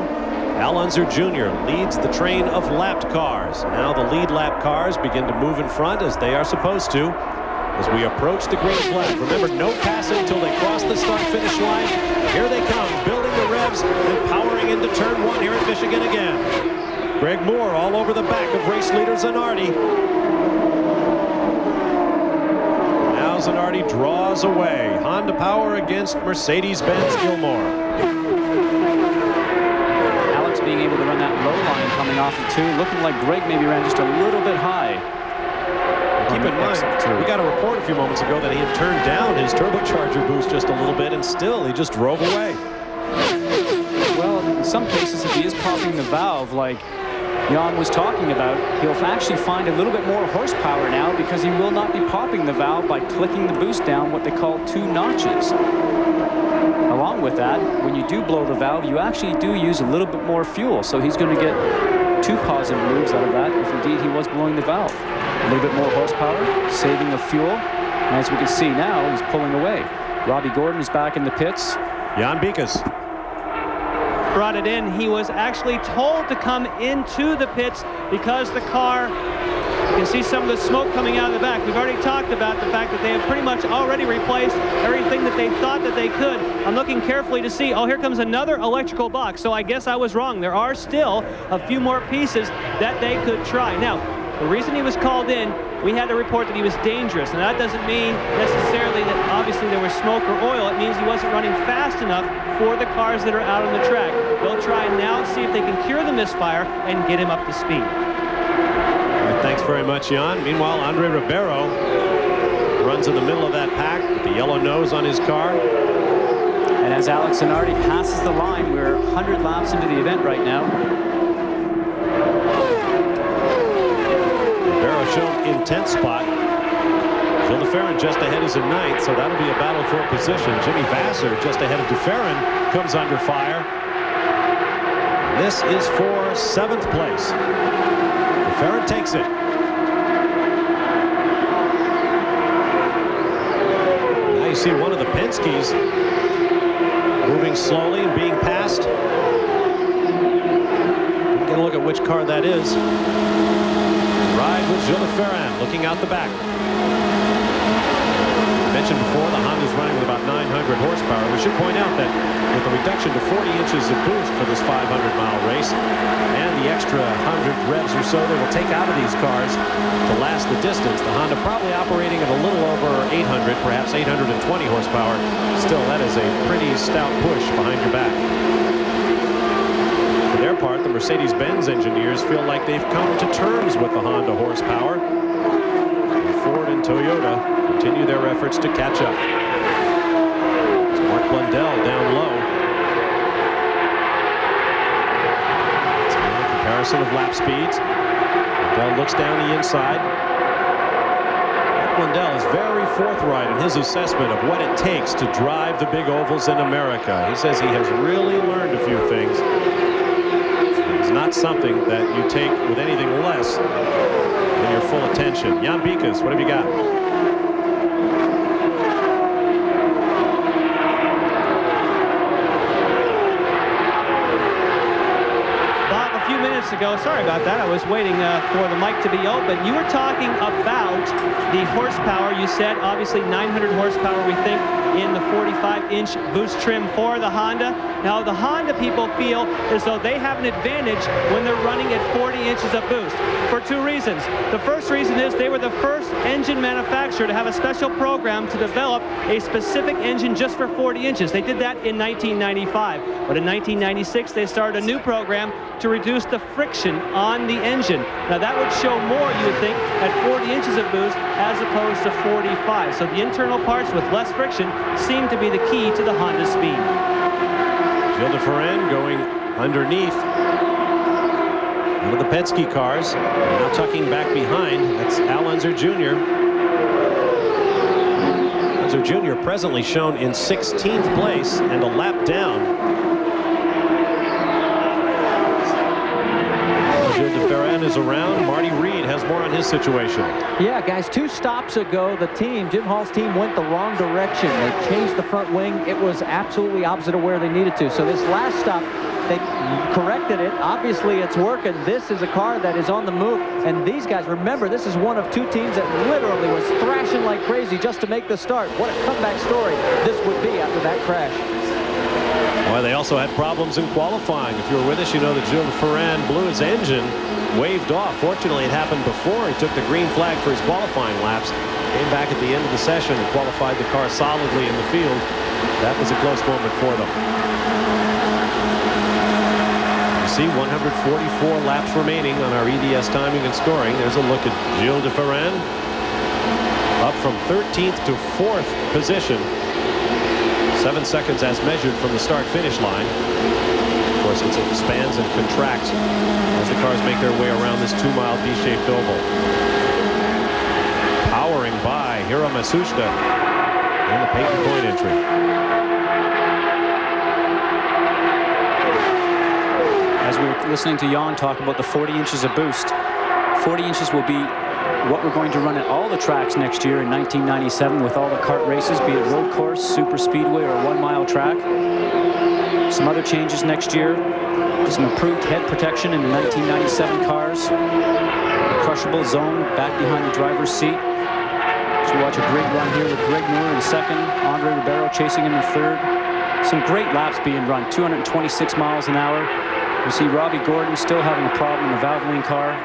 S2: Al Unser Jr. leads the train of lapped cars. Now the lead lap cars begin to move in front as they are supposed to. as we approach the green flag. Remember, no passing until they cross the start-finish line. Here they come, building the revs and powering into turn 1 here at Michigan again. Greg Moore all over the back of race leader Zanardi. Now Zanardi draws away. Honda power against Mercedes-Benz Gilmore.
S6: Alex being able to run that low line coming off of 2, looking like Greg maybe ran just a little bit high.
S2: Keep in mind, we got a report a few moments ago that he had turned down his turbocharger boost just a little bit, and still he just drove away.
S6: Well, in some cases, if he is popping the valve like Jan was talking about, he'll actually find a little bit more horsepower now because he will not be popping the valve by clicking the boost down what they call 2 notches. Along with that, when you do blow the valve, you actually do use a little bit more fuel, so he's going to get 2 positive moves out of that if indeed he was blowing the valve. A little bit more horsepower, saving of fuel, and as we can see now, he's pulling away. Robbie Gordon is back in the pits.
S2: Jan Bikas
S8: brought it in. He was actually told to come into the pits because the car, you can see some of the smoke coming out of the back. We've already talked about the fact that they have pretty much already replaced everything that they thought that they could. I'm looking carefully to see, oh, here comes another electrical box. So I guess I was wrong. There are still a few more pieces that they could try. Now, the reason he was called in, we had a report that he was dangerous. And that doesn't mean necessarily that obviously there was smoke or oil. It means he wasn't running fast enough for the cars that are out on the track. They'll try now and see if they can cure the misfire and get him up to speed.
S2: Thanks very much, Jan. Meanwhile, Andre Ribeiro runs in the middle of that pack with the yellow nose on his car.
S6: And as Alex Zanardi passes the line, we're 100 laps into the event right now.
S2: Ribeiro shown in 10th spot. Gilles de Ferran just ahead is in 9th, so that'll be a battle for a position. Jimmy Vasser just ahead of de Ferran comes under fire. This is for 7th place. Ferran takes it. Now you see one of the Penske's moving slowly and being passed. Get a look at which car that is. Ride with Gilles de Ferran looking out the back. I mentioned before the Honda's running with about 900 horsepower. We should point out that with the reduction to 40 inches of boost for this 500-mile race and the extra 100 revs or so they will take out of these cars to last the distance, the Honda probably operating at a little over 800, perhaps 820 horsepower. Still, that is a pretty stout push behind your back. For their part, the Mercedes-Benz engineers feel like they've come to terms with the Honda horsepower. And Ford and Toyota continue their efforts to catch up. It's Mark Blundell down low. It's a comparison of lap speeds. Blundell looks down the inside. Mark Blundell is very forthright in his assessment of what it takes to drive the big ovals in America. He says he has really learned a few things. It's not something that you take with anything less than your full attention. Jan Bikas, what have you got?
S8: Ago, sorry about that. I was waiting for the mic to be open. You were talking about the horsepower. You said obviously 900 horsepower, we think, in the 45-inch boost trim for the Honda. Now, the Honda people feel as though they have an advantage when they're running at 40 inches of boost for 2 reasons. The first reason is they were the first engine manufacturer to have a special program to develop a specific engine just for 40 inches. They did that in 1995. But in 1996, they started a new program to reduce the friction on the engine. Now, that would show more, you would think, at 40 inches of boost as opposed to 45. So the internal parts with less friction seem to be the key to the Honda speed.
S2: Gilles de Ferran going underneath one of the Penske cars. Now tucking back behind. That's Al Unser Jr. Unser Jr. presently shown in 16th place and a lap down. Gilles de Ferran is around. Marty Reed has more on his situation.
S11: Yeah, guys, 2 stops ago, the team, Jim Hall's team, went the wrong direction. They changed the front wing. It was absolutely opposite of where they needed to. So this last stop, They corrected it. Obviously, it's working. This is a car that is on the move. And these guys, remember, this is one of two teams that literally was thrashing like crazy just to make the start. What a comeback story this would be after that crash.
S2: Well, they also had problems in qualifying. If you were with us, you know that Gilles Ferrand blew his engine, waved off. Fortunately, it happened before he took the green flag for his qualifying laps. Came back at the end of the session and qualified the car solidly in the field. That was a close moment for them. You see 144 laps remaining on our EDS timing and scoring. There's a look at Gilles Ferrand. Up from 13th to 4th position. 7 seconds as measured from the start-finish line. Of course, it expands and contracts as the cars make their way around this 2-mile D-shaped oval. Powering by Hiro Masushita in the Peyton point entry.
S6: As we were listening to Jan talk about the 40 inches of boost, 40 inches will be what we're going to run at all the tracks next year in 1997 with all the kart races, be it road course, super speedway, or 1-mile track. Some other changes next year. Some improved head protection in the 1997 cars. A crushable zone back behind the driver's seat. So we watch a great run here with Greg Moore in second, Andre Ribeiro chasing him in third. Some great laps being run, 226 miles an hour. You see Robbie Gordon still having a problem in the Valvoline car.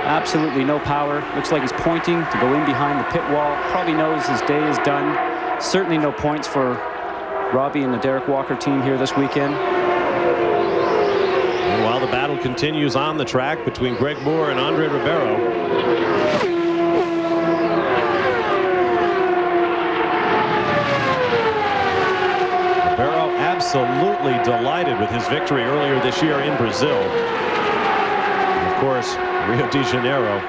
S6: Absolutely no power. Looks like he's pointing to go in behind the pit wall. Probably knows his day is done. Certainly no points for Robbie and the Derek Walker team here this weekend.
S2: And while the battle continues on the track between Greg Moore and Andre Ribeiro, Ribeiro absolutely delighted with his victory earlier this year in Brazil. And of course, Rio de Janeiro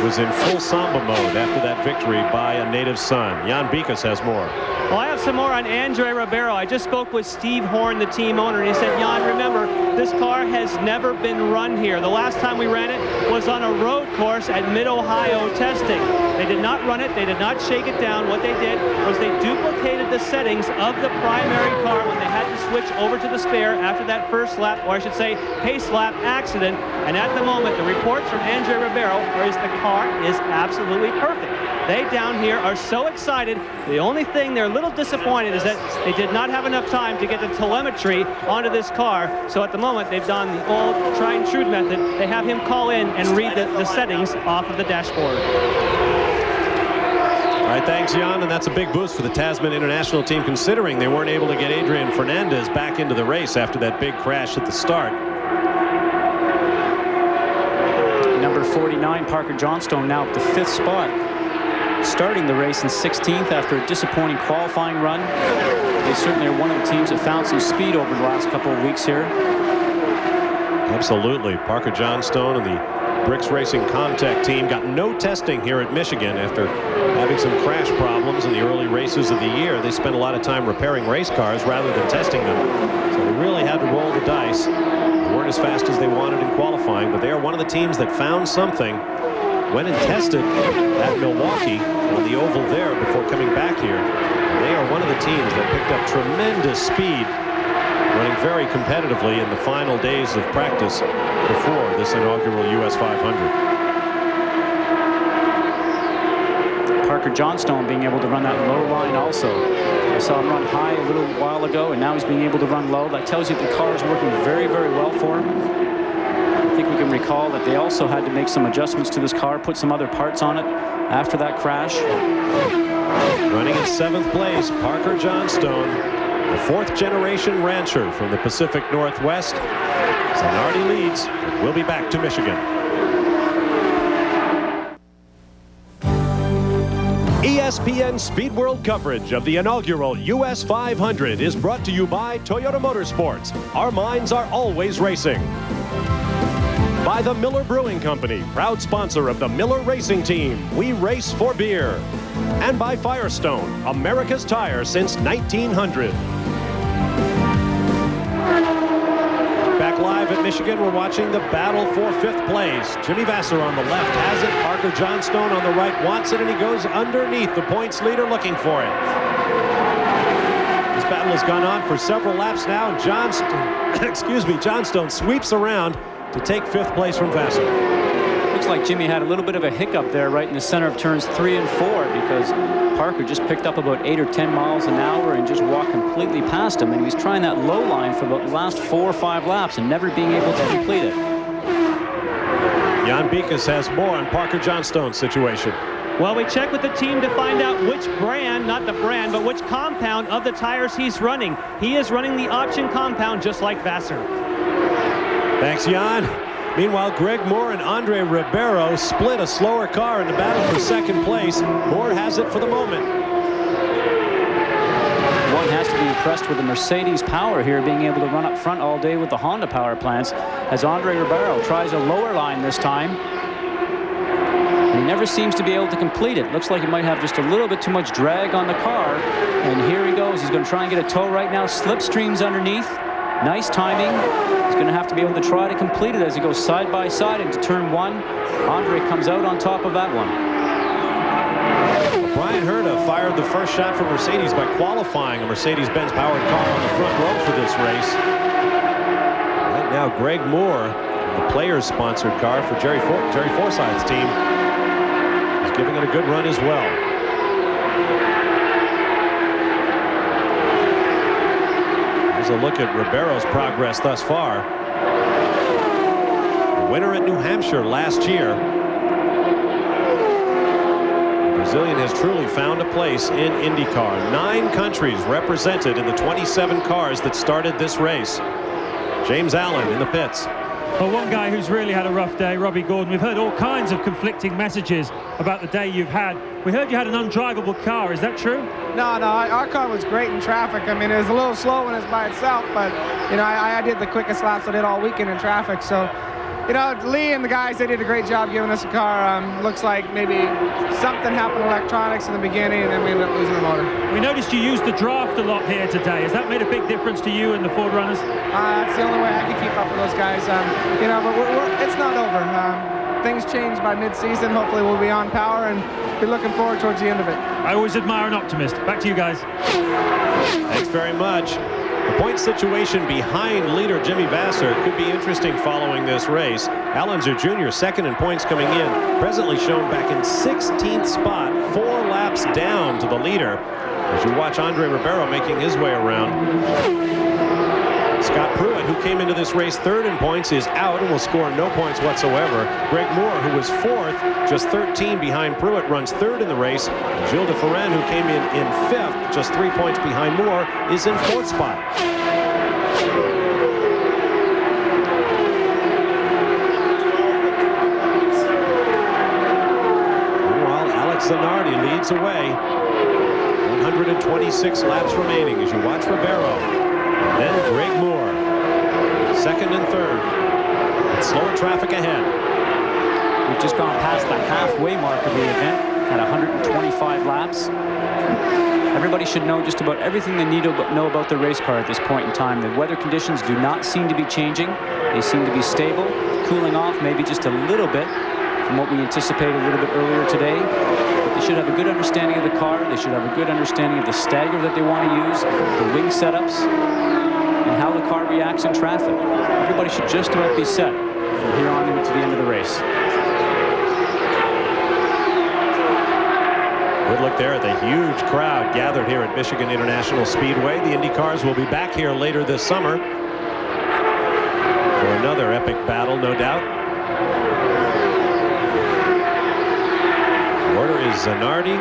S2: was in full samba mode after that victory by a native son. Jan Bikas has more.
S8: Well, I have some more on Andre Ribeiro. I just spoke with Steve Horn, the team owner, and he said, Jan, remember, this car has never been run here. The last time we ran it was on a road course at Mid-Ohio testing. They did not run it. They did not shake it down. What they did was they duplicated the settings of the primary car when they had to switch over to the spare after that first lap, or I should say pace lap accident. And at the moment, the reports from Andre Ribeiro is the car is absolutely perfect. They down here are so excited. The only thing they're a little disappointed is that they did not have enough time to get the telemetry onto this car. So at the moment, they've done the old try and true method. They have him call in and read the settings off of the dashboard.
S2: All right, thanks, Jan, and that's a big boost for the Tasman International team, considering they weren't able to get Adrian Fernandez back into the race after that big crash at the start.
S6: Number 49, Parker Johnstone, now at the 5th spot. Starting the race in 16th after a disappointing qualifying run. They certainly are one of the teams that found some speed over the last couple of weeks here.
S2: Absolutely. Parker Johnstone and the Bricks Racing Contech team got no testing here at Michigan after having some crash problems in the early races of the year. They spent a lot of time repairing race cars rather than testing them. So they really had to roll the dice. They weren't as fast as they wanted in qualifying, but they are one of the teams that found something. Went and tested at Milwaukee on the oval there before coming back here. And they are one of the teams that picked up tremendous speed, running very competitively in the final days of practice before this inaugural U.S. 500.
S6: Parker Johnstone being able to run that low line also. I saw him run high a little while ago, and now he's being able to run low. That tells you the car is working very, very well for him. I think we can recall that they also had to make some adjustments to this car, put some other parts on it after that crash.
S2: Running in 7th place, Parker Johnstone, the 4th generation rancher from the Pacific Northwest. Zanardi leads. We'll be back to Michigan. ESPN Speed World coverage of the inaugural U.S. 500 is brought to you by Toyota Motorsports. Our minds are always racing. By the Miller Brewing Company, proud sponsor of the Miller Racing Team. We race for beer. And by Firestone, America's tire since 1900. Back live at Michigan, we're watching the battle for 5th place. Jimmy Vasser on the left has it. Parker Johnstone on the right wants it, and he goes underneath the points leader looking for it. He's battle has gone on for several laps now, and Johnstone sweeps around to take 5th place from Vassar.
S6: Looks like Jimmy had a little bit of a hiccup there right in the center of turns 3 and 4, because Parker just picked up about 8 or 10 miles an hour and just walked completely past him, and he was trying that low line for about the last 4 or 5 laps and never being able to complete it.
S2: Jan Beekes has more on Parker Johnstone's situation.
S8: Well, we checked with the team to find out which brand, not the brand, but which compound of the tires he's running. He is running the option compound just like Vassar.
S2: Thanks, Jan. Meanwhile, Greg Moore and Andre Ribeiro split a slower car in the battle for 2nd place. Moore has it for the moment.
S6: One has to be impressed with the Mercedes power here, being able to run up front all day with the Honda power plants, as Andre Ribeiro tries a lower line this time. And he never seems to be able to complete it. Looks like he might have just a little bit too much drag on the car. And here he goes. He's going to try and get a tow right now. Slipstream's underneath. Nice timing. He's going to have to be able to try to complete it as he goes side by side into turn 1. Andre comes out on top of that one.
S2: Brian Herta fired the first shot for Mercedes by qualifying a Mercedes-Benz powered car on the front row for this race. Right now, Greg Moore, the Players-sponsored car for Jerry Forsythe's team, is giving it a good run as well. Here's a look at Ribeiro's progress thus far. The winner at New Hampshire last year. The Brazilian has truly found a place in IndyCar. 9 countries represented in the 27 cars that started this race. James Allen in the pits.
S4: Well, one guy who's really had a rough day, Robbie Gordon. We've heard all kinds of conflicting messages about the day you've had. We heard you had an undrivable car. Is that true?
S23: No, our car was great in traffic. I mean, it was a little slow when it's by itself, but, you know, I did the quickest laps I did all weekend in traffic. So, you know, Lee and the guys, they did a great job giving us a car. Looks like maybe something happened with electronics in the beginning, and then we ended up losing the motor.
S4: We noticed you used the draft a lot here today. Has that made a big difference to you and the Ford runners?
S23: That's the only way I can keep up with those guys. You know, but it's not over. Things change by mid-season. Hopefully we'll be on power and be looking forward towards the end of it.
S4: I always admire an optimist. Back to you guys.
S2: Thanks very much. The point situation behind leader Jimmy Vassar could be interesting following this race. Allenzer Jr. second in points coming in, presently shown back in 16th spot, 4 laps down to the leader. As you watch Andre Ribeiro making his way around. Scott Pruitt, who came into this race 3rd in points, is out and will score no points whatsoever. Greg Moore, who was 4th, just 13 behind Pruitt, runs 3rd in the race. Gilles de Ferran, who came in 5th, just 3 points behind Moore, is in 4th spot. Meanwhile, Alex Zanardi leads away. 126 laps remaining as you watch Ribeiro. Then Greg Moore, 2nd and 3rd. With slower traffic ahead.
S6: We've just gone past the halfway mark of the event at 125 laps. Everybody should know just about everything they need to know about the race car at this point in time. The weather conditions do not seem to be changing. They seem to be stable, cooling off maybe just a little bit from what we anticipated a little bit earlier today. But they should have a good understanding of the car. They should have a good understanding of the stagger that they want to use, the wing setups, and how the car reacts in traffic. Everybody should just about be set from here on into the end of the race.
S2: Good look there at the huge crowd gathered here at Michigan International Speedway. The Indy cars will be back here later this summer for another epic battle, no doubt. The order is Zanardi,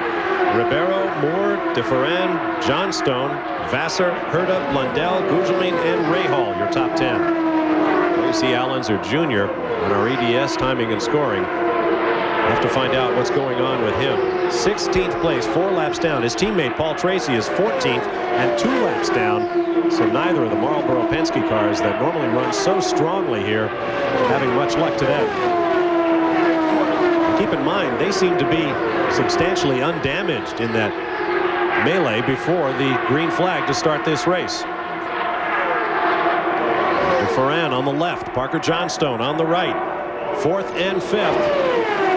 S2: Ribeiro, Moore, de Ferran, Johnstone, Vassar, Herta, Blundell, Gugelmin, and Rahal, your top 10. You see Allenzer Jr. on our EDS timing and scoring. We'll have to find out what's going on with him. 16th place, 4 laps down. His teammate Paul Tracy is 14th and 2 laps down. So neither of the Marlboro Penske cars that normally run so strongly here having much luck today. Keep in mind, they seem to be substantially undamaged in that melee before the green flag to start this race. Ferran on the left, Parker Johnstone on the right, 4th and 5th.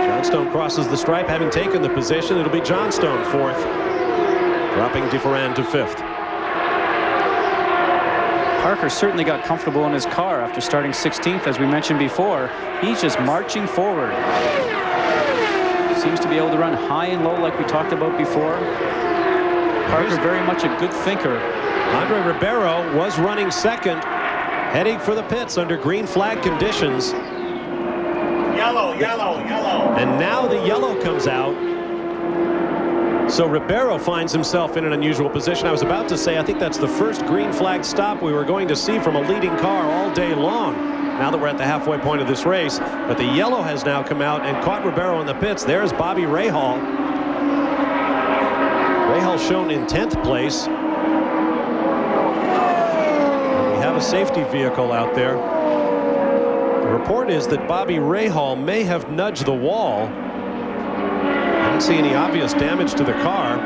S2: Johnstone crosses the stripe, having taken the position. It'll be Johnstone 4th, dropping de Ferran to 5th.
S6: Parker certainly got comfortable in his car after starting 16th, as we mentioned before. He's just marching forward. Seems to be able to run high and low like we talked about before. Parker very much a good thinker.
S2: Andre Ribeiro was running second, heading for the pits under green flag conditions.
S3: Yellow, yellow, yellow.
S2: And now the yellow comes out. So Ribeiro finds himself in an unusual position. I was about to say, I think that's the first green flag stop we were going to see from a leading car all day long, now that we're at the halfway point of this race. But the yellow has now come out and caught Ribeiro in the pits. There's Bobby Rahal. Rahal shown in 10th place. We have a safety vehicle out there. The report is that Bobby Rahal may have nudged the wall. I don't see any obvious damage to the car.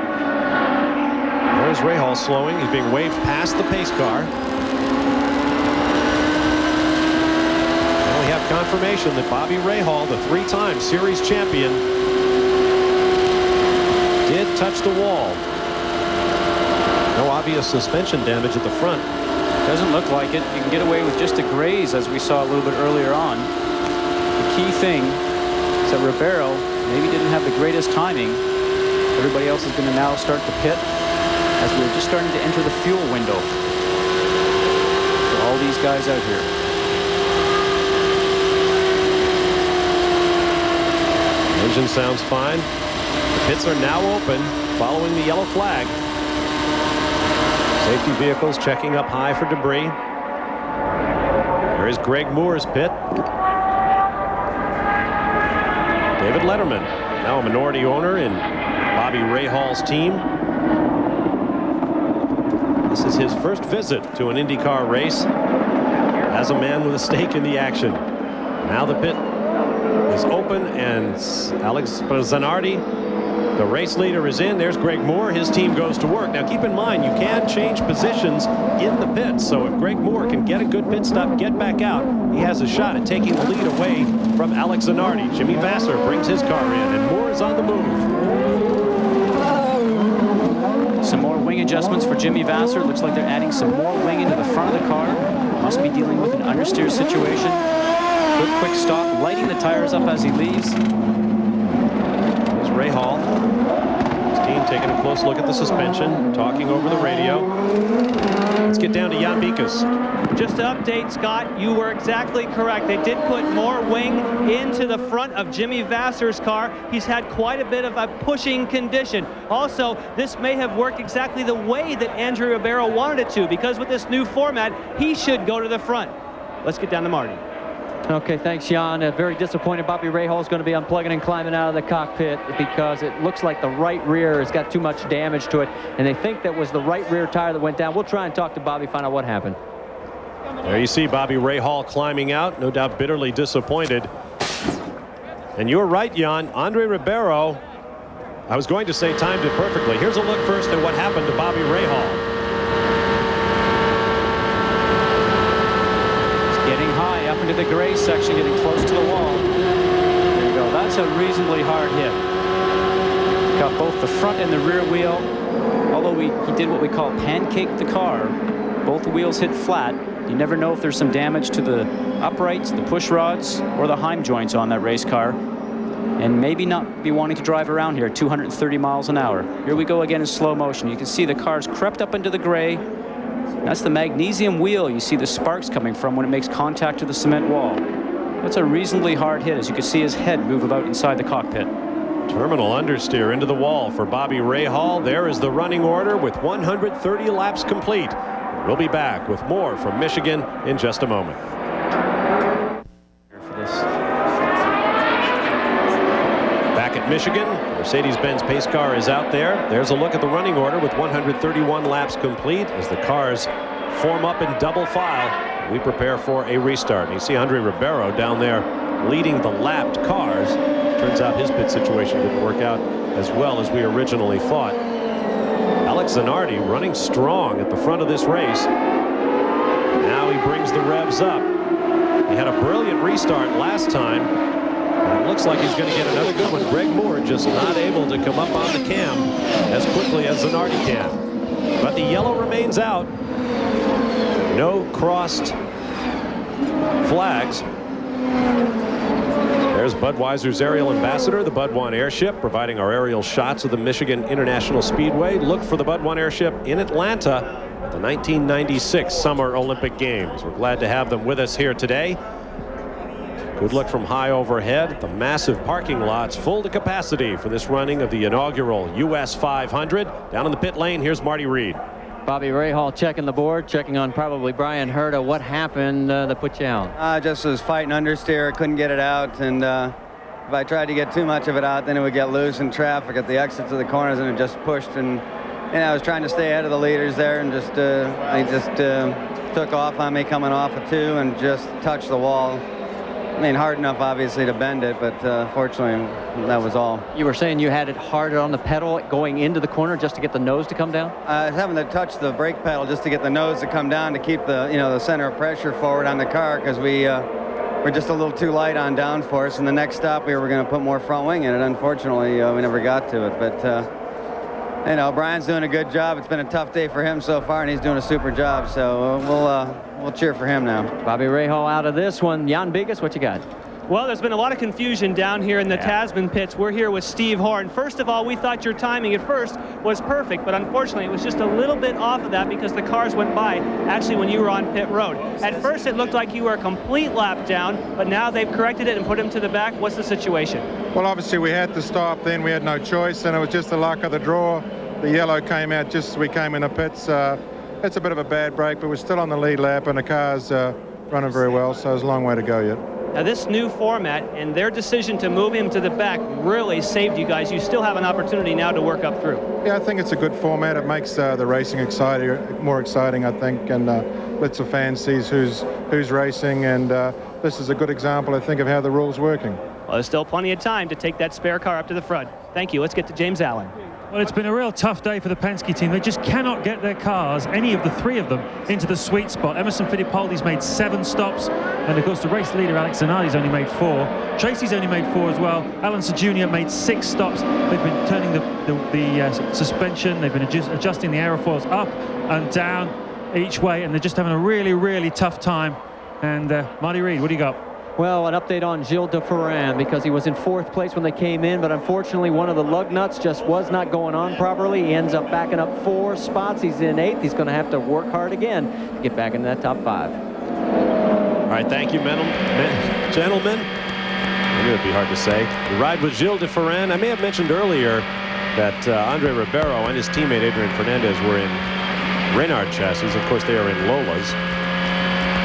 S2: There's Rahal slowing. He's being waved past the pace car. Well, we have confirmation that Bobby Rahal, the three-time series champion, did touch the wall. No obvious suspension damage at the front.
S6: Doesn't look like it. You can get away with just a graze, as we saw a little bit earlier on. The key thing is that Ribeiro maybe didn't have the greatest timing. Everybody else is going to now start to pit as we're just starting to enter the fuel window for all these guys out here.
S2: Engine sounds fine. The pits are now open following the yellow flag. Safety vehicles checking up high for debris. There is Greg Moore's pit. David Letterman, now a minority owner in Bobby Rahal's team. This is his first visit to an IndyCar race as a man with a stake in the action. Now the pit is open and Alex Zanardi, the race leader, is in. There's Greg Moore. His team goes to work. Now keep in mind, you can change positions in the pits. So if Greg Moore can get a good pit stop, get back out, he has a shot at taking the lead away from Alex Zanardi. Jimmy Vasser brings his car in, and Moore is on the move.
S6: Some more wing adjustments for Jimmy Vasser. Looks like they're adding some more wing into the front of the car. Must be dealing with an understeer situation. Good quick stop, lighting the tires up as he leaves. There's Rahal. His team taking a close look at the suspension, talking over the radio. Let's get down to Jan Bikas.
S8: Just to update, Scott, you were exactly correct. They did put more wing into the front of Jimmy Vasser's car. He's had quite a bit of a pushing condition. Also, this may have worked exactly the way that Andre Ribeiro wanted it to, because with this new format, he should go to the front. Let's get down to Marty.
S11: Okay, thanks, Jan. Very disappointed. Bobby Rahal is going to be unplugging and climbing out of the cockpit because it looks like the right rear has got too much damage to it, and they think that was the right rear tire that went down. We'll try and talk to Bobby, find out what happened.
S2: There you see Bobby Rahal climbing out, no doubt bitterly disappointed. And you're right, Jan. Andre Ribeiro, I was going to say timed it perfectly. Here's a look first at what happened to Bobby Rahal.
S6: Getting high up into the gray section, getting close to the wall. There you go. That's a reasonably hard hit. Got both the front and the rear wheel. Although he did what we call pancake the car. Both the wheels hit flat. You never know if there's some damage to the uprights, the push rods, or the Heim joints on that race car. And maybe not be wanting to drive around here at 230 miles an hour. Here we go again in slow motion. You can see the car's crept up into the gray. That's the magnesium wheel you see the sparks coming from when it makes contact to the cement wall. That's a reasonably hard hit, as you can see his head move about inside the cockpit.
S2: Terminal understeer into the wall for Bobby Rahal. There is the running order with 130 laps complete. We'll be back with more from Michigan in just a moment. Back at Michigan, Mercedes-Benz pace car is out there. There's a look at the running order with 131 laps complete as the cars form up in double file. We prepare for a restart. And you see Andre Ribeiro down there leading the lapped cars. Turns out his pit situation didn't work out as well as we originally thought. Alex Zanardi running strong at the front of this race. Now he brings the revs up. He had a brilliant restart last time. And it looks like he's going to get another good one. Greg Moore just not able to come up on the cam as quickly as Zanardi can. But the yellow remains out. No crossed flags. There's Budweiser's aerial ambassador, the Bud 1 airship, providing our aerial shots of the Michigan International Speedway. Look for the Bud 1 airship in Atlanta at the 1996 Summer Olympic Games. We're glad to have them with us here today. Good look from high overhead. The massive parking lots full to capacity for this running of the inaugural U.S. 500. Down in the pit lane, here's Marty Reed.
S11: Bobby Rahal checking the board, checking on probably Brian Herta. What happened that put you out?
S12: I just was fighting understeer, couldn't get it out, and if I tried to get too much of it out, then it would get loose in traffic at the exits of the corners, and it just pushed. And I was trying to stay ahead of the leaders there, and they just took off on me coming off of 2 and just touched the wall. I mean, hard enough, obviously, to bend it, but fortunately, that was all.
S11: You were saying you had it hard on the pedal going into the corner just to get the nose to come down?
S12: I was having to touch the brake pedal just to get the nose to come down to keep the center of pressure forward on the car, because we're just a little too light on downforce. And the next stop, we were going to put more front wing in it. Unfortunately, we never got to it. But Brian's doing a good job. It's been a tough day for him so far, and he's doing a super job. So we'll cheer for him now.
S11: Bobby Rahal out of this one. Jan Bigas, what you got?
S8: Well, there's been a lot of confusion down here in the Tasman pits. We're here with Steve Horn. First of all, we thought your timing at first was perfect, but unfortunately it was just a little bit off of that because the cars went by actually when you were on pit road. At first it looked like you were a complete lap down, but now they've corrected it and put him to the back. What's the situation?
S13: Well, obviously we had to stop then. We had no choice, and it was just the luck of the draw. The yellow came out just as we came in the pits. It's a bit of a bad break, but we're still on the lead lap, and the car's running very well, so there's a long way to go yet.
S8: Now, this new format and their decision to move him to the back really saved you guys. You still have an opportunity now to work up through.
S13: Yeah, I think it's a good format. It makes the racing more exciting, I think, and lets the fans see who's racing, and this is a good example, I think, of how the rule's working.
S8: Well, there's still plenty of time to take that spare car up to the front. Thank you. Let's get to James Allen.
S4: Well, it's been a real tough day for the Penske team. They just cannot get their cars, any of the 3 of them, into the sweet spot. Emerson Fittipaldi's made 7 stops, and of course the race leader Alex Zanardi's only made 4. Tracy's only made 4 as well. Alonso Jr. made 6 stops. They've been turning the suspension. They've been adjusting the aerofoils up and down each way, and they're just having a really, really tough time. And Marty Reed, what do you got?
S11: Well, an update on Gilles de Ferran, because he was in 4th place when they came in, but unfortunately one of the lug nuts just was not going on properly. He ends up backing up 4 spots. He's in 8th. He's going to have to work hard again to get back into that top 5.
S2: All right, thank you, gentlemen. I knew it'd be hard to say. The ride with Gilles de Ferran. I may have mentioned earlier that Andre Ribeiro and his teammate Adrian Fernandez were in Reynard chassis. Of course, they are in Lola's.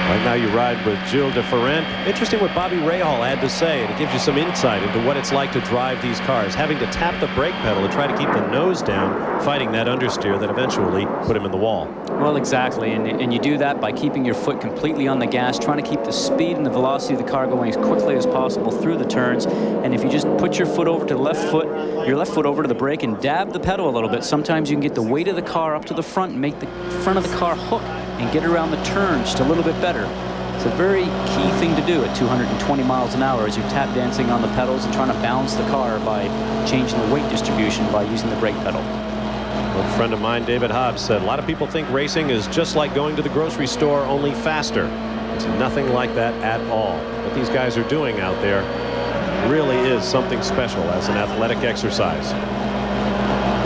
S2: Right now you ride with Gilles de Ferran. Interesting what Bobby Rahal had to say, and it gives you some insight into what it's like to drive these cars, having to tap the brake pedal to try to keep the nose down, fighting that understeer that eventually put him in the wall.
S6: Well, exactly, and you do that by keeping your foot completely on the gas, trying to keep the speed and the velocity of the car going as quickly as possible through the turns. And if you just put your foot over to the left foot, your left foot over to the brake and dab the pedal a little bit, sometimes you can get the weight of the car up to the front and make the front of the car hook and get around the turn just a little bit better. It's a very key thing to do at 220 miles an hour as you're tap dancing on the pedals and trying to balance the car by changing the weight distribution by using the brake pedal.
S2: A friend of mine, David Hobbs, said a lot of people think racing is just like going to the grocery store, only faster. It's nothing like that at all. What these guys are doing out there really is something special as an athletic exercise.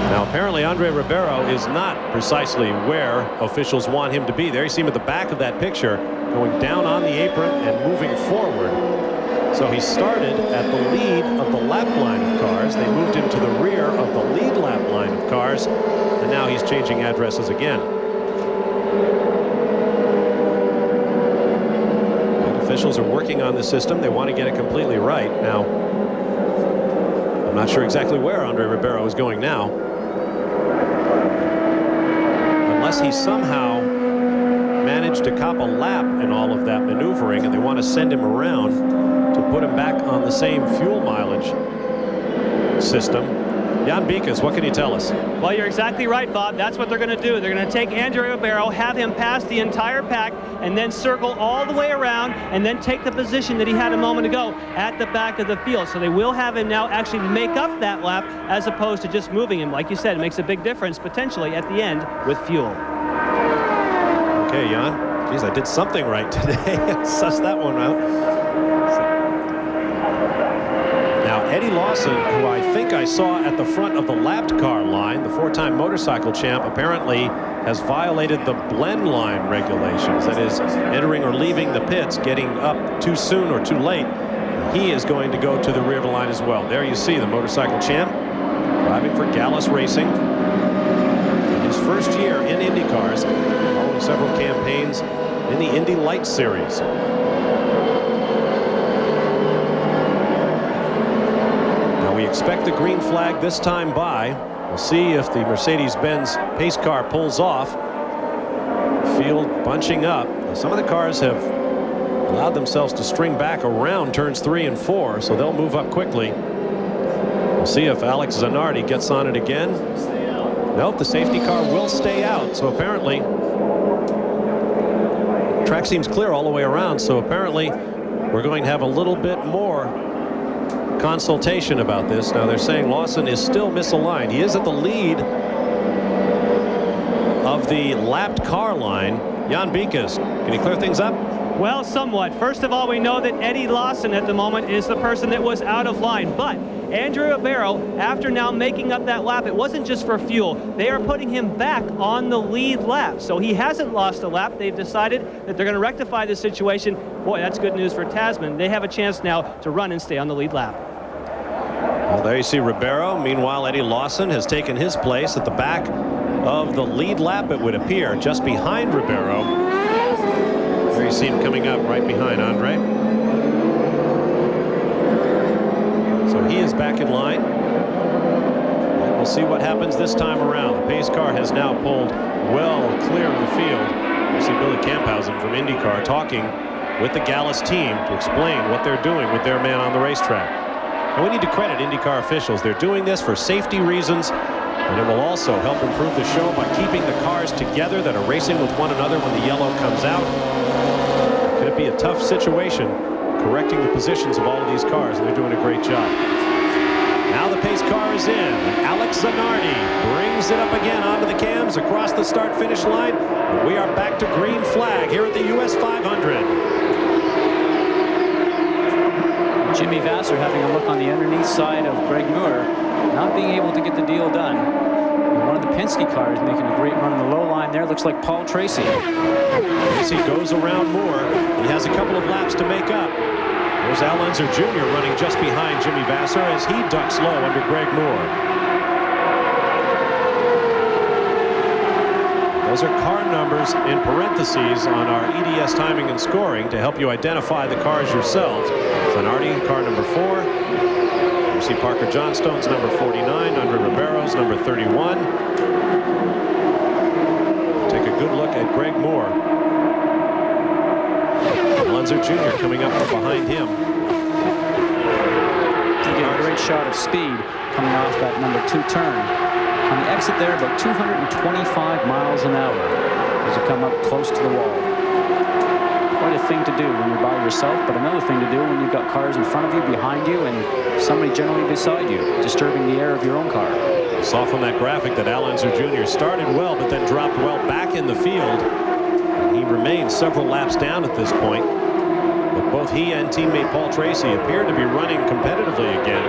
S2: Now, apparently, Andre Ribeiro is not precisely where officials want him to be. There you see him at the back of that picture, going down on the apron and moving forward. So he started at the lead of the lap line of cars. They moved him to the rear of the lead lap line of cars, and now he's changing addresses again. And officials are working on the system. They want to get it completely right. Now, I'm not sure exactly where Andre Ribeiro is going now. Unless he somehow managed to cop a lap in all of that maneuvering, and they want to send him around to put him back on the same fuel mileage system. Jan Bikas, what can you tell us?
S8: Well, you're exactly right, Bob. That's what they're going to do. They're going to take Andre Ribeiro, have him pass the entire pack, and then circle all the way around, and then take the position that he had a moment ago at the back of the field. So they will have him now actually make up that lap as opposed to just moving him. Like you said, it makes a big difference potentially at the end with fuel.
S2: Okay, Jan. Geez, I did something right today. Suss that one out. Now, Eddie Lawson, who I think I saw at the front of the lapped car line, the 4-time motorcycle champ, apparently has violated the blend line regulations. That is, entering or leaving the pits, getting up too soon or too late. He is going to go to the rear of the line as well. There you see the motorcycle champ driving for Gallus Racing. In his first year in IndyCars, following several campaigns in the Indy Lights Series. Now we expect the green flag this time by. We'll see if the Mercedes-Benz pace car pulls off. Field bunching up. Some of the cars have allowed themselves to string back around turns 3 and 4, so they'll move up quickly. We'll see if Alex Zanardi gets on it again. Nope, the safety car will stay out. So apparently, track seems clear all the way around. So apparently, we're going to have a little bit more consultation about this. Now they're saying Lawson is still misaligned. He is at the lead of the lapped car line. Jan Bikas, can he clear things up?
S8: Well, somewhat. First of all, we know that Eddie Lawson at the moment is the person that was out of line. But Andrew Ribeiro, after now making up that lap, it wasn't just for fuel. They are putting him back on the lead lap. So he hasn't lost a lap. They've decided that they're going to rectify this situation. Boy, that's good news for Tasman. They have a chance now to run and stay on the lead lap.
S2: Well, there you see Ribeiro. Meanwhile, Eddie Lawson has taken his place at the back of the lead lap, it would appear, just behind Ribeiro. There you see him coming up right behind Andre. So he is back in line. And we'll see what happens this time around. The pace car has now pulled well clear of the field. You see Billy Camphausen from IndyCar talking with the Gallus team to explain what they're doing with their man on the racetrack. And we need to credit IndyCar officials. They're doing this for safety reasons, and it will also help improve the show by keeping the cars together that are racing with one another when the yellow comes out. Could it be a tough situation correcting the positions of all of these cars, and they're doing a great job. Now the pace car is in, and Alex Zanardi brings it up again onto the cams across the start-finish line. And we are back to green flag here at the U.S. 500.
S6: Jimmy Vasser having a look on the underneath side of Greg Moore, not being able to get the deal done. And one of the Penske cars making a great run on the low line there. Looks like Paul Tracy.
S2: Tracy goes around Moore. He has a couple of laps to make up. There's Al Unser Jr. running just behind Jimmy Vasser as he ducks low under Greg Moore. Those are car numbers in parentheses on our EDS timing and scoring to help you identify the cars yourselves. Zanardi, car number 4. You see Parker Johnstone's number 49, Andre Ribeiro's number 31. Take a good look at Greg Moore. Alonso Jr. coming up from behind him.
S6: Taking a great shot of speed coming off that number 2 turn. On the exit there, about 225 miles an hour as you come up close to the wall. Quite a thing to do when you're by yourself, but another thing to do when you've got cars in front of you, behind you, and somebody generally beside you, disturbing the air of your own car.
S2: I saw from that graphic that Al Unser Jr. started well, but then dropped well back in the field. He remains several laps down at this point. But both he and teammate Paul Tracy appear to be running competitively again.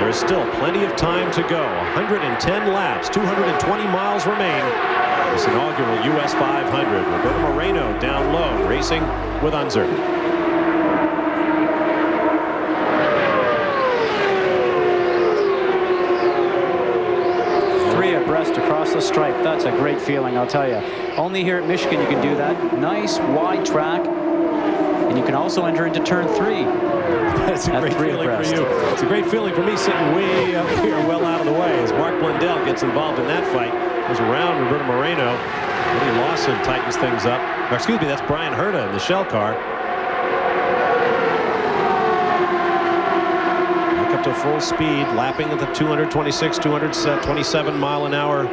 S2: There is still plenty of time to go. 110 laps, 220 miles remain. This inaugural U.S. 500. Roberto Moreno down low, racing with Unser.
S6: 3 abreast across the stripe. That's a great feeling, I'll tell you. Only here at Michigan you can do that. Nice wide track. And you can also enter into turn 3.
S2: That's a great feeling for you. It's a great feeling for me sitting way up here, well out of the way, as Mark Blundell gets involved in that fight. Goes around Roberto Moreno. Eddie Lawson tightens things up. Or, excuse me, that's Brian Herta in the shell car. Back up to full speed, lapping at the 226, 227 mile an hour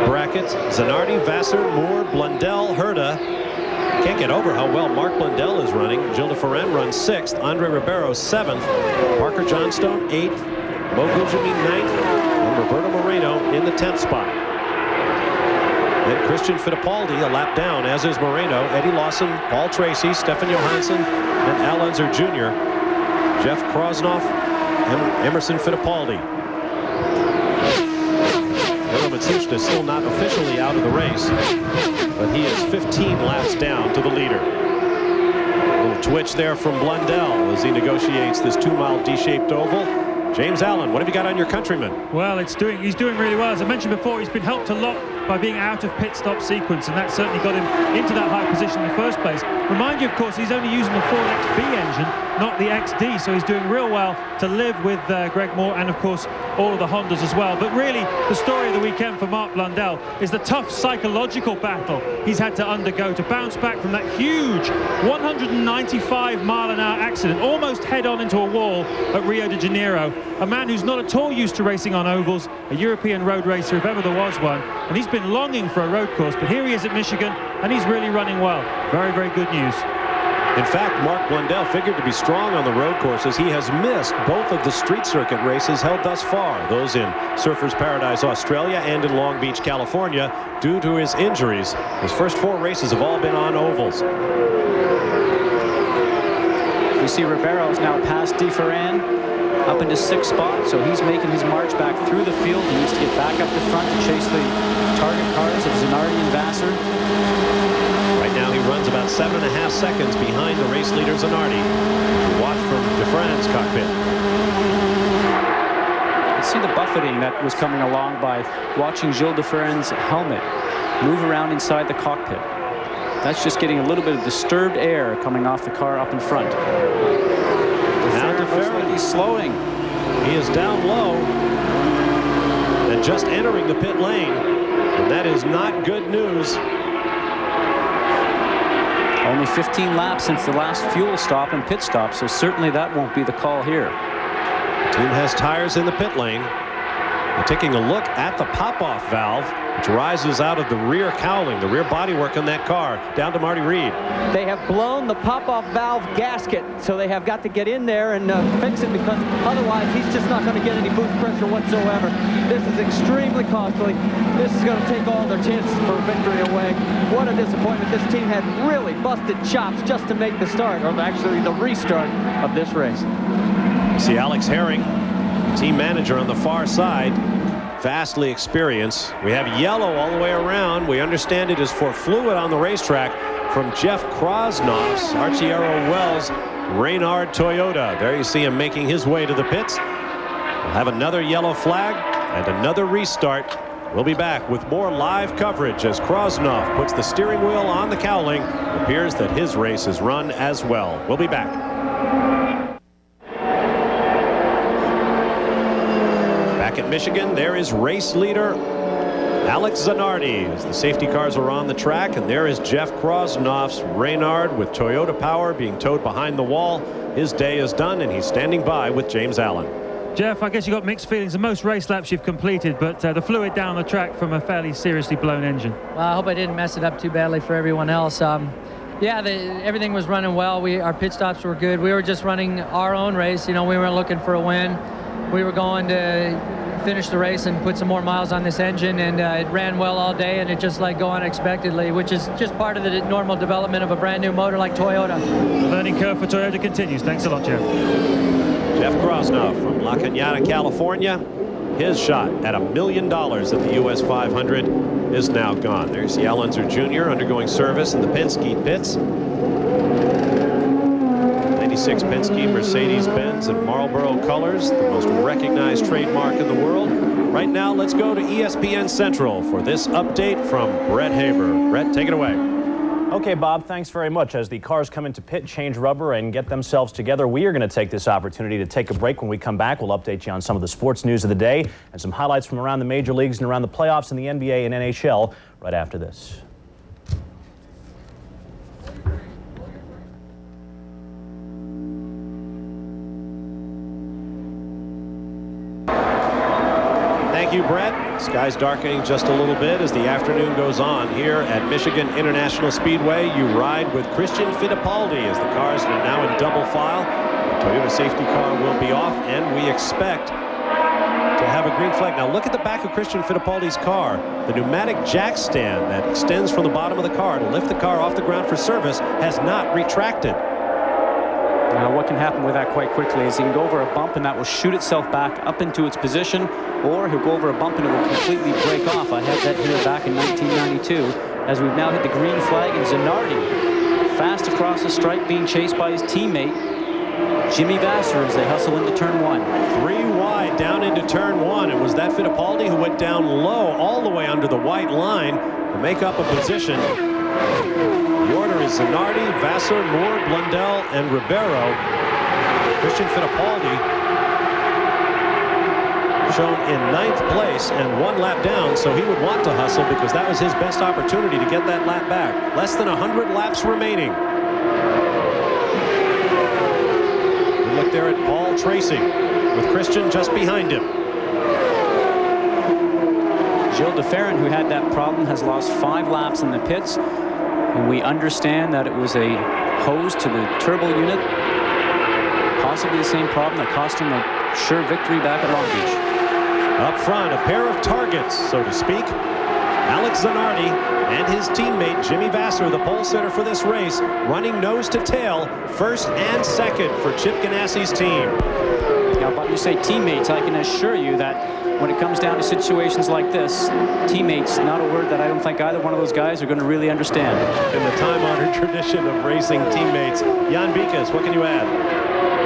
S2: bracket. Zanardi, Vasser, Moore, Blundell, Herta. Can't get over how well Mark Blundell is running. Gilles de Ferran runs 6th. Andre Ribeiro 7th. Parker Johnstone 8th. Mo Gugelmin 9th. And Roberto Moreno in the 10th spot. Then Christian Fittipaldi a lap down, as is Moreno, Eddie Lawson, Paul Tracy, Stefan Johansson, and Al Unser Jr., Jeff Krosnoff, and Emerson Fittipaldi. Roman Suchna still not officially out of the race, but he is 15 laps down to the leader. A little twitch there from Blundell as he negotiates this 2-mile D-shaped oval. James Allen, what have you got on your countryman?
S4: Well, he's doing really well. As I mentioned before, he's been helped a lot by being out of pit stop sequence, and that certainly got him into that high position in the first place. Remind you, of course, he's only using the Ford XB engine, not the XD, so he's doing real well to live with Greg Moore and, of course, all of the Hondas as well. But really, the story of the weekend for Mark Blundell is the tough psychological battle he's had to undergo to bounce back from that huge 195-mile-an-hour accident, almost head-on into a wall at Rio de Janeiro. A man who's not at all used to racing on ovals, a European road racer if ever there was one, and he's been longing for a road course, but here he is at Michigan, and he's really running well. Very, very good news.
S2: In fact, Mark Blundell figured to be strong on the road courses. He has missed both of the street circuit races held thus far, those in Surfers Paradise, Australia, and in Long Beach, California, due to his injuries. His first 4 races have all been on ovals.
S6: We see Ribeiro's now past DeFerran, up into 6th spot, so he's making his march back through the field. He needs to get back up the front to chase the target cars of Zanardi and Vassar.
S2: Right now he runs about 7.5 seconds behind the race leader Zanardi. Watch from DeFran's cockpit.
S6: You see the buffeting that was coming along by watching Gilles DeFerran's helmet move around inside the cockpit. That's just getting a little bit of disturbed air coming off the car up in front.
S2: Now DeFerran,
S6: he's slowing.
S2: He is down low and just entering the pit lane, and that is not good news.
S6: Only 15 laps since the last fuel stop and pit stop, so certainly that won't be the call here.
S2: The team has tires in the pit lane. We're taking a look at the pop-off valve, which rises out of the rear cowling, the rear bodywork on that car, down to Marty Reed.
S11: They have blown the pop-off valve gasket, so they have got to get in there and fix it, because otherwise he's just not going to get any boost pressure whatsoever. This is extremely costly. This is going to take all their chances for victory away. What a disappointment. This team had really busted chops just to make the start, or actually the restart of this race.
S2: You see Alex Herring, team manager on the far side, vastly experienced. We have yellow all the way around. We understand it is for fluid on the racetrack from Jeff Krosnoff's Arciero Wells Reynard Toyota. There you see him making his way to the pits. We'll have another yellow flag and another restart. We'll be back with more live coverage as Krosnoff puts the steering wheel on the cowling. It appears that his race is run as well. We'll be back. Back at Michigan, there is race leader Alex Zanardi as the safety cars are on the track, and there is Jeff Krosnoff's Reynard with Toyota power being towed behind the wall. His day is done, and he's standing by with James Allen.
S4: Jeff, I guess you got mixed feelings. The most race laps you've completed, but the fluid down the track from a fairly seriously blown engine.
S9: Well, I hope I didn't mess it up too badly for everyone else. Yeah, everything was running well. Our pit stops were good. We were just running our own race. You know, we weren't looking for a win. We were going to finish the race and put some more miles on this engine, and it ran well all day, and it just like go unexpectedly, which is just part of the normal development of a brand new motor like Toyota.
S4: The learning curve for Toyota continues. Thanks a lot, Jeff.
S2: Jeff Krosnoff from La Cañada, California. His shot at $1 million at the U.S. 500 is now gone. There's Al Unser Jr. undergoing service in the Penske pits. 96 Penske Mercedes-Benz and Marlboro colors, the most recognized trademark in the world. Right now, let's go to ESPN Central for this update from Brett Haber. Brett, take it away.
S10: Okay, Bob, thanks very much. As the cars come into pit, change rubber, and get themselves together, we are going to take this opportunity to take a break. When we come back, we'll update you on some of the sports news of the day and some highlights from around the major leagues and around the playoffs in the NBA and NHL right after this.
S2: Thank you, Brett. Sky's darkening just a little bit as the afternoon goes on here at Michigan International Speedway. You ride with Christian Fittipaldi as the cars are now in double file. The Toyota safety car will be off, and we expect to have a green flag. Now look at the back of Christian Fittipaldi's car. The pneumatic jack stand that extends from the bottom of the car to lift the car off the ground for service has not retracted.
S6: Now what can happen with that quite quickly is he can go over a bump and that will shoot itself back up into its position, or he'll go over a bump and it will completely break off. I had that here back in 1992 as we've now hit the green flag, and Zanardi fast across the stripe being chased by his teammate Jimmy Vasser as they hustle into turn 1.
S2: 3 wide down into turn 1. It was that Fittipaldi who went down low all the way under the white line to make up a position. The order is Zanardi, Vasser, Moore, Blundell, and Ribeiro. Christian Fittipaldi shown in 9th place and 1 lap down, so he would want to hustle because that was his best opportunity to get that lap back. Less than 100 laps remaining. We look there at Paul Tracy with Christian just behind him.
S6: Gilles de Ferran, who had that problem, has lost 5 laps in the pits. And we understand that it was a hose to the turbo unit. Possibly the same problem that cost him a sure victory back at Long Beach.
S2: Up front, a pair of targets, so to speak. Alex Zanardi and his teammate Jimmy Vasser, the pole sitter for this race, running nose to tail, first and second for Chip Ganassi's team.
S6: Now, but you say teammates, I can assure you that when it comes down to situations like this, teammates, not a word that I don't think either one of those guys are going to really understand.
S2: In the time-honored tradition of racing teammates, Jan Bikas, what can you add?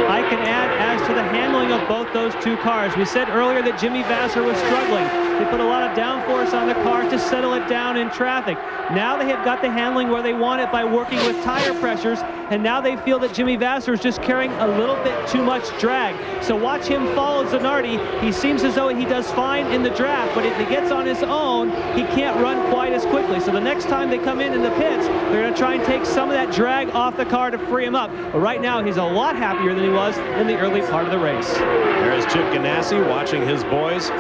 S8: I can add as to the handling of both those two cars. We said earlier that Jimmy Vasser was struggling. They put a lot of downforce on the car to settle it down in traffic. Now they have got the handling where they want it by working with tire pressures, and now they feel that Jimmy Vasser is just carrying a little bit too much drag. So watch him follow Zanardi. He seems as though he does fine in the draft, but if he gets on his own, he can't run quite as quickly. So the next time they come in the pits, they're going to try and take some of that drag off the car to free him up. But right now, he's a lot happier than he was in the early part of the race.
S2: There's Chip Ganassi watching his boys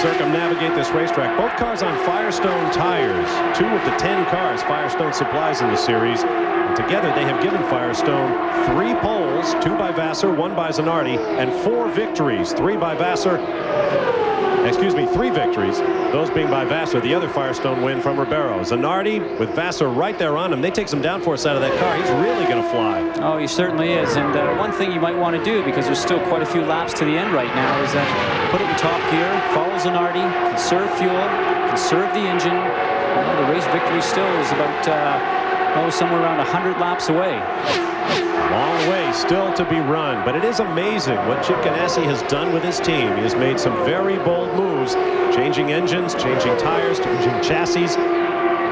S2: circumnavigate this racetrack. Both cars on Firestone tires. 2 of the 10 cars Firestone supplies in the series. And together they have given Firestone 3 poles, 2 by Vasser, 1 by Zanardi, and 4 victories, 3 by Vasser. Excuse me, 3 victories, those being by Vasser. The other Firestone win from Ribeiro. Zanardi with Vasser right there on him. They take some downforce out of that car. He's really going to fly.
S6: Oh, he certainly is. And one thing you might want to do, because there's still quite a few laps to the end right now, is that put it in top gear, follow Zanardi, conserve fuel, conserve the engine. The race victory still is about somewhere around 100 laps away.
S2: Long way still to be run, but it is amazing what Chip Ganassi has done with his team. He has made some very bold moves, changing engines, changing tires, changing chassis.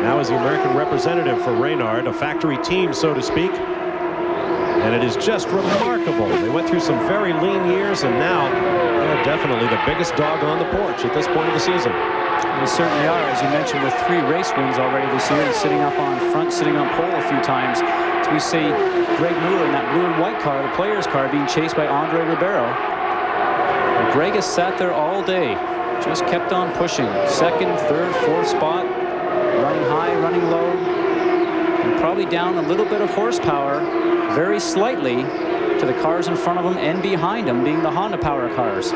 S2: Now is the American representative for Reynard, a factory team, so to speak. And it is just remarkable. They went through some very lean years, and now they're definitely the biggest dog on the porch at this point of the season.
S6: They certainly are, as you mentioned, with 3 race wins already this year, and sitting up on front, sitting on pole a few times. So we see Greg Mueller in that blue and white car, the player's car, being chased by Andre Ribeiro. And Greg has sat there all day, just kept on pushing. 2nd, 3rd, 4th spot, running high, running low, and probably down a little bit of horsepower, very slightly, to the cars in front of him and behind him, being the Honda Power cars.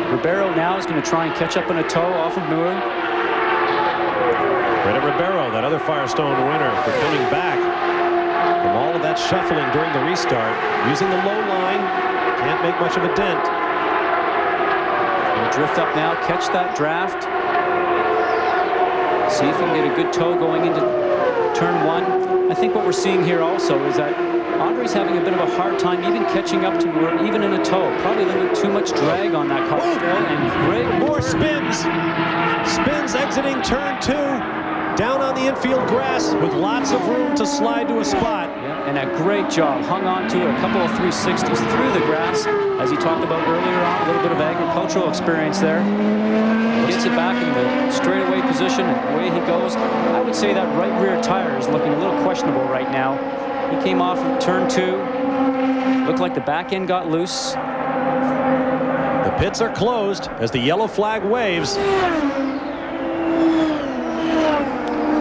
S6: Ribeiro now is going to try and catch up in a tow off of Muir.
S2: Credit Ribeiro, that other Firestone winner, for coming back from all of that shuffling during the restart, using the low line. Can't make much of a dent.
S6: He'll drift up now, catch that draft. See if he can get a good tow going into turn 1. I think what we're seeing here also is that Andre's having a bit of a hard time even catching up to Moore, even in a tow. Probably a little bit too much drag on that car still, and Greg
S2: Moore spins. Spins exiting turn 2. Down on the infield grass with lots of room to slide to a spot.
S6: Yeah, and a great job. Hung on to a couple of 360s through the grass, as he talked about earlier on. A little bit of agricultural experience there. Gets it back in the straightaway position, and away he goes. I would say that right rear tire is looking a little questionable right now. He came off of turn 2. Looked like the back end got loose.
S2: The pits are closed as the yellow flag waves.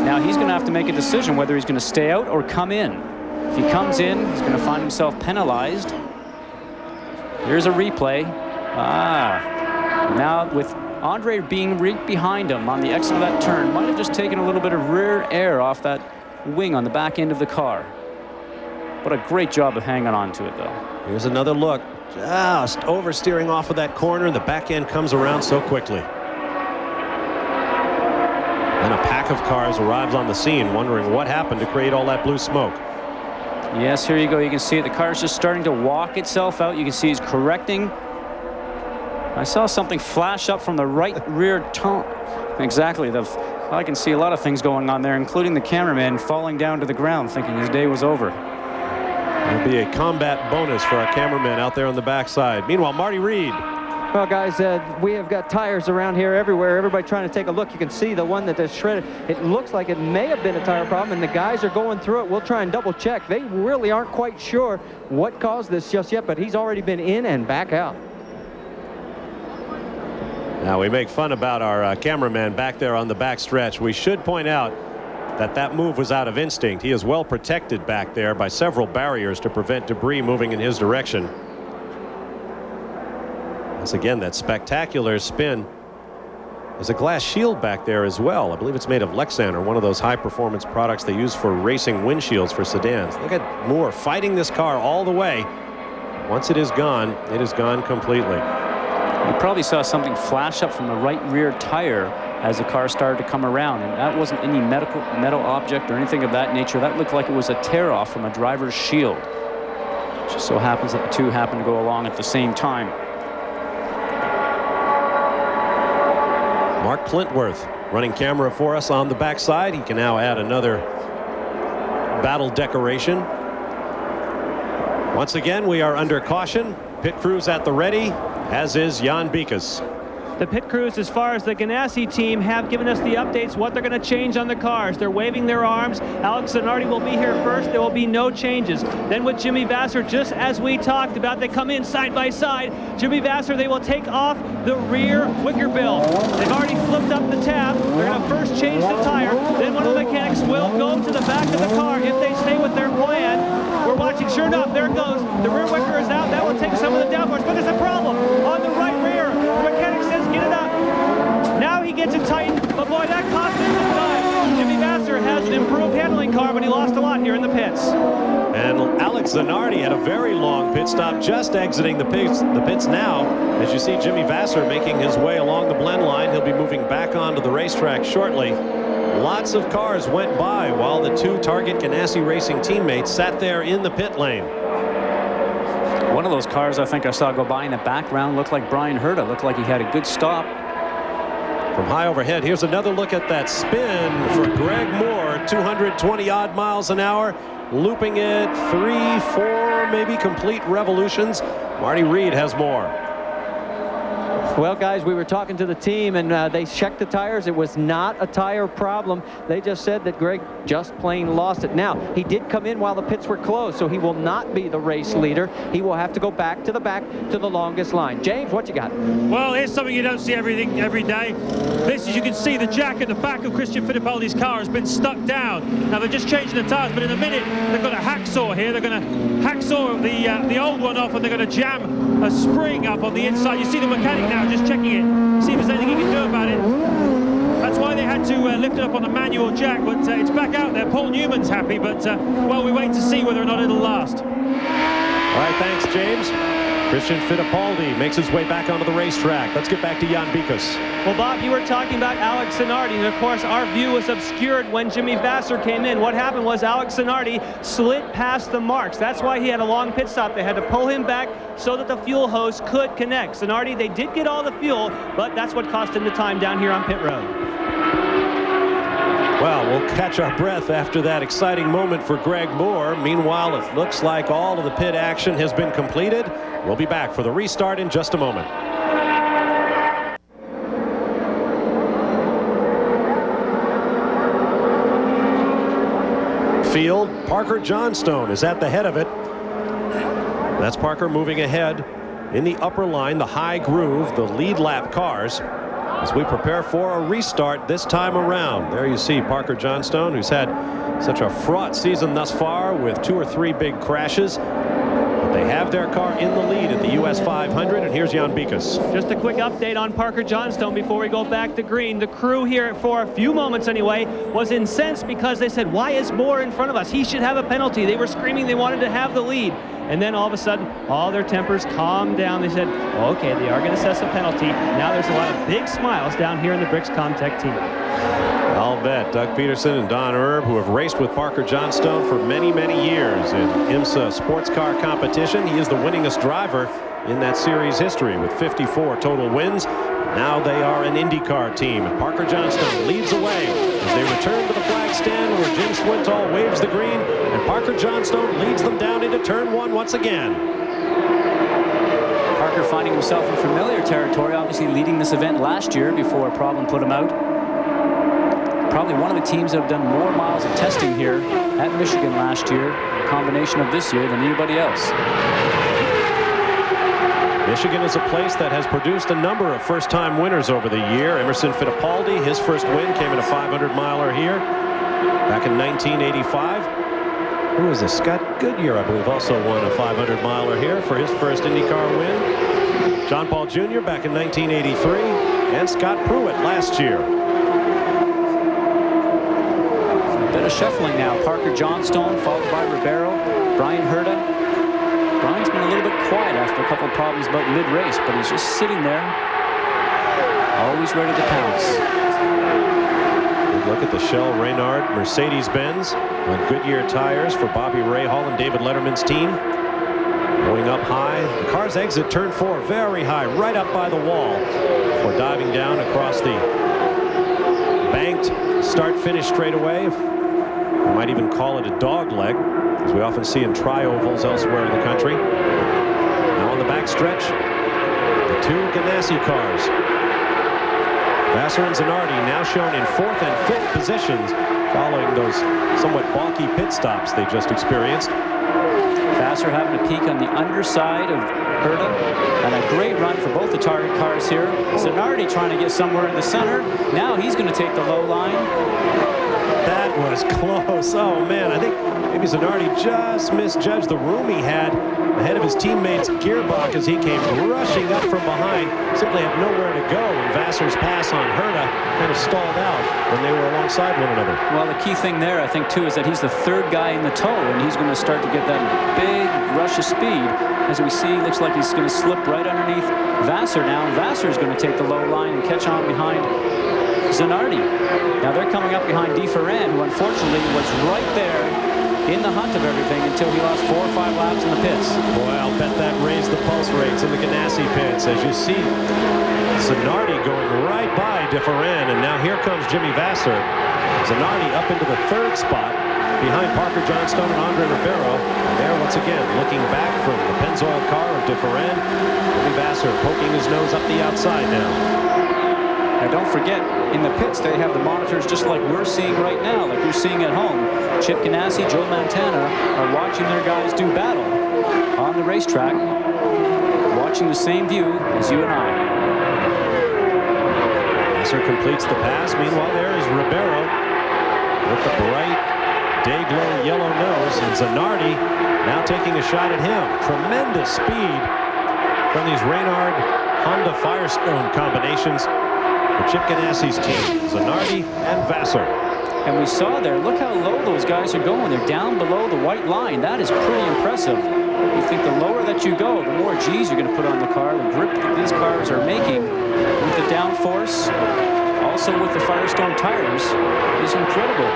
S6: Now he's going to have to make a decision whether he's going to stay out or come in. If he comes in, he's going to find himself penalized. Here's a replay. Now with Andre being right behind him on the exit of that turn, might have just taken a little bit of rear air off that wing on the back end of the car. What a great job of hanging on to it, though.
S2: Here's another look. Just oversteering off of that corner. The back end comes around so quickly. Then a pack of cars arrives on the scene, wondering what happened to create all that blue smoke.
S6: Yes, here you go. You can see it. The car is just starting to walk itself out. You can see it's correcting. I saw something flash up from the right rear tone. Exactly. I can see a lot of things going on there, including the cameraman falling down to the ground thinking his day was over.
S2: It'll be a combat bonus for our cameraman out there on the backside. Meanwhile, Marty Reed.
S11: Well, guys, we have got tires around here everywhere. Everybody trying to take a look. You can see the one that is shredded. It looks like it may have been a tire problem, and the guys are going through it. We'll try and double check. They really aren't quite sure what caused this just yet, but he's already been in and back out.
S2: Now, we make fun about our cameraman back there on the back stretch. We should point out that move was out of instinct. He is well protected back there by several barriers to prevent debris moving in his direction. Once again, that spectacular spin. There's a glass shield back there as well. I believe it's made of Lexan, or one of those high-performance products they use for racing windshields for sedans. Look at Moore fighting this car all the way. Once it is gone completely.
S6: You probably saw something flash up from the right rear tire as the car started to come around, and that wasn't any metal object or anything of that nature. That looked like it was a tear off from a driver's shield. It just so happens that the two happened to go along at the same time.
S2: Mark Clintworth running camera for us on the backside. He can now add another battle decoration. Once again, we are under caution. Pit crews at the ready, as is Jan Bikas.
S8: The pit crews, as far as the Ganassi team, have given us the updates, what they're going to change on the cars. They're waving their arms. Alex Zanardi will be here first. There will be no changes. Then with Jimmy Vasser, just as we talked about, they come in side by side. Jimmy Vasser, they will take off the rear wicker bill. They've already flipped up the tab. They're going to first change the tire. Then one of the mechanics will go to the back of the car if they stay with their plan. We're watching. Sure enough, there it goes. The rear wicker is out. That will take some of the downforce. But there's a problem on the right rear. The mechanic says, get it up. Now he gets it tightened, but boy, that cost him some time. Jimmy Vasser has an improved handling car, but he lost a lot here in the pits.
S2: And Alex Zanardi had a very long pit stop, just exiting the pits now. As you see Jimmy Vasser making his way along the blend line, he'll be moving back onto the racetrack shortly. Lots of cars went by while the two Target Ganassi Racing teammates sat there in the pit lane.
S6: One of those cars I think I saw go by in the background looked like Brian Herta. Looked like he had a good stop.
S2: From high overhead, here's another look at that spin for Greg Moore. 220 odd miles an hour, looping it 3, 4, maybe complete revolutions. Marty Reed has more.
S11: Well, guys, we were talking to the team, and they checked the tires. It was not a tire problem. They just said that Greg just plain lost it. Now, he did come in while the pits were closed, so he will not be the race leader. He will have to go back to the longest line. James, what you got?
S4: Well, here's something you don't see every day. This, as you can see, the jack at the back of Christian Fittipaldi's car has been stuck down. Now, they're just changing the tires, but in a minute, they've got a hacksaw here. They're going to hacksaw the old one off, and they're going to jam a spring up on the inside. You see the mechanic now just checking it, see if there's anything he can do about it. That's why they had to lift it up on the manual jack, but it's back out there. Paul Newman's happy, but well, we wait to see whether or not it'll last.
S2: All right, thanks, James. Christian Fittipaldi makes his way back onto the racetrack. Let's get back to Jan Bikas.
S8: Well, Bob, you were talking about Alex Zanardi, and of course our view was obscured when Jimmy Vasser came in. What happened was Alex Zanardi slid past the marks. That's why he had a long pit stop. They had to pull him back so that the fuel hose could connect. Zanardi, they did get all the fuel, but that's what cost him the time down here on pit road.
S2: Well, we'll catch our breath after that exciting moment for Greg Moore. Meanwhile, it looks like all of the pit action has been completed. We'll be back for the restart in just a moment. Field, Parker Johnstone is at the head of it. That's Parker moving ahead in the upper line, the high groove, the lead lap cars, as we prepare for a restart this time around. There you see Parker Johnstone, who's had such a fraught season thus far with 2 or 3 big crashes. But They have their car in the lead at the U.S. 500, and here's Jan Bikus.
S8: Just a quick update on Parker Johnstone before we go back to green. The crew here, for a few moments anyway, was incensed because they said, why is Moore in front of us? He should have a penalty. They were screaming they wanted to have the lead. And then all of a sudden, all their tempers calmed down. They said, okay, they are going to assess a penalty. Now there's a lot of big smiles down here in the Bricks Comtech team.
S2: I'll bet Doug Peterson and Don Erb, who have raced with Parker Johnstone for many, many years in IMSA sports car competition. He is the winningest driver in that series history with 54 total wins. Now they are an IndyCar team. Parker Johnstone leads away as they return to the flag stand where Jim Swintoll waves the green, and Parker Johnstone leads them down into turn one once again.
S6: Parker finding himself in familiar territory, obviously leading this event last year before a problem put him out. Probably one of the teams that have done more miles of testing here at Michigan last year, a combination of this year, than anybody else.
S2: Michigan is a place that has produced a number of first-time winners over the year. Emerson Fittipaldi, his first win came in a 500-miler here back in 1985. Who is this? Scott Goodyear, I believe, also won a 500-miler here for his first IndyCar win. John Paul Jr. back in 1983, and Scott Pruitt last year.
S6: A bit of shuffling now. Parker Johnstone followed by Ribeiro, Brian Herta. Brian's been a little bit quiet after a couple of problems about mid-race, but he's just sitting there, always ready to pounce.
S2: Good look at the Shell Reynard Mercedes-Benz on Goodyear tires for Bobby Rahal and David Letterman's team. Going up high. The cars exit turn 4 very high, right up by the wall before diving down across the banked start-finish straightaway. We might even call it a dog leg, as we often see in tri-ovals elsewhere in the country. Now on the back stretch, the two Ganassi cars. Vassar and Zanardi now shown in 4th and 5th positions following those somewhat balky pit stops they just experienced.
S6: Vassar having a peek on the underside of Herta, and a great run for both the target cars here. Zanardi trying to get somewhere in the center. Now he's going to take the low line.
S2: That was close. Oh, man, I think maybe Zanardi just misjudged the room he had ahead of his teammate's Gearbach as he came rushing up from behind. Simply had nowhere to go, and Vassar's pass on Herta kind of stalled out when they were alongside one another.
S6: Well, the key thing there, I think, too, is that he's the third guy in the tow, and he's going to start to get that big rush of speed. As we see, looks like he's going to slip right underneath Vassar now, and Vassar's going to take the low line and catch on behind Zanardi. Now they're coming up behind DeFerran, who unfortunately was right there in the hunt of everything until he lost 4 or 5 laps in the pits.
S2: Boy, I'll bet that raised the pulse rates in the Ganassi pits. As you see, Zanardi going right by DeFerran, and now here comes Jimmy Vassar. Zanardi up into the 3rd spot behind Parker Johnstone and Andre Ribeiro. And there once again, looking back from the Pennzoil car of DeFerran, Jimmy Vassar poking his nose up the outside now.
S6: Now don't forget, in the pits they have the monitors just like we're seeing right now, like you're seeing at home. Chip Ganassi, Joe Montana are watching their guys do battle on the racetrack, watching the same view as you and I.
S2: Vassar completes the pass. Meanwhile, there is Ribeiro with the bright day-glow yellow nose, and Zanardi now taking a shot at him. Tremendous speed from these Reynard Honda Firestone combinations for Chip Ganassi's team, Zanardi and Vassar.
S6: And we saw there, look how low those guys are going. They're down below the white line. That is pretty impressive. You think the lower that you go, the more G's you're going to put on the car. The grip that these cars are making with the downforce, also with the Firestone tires, is incredible.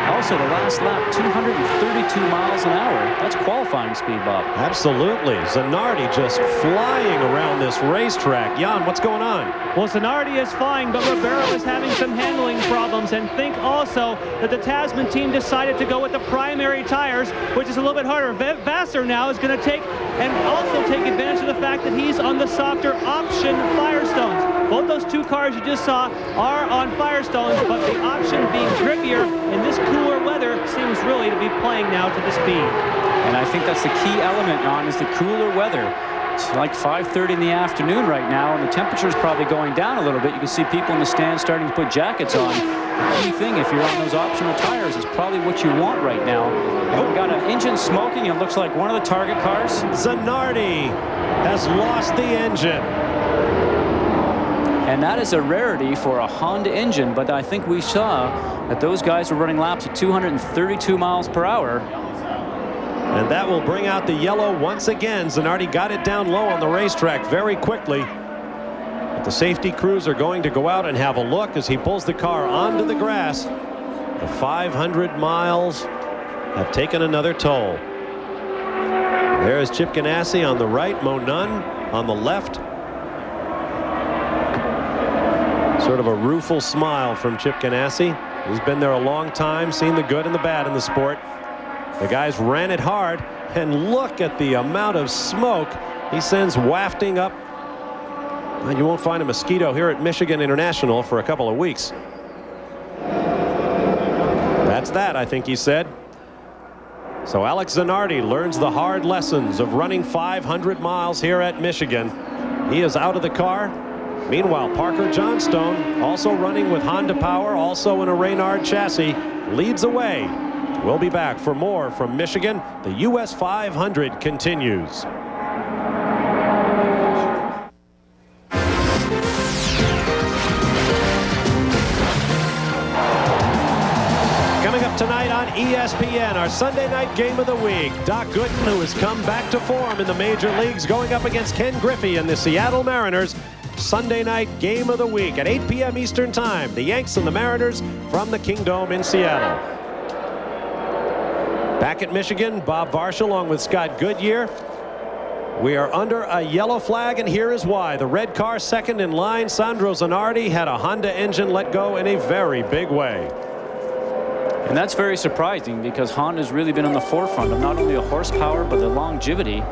S6: Also, the last lap, 232 miles an hour. That's qualifying speed, Bob.
S2: Absolutely. Zanardi just flying around this racetrack. Jan, what's going on?
S8: Well, Zanardi is flying, but Ribeiro is having some handling problems. And think also that the Tasman team decided to go with the primary tires, which is a little bit harder. Vassar now is going to take and also take advantage of the fact that he's on the softer option Firestones. Both those two cars you just saw are on Firestones, but the option being grippier in this cooler weather seems really to be playing now to the speed.
S6: And I think that's the key element, on is the cooler weather. It's like 5:30 in the afternoon right now, and the temperature's probably going down a little bit. You can see people in the stands starting to put jackets on. The key thing, if you're on those optional tires, is probably what you want right now. And we've got an engine smoking. It looks like one of the target cars.
S2: Zanardi has lost the engine.
S6: And that is a rarity for a Honda engine, but I think we saw that those guys were running laps at 232 miles per hour.
S2: And that will bring out the yellow once again. Zanardi got it down low on the racetrack very quickly. But the safety crews are going to go out and have a look as he pulls the car onto the grass. The 500 miles have taken another toll. There's Chip Ganassi on the right, Mo Nunn on the left. Sort of a rueful smile from Chip Ganassi. He's been there a long time, seen the good and the bad in the sport. The guys ran it hard, and look at the amount of smoke he sends wafting up. And you won't find a mosquito here at Michigan International for a couple of weeks. That's that, I think he said. So Alex Zanardi learns the hard lessons of running 500 miles here at Michigan. He is out of the car. Meanwhile, Parker Johnstone, also running with Honda power, also in a Reynard chassis, leads away. We'll be back for more from Michigan. The U.S. 500 continues. Coming up tonight on ESPN, our Sunday night game of the week. Doc Gooden, who has come back to form in the major leagues, going up against Ken Griffey and the Seattle Mariners. Sunday night game of the week at 8 p.m. Eastern Time. The Yanks and the Mariners from the Kingdome in Seattle. Back at Michigan, Bob Varsha along with Scott Goodyear. We are under a yellow flag, and here is why. The red car second in line, Sandro Zanardi, had a Honda engine let go in a very big way.
S6: And that's very surprising because Honda's really been on the forefront of not only the horsepower but the longevity,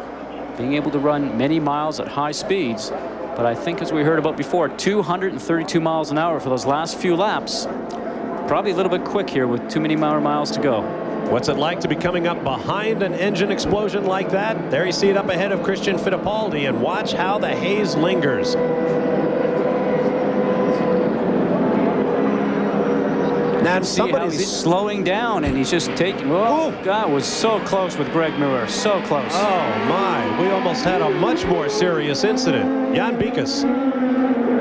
S6: being able to run many miles at high speeds. But I think, as we heard about before, 232 miles an hour for those last few laps. Probably a little bit quick here with too many more miles to go.
S2: What's it like to be coming up behind an engine explosion like that? There you see it up ahead of Christian Fittipaldi, and watch how the haze lingers.
S6: Now somebody's slowing down, and he's just taking. Oh, God, was so close with Greg Muir, so close.
S2: Oh my, we almost had a much more serious incident. Jan Bikas.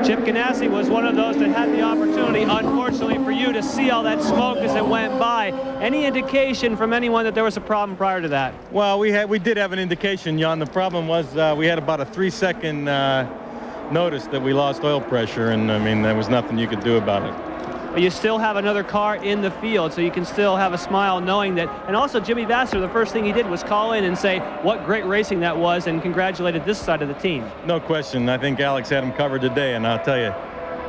S8: Chip Ganassi was one of those that had the opportunity, unfortunately for you, to see all that smoke as it went by. Any indication from anyone that there was a problem prior to that?
S15: Well, we did have an indication, Jan. The problem was we had about a 3-second notice that we lost oil pressure, and I mean, there was nothing you could do about it.
S8: But you still have another car in the field, so you can still have a smile knowing that. And also, Jimmy Vasser, the first thing he did was call in and say what great racing that was and congratulated this side of the team.
S15: No question. I think Alex had him covered today, and I'll tell you,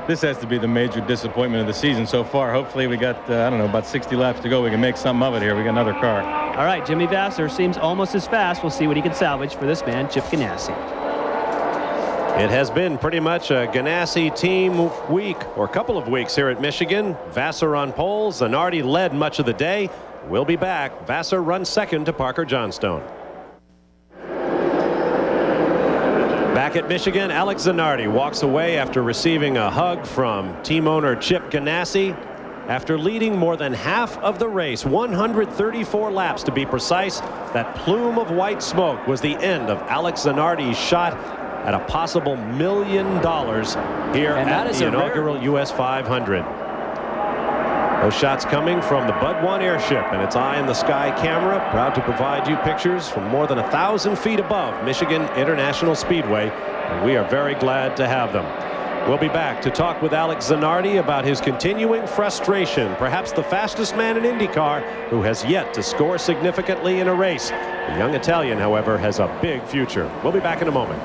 S15: this has to be the major disappointment of the season so far. Hopefully we got, I don't know, about 60 laps to go. We can make something of it here. We got another car.
S8: All right, Jimmy Vasser seems almost as fast. We'll see what he can salvage for this man, Chip Ganassi.
S2: It has been pretty much a Ganassi team week, or a couple of weeks here at Michigan. Vasser on pole. Zanardi led much of the day. We'll be back. Vasser runs second to Parker Johnstone. Back at Michigan, Alex Zanardi walks away after receiving a hug from team owner Chip Ganassi. After leading more than half of the race, 134 laps to be precise, that plume of white smoke was the end of Alex Zanardi's shot at a possible $1 million here at the inaugural U.S. 500. Those shots coming from the Bud 1 airship and its eye in the sky camera, proud to provide you pictures from more than 1,000 feet above Michigan International Speedway, and we are very glad to have them. We'll be back to talk with Alex Zanardi about his continuing frustration, perhaps the fastest man in IndyCar who has yet to score significantly in a race. The young Italian, however, has a big future. We'll be back in a moment.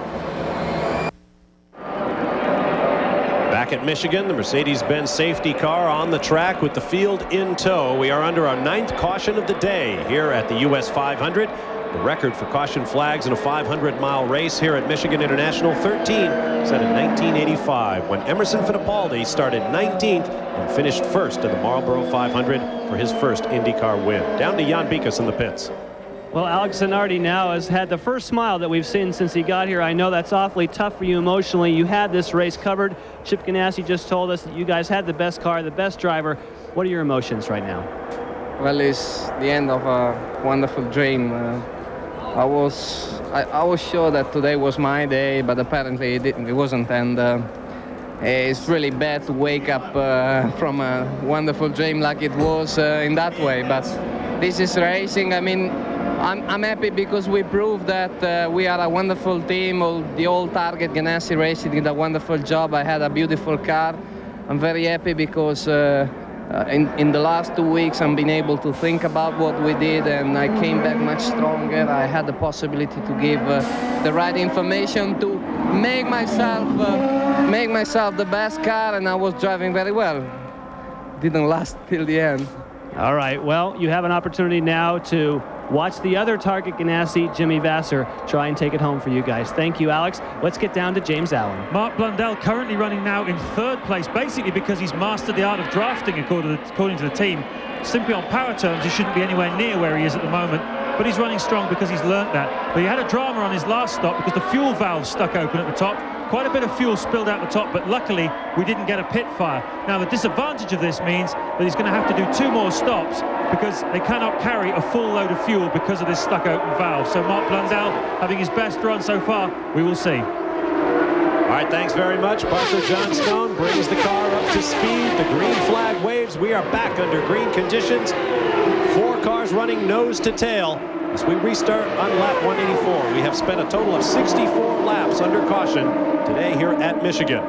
S2: Back at Michigan, the Mercedes-Benz safety car on the track with the field in tow. We are under our 9th caution of the day here at the U.S. 500. The record for caution flags in a 500-mile race here at Michigan International, 13, set in 1985, when Emerson Fittipaldi started 19th and finished first in the Marlboro 500 for his first IndyCar win. Down to Jan Bikas in the pits.
S8: Well, Alex Zanardi now has had the first smile that we've seen since he got here. I know that's awfully tough for you emotionally. You had this race covered. Chip Ganassi just told us that you guys had the best car, the best driver. What are your emotions right now?
S16: Well, it's the end of a wonderful dream. I was sure that today was my day, but apparently it wasn't. And it's really bad to wake up from a wonderful dream like it was in that way. But this is racing. I mean, I'm happy because we proved that we are a wonderful team. The old Target Ganassi Racing did a wonderful job. I had a beautiful car. I'm very happy because in the last 2 weeks I've been able to think about what we did, and I came back much stronger. I had the possibility to give the right information to make myself the best car, and I was driving very well. Didn't last till the end.
S8: All right, well, you have an opportunity now to watch the other Target Ganassi, Jimmy Vasser, try and take it home for you guys. Thank you, Alex. Let's get down to James Allen.
S4: Mark Blundell currently running now in 3rd place, basically because he's mastered the art of drafting, according to the team. Simply on power terms, he shouldn't be anywhere near where he is at the moment, but he's running strong because he's learnt that. But he had a drama on his last stop because the fuel valve stuck open at the top. Quite a bit of fuel spilled out the top, but luckily we didn't get a pit fire. Now the disadvantage of this means that he's going to have to do 2 more stops because they cannot carry a full load of fuel because of this stuck open valve. So Mark Blundell having his best run so far. We will see.
S2: All right, thanks very much. Parker Johnstone brings the car up to speed. The green flag waves. We are back under green conditions. 4 cars running nose to tail as we restart on lap 184. We have spent a total of 64 laps under caution today here at Michigan.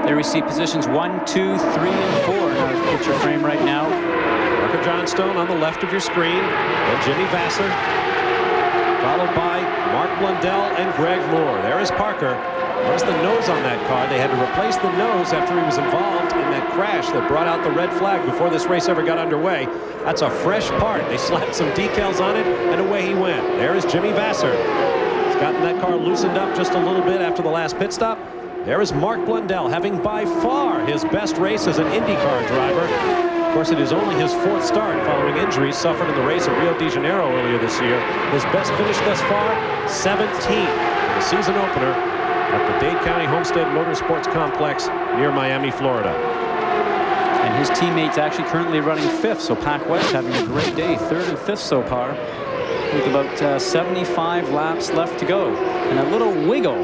S6: There we see positions 1, 2, 3, and 4 in our picture frame right now.
S2: Parker Johnstone on the left of your screen, then Jimmy Vasser, followed by Mark Blundell and Greg Moore. There is Parker. There's the nose on that car. They had to replace the nose after he was involved in that crash that brought out the red flag before this race ever got underway. That's a fresh part. They slapped some decals on it, and away he went. There is Jimmy Vasser. He's gotten that car loosened up just a little bit after the last pit stop. There is Mark Blundell, having by far his best race as an IndyCar driver. Of course, it is only his 4th start following injuries suffered in the race at Rio de Janeiro earlier this year. His best finish thus far, 17th in the season opener at the Dade County Homestead Motorsports Complex near Miami, Florida.
S6: And his teammates actually currently running 5th, so Pac West having a great day, 3rd and 5th so far, with about 75 laps left to go. And a little wiggle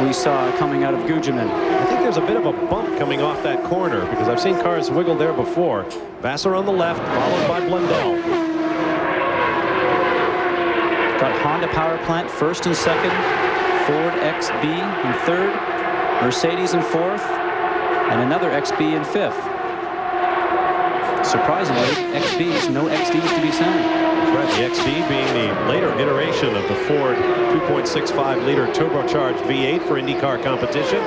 S6: we saw coming out of Gujamin.
S2: I think there's a bit of a bump coming off that corner because I've seen cars wiggle there before. Vasser on the left, followed by Blundell.
S6: Got Honda power plant 1st and 2nd. Ford XB in 3rd, Mercedes in 4th, and another XB in 5th. Surprisingly, XBs, no XDs to be seen.
S2: That's right, the XB being the later iteration of the Ford 2.65-liter turbocharged V8 for IndyCar competition.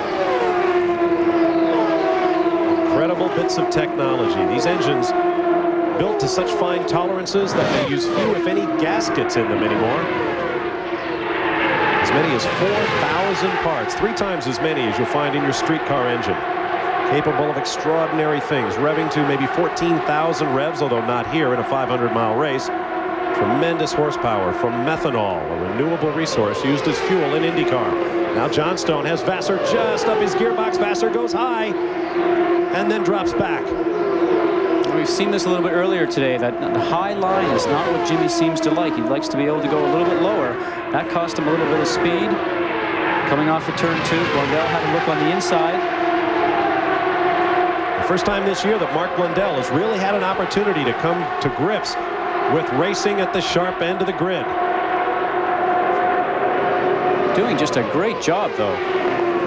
S2: Incredible bits of technology. These engines built to such fine tolerances that they use few, if any, gaskets in them anymore. As many as 4,000 parts, 3 times as many as you'll find in your street car engine. Capable of extraordinary things, revving to maybe 14,000 revs, although not here in a 500-mile race. Tremendous horsepower from methanol, a renewable resource used as fuel in IndyCar. Now Johnstone has Vasser just up his gearbox. Vasser goes high and then drops back.
S6: We've seen this a little bit earlier today, that the high line is not what Jimmy seems to like. He likes to be able to go a little bit lower. That cost him a little bit of speed. Coming off of turn 2, Blundell had a look on the inside.
S2: The first time this year that Mark Blundell has really had an opportunity to come to grips with racing at the sharp end of the grid.
S6: Doing just a great job, though.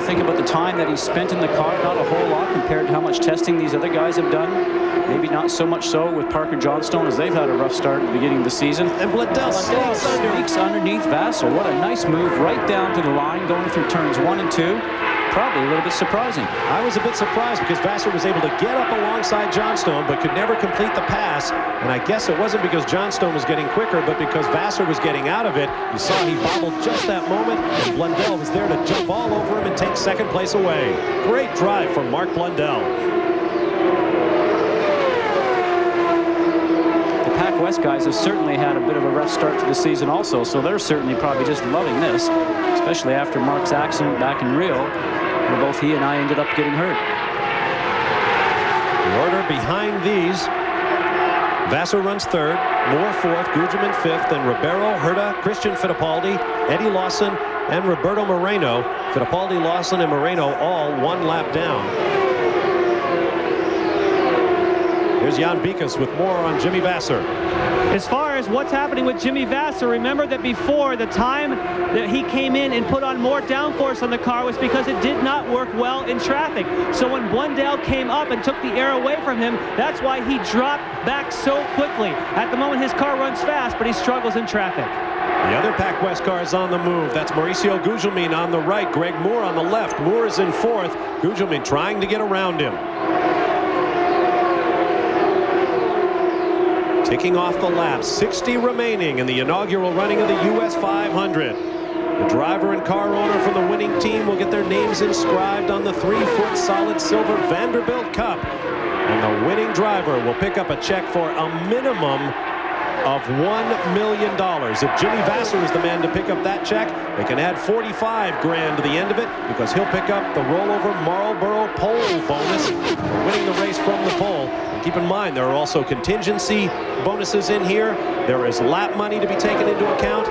S6: Think about the time that he spent in the car, not a whole lot compared to how much testing these other guys have done. Maybe not so much so with Parker Johnstone, as they've had a rough start at the beginning of the season.
S2: And Blundell
S6: sneaks underneath Vasser. What a nice move right down to the line, going through turns 1 and 2. Probably a little bit surprising.
S2: I was a bit surprised because Vasser was able to get up alongside Johnstone but could never complete the pass. And I guess it wasn't because Johnstone was getting quicker, but because Vasser was getting out of it. You saw he bobbled just that moment, and Blundell was there to jump all over him and take 2nd place away. Great drive from Mark Blundell.
S6: Pac West guys have certainly had a bit of a rough start to the season also, so they're certainly probably just loving this, especially after Mark's accident back in Rio, where both he and I ended up getting hurt.
S2: The order behind these: Vassar runs third, Moore fourth, Gugelmin fifth, then Ribeiro, Herta, Christian Fittipaldi, Eddie Lawson, and Roberto Moreno. Fittipaldi, Lawson, and Moreno all 1 lap down. Here's Jan Bikus with more on Jimmy Vassar.
S8: As far as what's happening with Jimmy Vassar, remember that before, the time that he came in and put on more downforce on the car was because it did not work well in traffic. So when Blundell came up and took the air away from him, that's why he dropped back so quickly. At the moment, his car runs fast, but he struggles in traffic.
S2: The other Pac West car is on the move. That's Mauricio Gugelmin on the right, Greg Moore on the left. Moore is in fourth. Gugelmin trying to get around him. Ticking off the laps, 60 remaining in the inaugural running of the U.S. 500. The driver and car owner from the winning team will get their names inscribed on the 3-foot solid silver Vanderbilt Cup. And the winning driver will pick up a check for a minimum of $1 million. If Jimmy Vassar is the man to pick up that check, they can add 45 grand to the end of it, because he'll pick up the rollover Marlboro pole bonus for winning the race from the pole. And keep in mind, there are also contingency bonuses in here. There is lap money to be taken into account.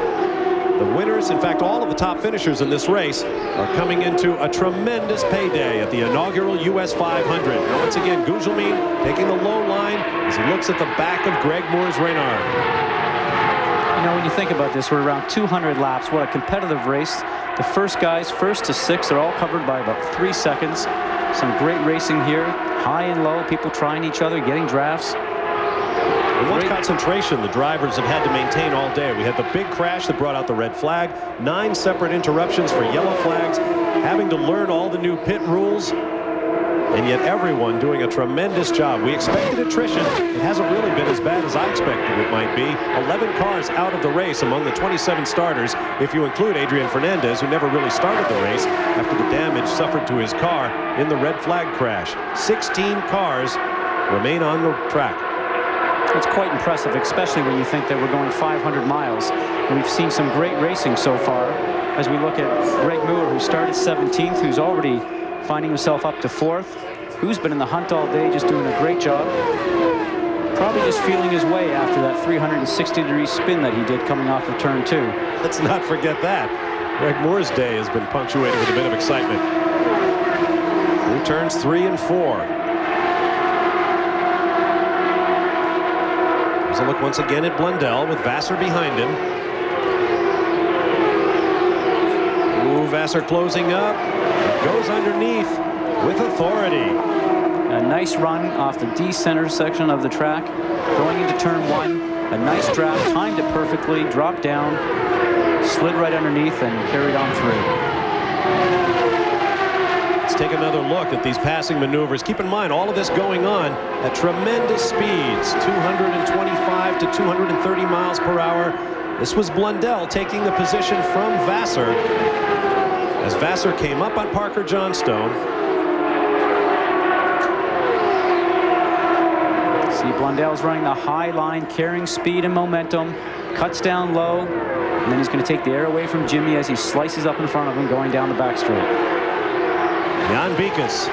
S2: The winners, in fact, all of the top finishers in this race are coming into a tremendous payday at the inaugural U.S. 500. Now, once again, Gugelmin taking the low line as he looks at the back of Greg Moore's Reynard.
S6: You know, when you think about this, we're around 200 laps. What a competitive race. The first guys, 1st to 6th, are all covered by about 3 seconds. Some great racing here, high and low, people trying each other, getting drafts.
S2: And what concentration the drivers have had to maintain all day. We had the big crash that brought out the red flag, 9 separate interruptions for yellow flags, having to learn all the new pit rules, and yet everyone doing a tremendous job. We expected attrition. It hasn't really been as bad as I expected it might be. 11 cars out of the race among the 27 starters, if you include Adrian Fernandez, who never really started the race after the damage suffered to his car in the red flag crash. 16 cars remain on the track.
S6: It's quite impressive, especially when you think that we're going 500 miles. And we've seen some great racing so far as we look at Greg Moore, who started 17th, who's already finding himself up to 4th, who's been in the hunt all day, just doing a great job. Probably just feeling his way after that 360-degree spin that he did coming off of turn 2.
S2: Let's not forget that. Greg Moore's day has been punctuated with a bit of excitement. Through turns 3 and 4. There's a look once again at Blundell with Vassar behind him. Ooh, Vassar closing up. Goes underneath with authority.
S6: A nice run off the D-center section of the track. Going into turn 1. A nice draft, timed it perfectly, dropped down, slid right underneath, and carried on through.
S2: Let's take another look at these passing maneuvers. Keep in mind, all of this going on at tremendous speeds, 225 to 230 miles per hour. This was Blundell taking the position from Vassar as Vassar came up on Parker Johnstone.
S6: See, Blundell's running the high line, carrying speed and momentum, cuts down low, and then he's going to take the air away from Jimmy as he slices up in front of him going down the back straight.
S2: Jan Bikus.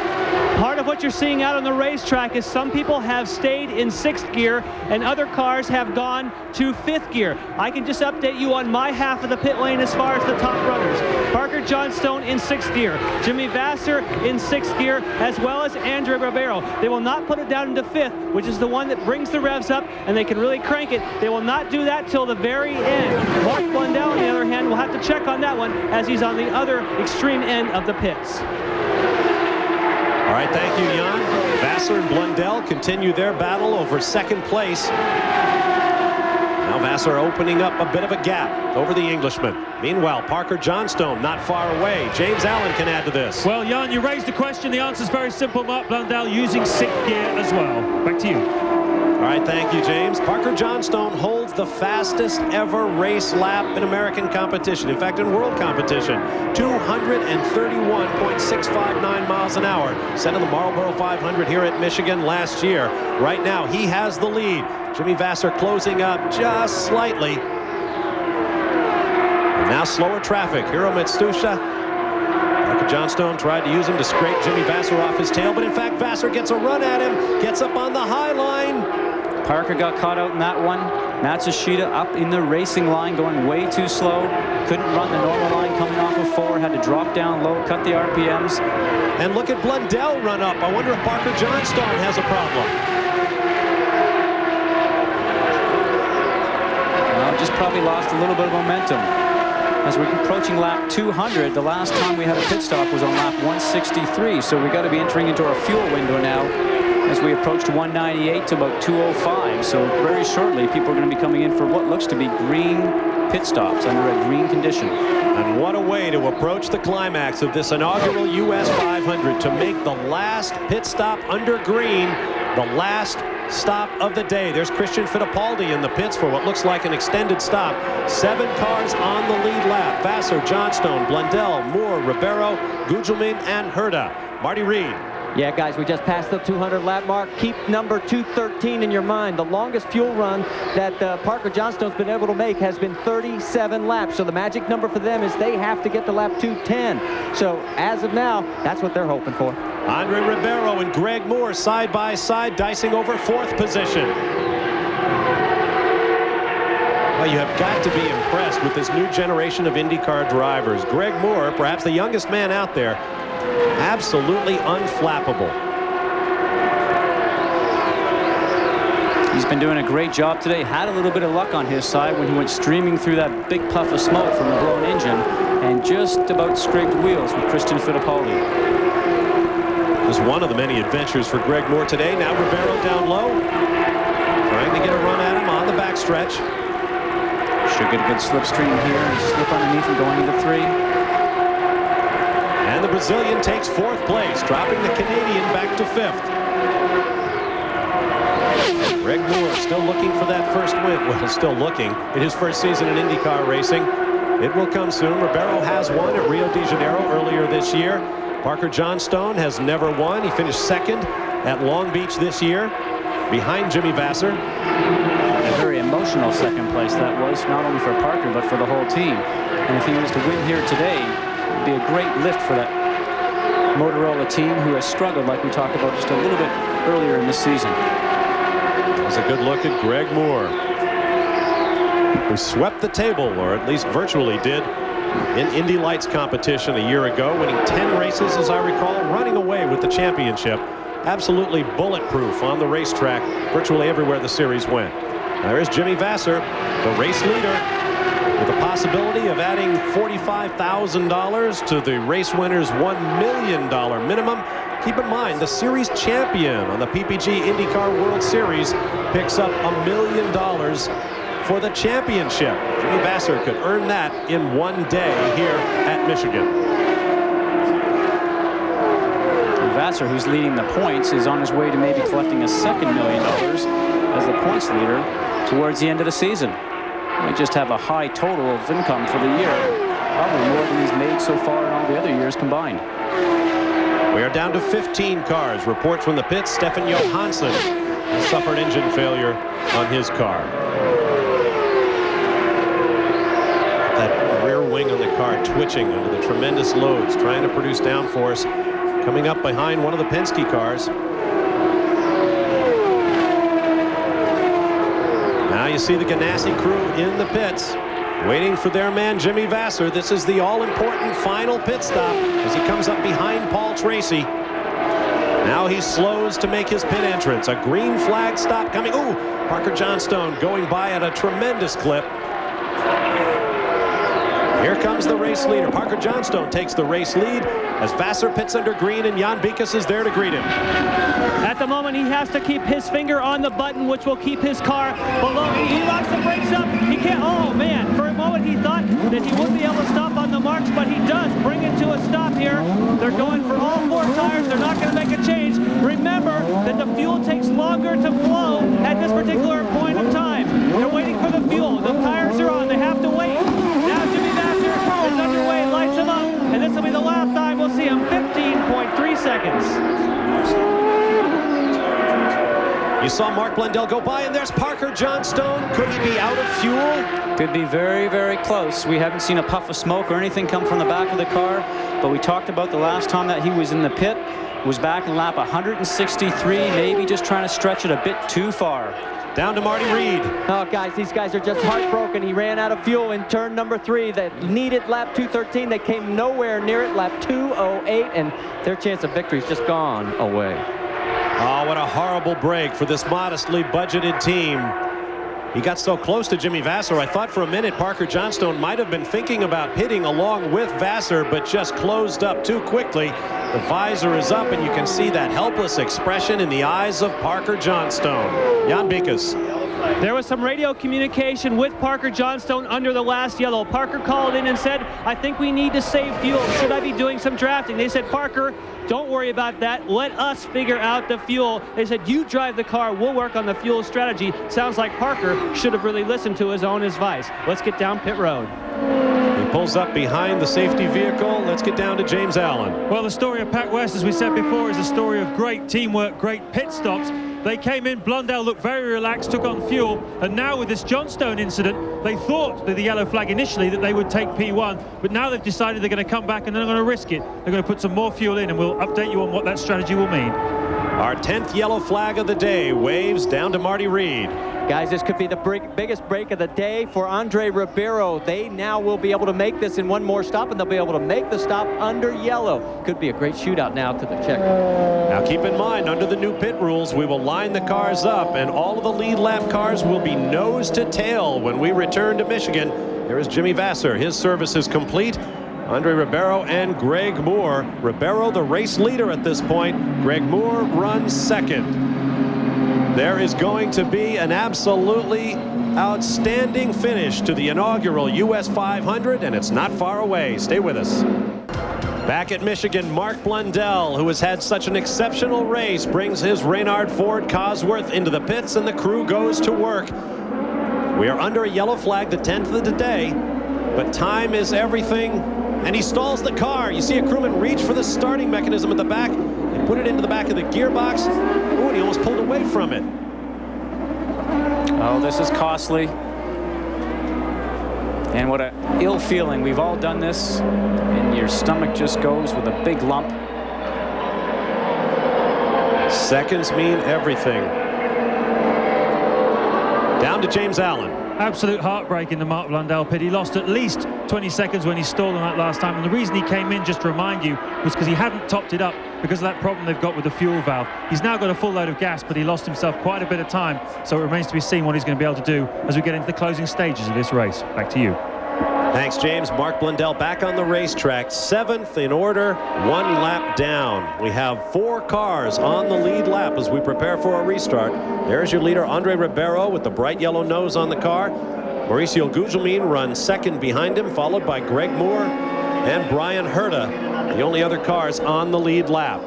S8: Part of what you're seeing out on the racetrack is some people have stayed in 6th gear and other cars have gone to 5th gear. I can just update you on my half of the pit lane as far as the top runners. Parker Johnstone in 6th gear, Jimmy Vassar in 6th gear, as well as Andre Ribeiro. They will not put it down into 5th, which is the one that brings the revs up and they can really crank it. They will not do that till the very end. Mark Blundell, on the other hand, will have to check on that one as he's on the other extreme end of the pits.
S2: All right, thank you, Jan. Vassar and Blundell continue their battle over 2nd place. Now Vassar opening up a bit of a gap over the Englishman. Meanwhile, Parker Johnstone not far away. James Allen can add to this.
S4: Well, Jan, you raised the question. The answer's very simple. Mark Blundell using 6th gear as well. Back to you.
S2: All right, thank you, James. Parker Johnstone holds the fastest ever race lap in American competition. In fact, in world competition, 231.659 miles an hour. Set in the Marlboro 500 here at Michigan last year. Right now, he has the lead. Jimmy Vasser closing up just slightly. And now slower traffic. Hiro Matsusha. Parker Johnstone tried to use him to scrape Jimmy Vasser off his tail, but in fact Vasser gets a run at him, gets up on the high line.
S6: Parker got caught out in that one. Matsushita up in the racing line, going way too slow. Couldn't run the normal line coming off of 4. Had to drop down low, cut the RPMs.
S2: And look at Blundell run up. I wonder if Parker Johnstone has a problem.
S6: Well, just probably lost a little bit of momentum. As we're approaching lap 200, the last time we had a pit stop was on lap 163. So we got to be entering into our fuel window now, as we approached 198 to about 205. So very shortly, people are going to be coming in for what looks to be green pit stops under a green condition.
S2: And what a way to approach the climax of this inaugural U.S. 500, to make the last pit stop under green the last stop of the day. There's Christian Fittipaldi in the pits for what looks like an extended stop. 7 cars on the lead lap. Vasser, Johnstone, Blundell, Moore, Ribeiro, Gugelmin, and Herta. Marty Reed.
S11: Yeah, guys, we just passed the 200 lap mark. Keep number 213 in your mind. The longest fuel run that Parker Johnstone's been able to make has been 37 laps. So the magic number for them is they have to get to lap 210. So as of now, that's what they're hoping for.
S2: Andre Ribeiro and Greg Moore side by side, dicing over 4th position. Well, you have got to be impressed with this new generation of IndyCar drivers. Greg Moore, perhaps the youngest man out there, absolutely unflappable.
S6: He's been doing a great job today. Had a little bit of luck on his side when he went streaming through that big puff of smoke from the blown engine and just about scraped wheels with Christian Fittipaldi.
S2: It was one of the many adventures for Greg Moore today. Now Ribeiro down low, trying to get a run at him on the backstretch.
S6: Should get a good slipstream here and slip underneath and going into 3.
S2: And the Brazilian takes 4th place, dropping the Canadian back to 5th. Greg Moore still looking for that first win. Well, still looking in his first season in IndyCar racing. It will come soon. Ribeiro has won at Rio de Janeiro earlier this year. Parker Johnstone has never won. He finished 2nd at Long Beach this year, behind Jimmy Vasser.
S6: A very emotional 2nd place that was, not only for Parker, but for the whole team. And if he was to win here today, it would be a great lift for that Motorola team, who has struggled, like we talked about just a little bit earlier in this season.
S2: That's a good look at Greg Moore, who swept the table, or at least virtually did, in Indy Lights competition a year ago, winning 10 races, as I recall, running away with the championship. Absolutely bulletproof on the racetrack, virtually everywhere the series went. Now there's Jimmy Vasser, the race leader, with the possibility of adding $45,000 to the race winner's $1 million minimum. Keep in mind, the series champion on the PPG IndyCar World Series picks up $1 million for the championship. Jimmy Vasser could earn that in one day here at Michigan.
S6: Vasser, who's leading the points, is on his way to maybe collecting a $2 million as the points leader towards the end of the season. He just have a high total of income for the year, probably more than he's made so far in all the other years combined.
S2: We are down to 15 cars. Reports from the pits, Stefan Johansson has suffered engine failure on his car. That rear wing on the car twitching under the tremendous loads, trying to produce downforce, coming up behind one of the Penske cars. Now you see the Ganassi crew in the pits, waiting for their man Jimmy Vasser. This is the all-important final pit stop as he comes up behind Paul Tracy. Now he slows to make his pit entrance. A green flag stop coming. Ooh, Parker Johnstone going by at a tremendous clip. Here comes the race leader. Parker Johnstone takes the race lead as Vasser pits under green, and Jan Bikas is there to greet him.
S8: At the moment, he has to keep his finger on the button, which will keep his car below. He locks the brakes up. He can't. Oh, man. For a moment, he thought that he wouldn't be able to stop on the marks, but he does bring it to a stop here. They're going for all 4 tires. They're not going to make a change. Remember that the fuel takes longer to flow at this particular point of time. They're waiting for the fuel. The tires are on. They have to wait. Now Jimmy Vasser is underway, lights him up, and this will be the last time we'll see him. 15.3 seconds.
S2: You You saw Mark Blundell go by, and there's Parker Johnstone. Could he be out of fuel?
S6: Could be very, very close. We haven't seen a puff of smoke or anything come from the back of the car, but we talked about the last time that he was in the pit, was back in lap 163, maybe just trying to stretch it a bit too far.
S2: Down to Marty Reed.
S11: Oh, guys, these guys are just heartbroken. He ran out of fuel in turn number 3. That needed lap 213. They came nowhere near it, lap 208, and their chance of victory is just gone away.
S2: Oh, what a horrible break for this modestly budgeted team. He got so close to Jimmy Vasser. I thought for a minute Parker Johnstone might have been thinking about pitting along with Vasser, but just closed up too quickly. The visor is up, and you can see that helpless expression in the eyes of Parker Johnstone. Jan Bikas.
S8: There was some radio communication with Parker Johnstone under the last yellow. Parker called in and said, I think we need to save fuel. Should I be doing some drafting? They said, Parker, don't worry about that. Let us figure out the fuel. They said, you drive the car. We'll work on the fuel strategy. Sounds like Parker should have really listened to his own advice. Let's get down pit road.
S2: He pulls up behind the safety vehicle. Let's get down to James Allen.
S4: Well, the story of Pac West, as we said before, is a story of great teamwork, great pit stops. They came in, Blundell looked very relaxed, took on fuel, and now with this Johnstone incident, they thought with the yellow flag initially that they would take P1, but now they've decided they're going to come back and they're going to risk it. They're going to put some more fuel in, and we'll update you on what that strategy will mean.
S2: Our 10th yellow flag of the day waves down to Marty Reed.
S11: Guys, this could be the biggest break of the day for Andre Ribeiro. They now will be able to make this in one more stop, and they'll be able to make the stop under yellow. Could be a great shootout now to the check.
S2: Now keep in mind, under the new pit rules, we will line the cars up, and all of the lead lap cars will be nose to tail when we return to Michigan. There is Jimmy Vasser. His service is complete. Andre Ribeiro and Greg Moore. Ribeiro, the race leader at this point. Greg Moore runs second. There is going to be an absolutely outstanding finish to the inaugural U.S. 500, and it's not far away. Stay with us. Back at Michigan, Mark Blundell, who has had such an exceptional race, brings his Reynard Ford Cosworth into the pits, and the crew goes to work. We are under a yellow flag, the 10th of the day, but time is everything, and he stalls the car. You see a crewman reach for the starting mechanism at the back and put it into the back of the gearbox. Oh, and he almost pulled away from it.
S6: Oh, this is costly. And what a ill feeling. We've all done this, and your stomach just goes with a big lump.
S2: Seconds mean everything. Down to James Allen.
S4: Absolute heartbreak in the Mark Blundell pit. He lost at least 20 seconds when he stalled on that last time, and the reason he came in, just to remind you, was because he hadn't topped it up because of that problem they've got with the fuel valve. He's now got a full load of gas, but he lost himself quite a bit of time, so it remains to be seen what he's going to be able to do as we get into the closing stages of this race. Back to you.
S2: Thanks, James. Mark Blundell back on the racetrack, 7th in order, 1 lap down. We have 4 cars on the lead lap as we prepare for a restart. There's your leader, Andre Ribeiro, with the bright yellow nose on the car. Mauricio Gugelmin runs second behind him, followed by Greg Moore and Brian Herta, the only other cars on the lead lap.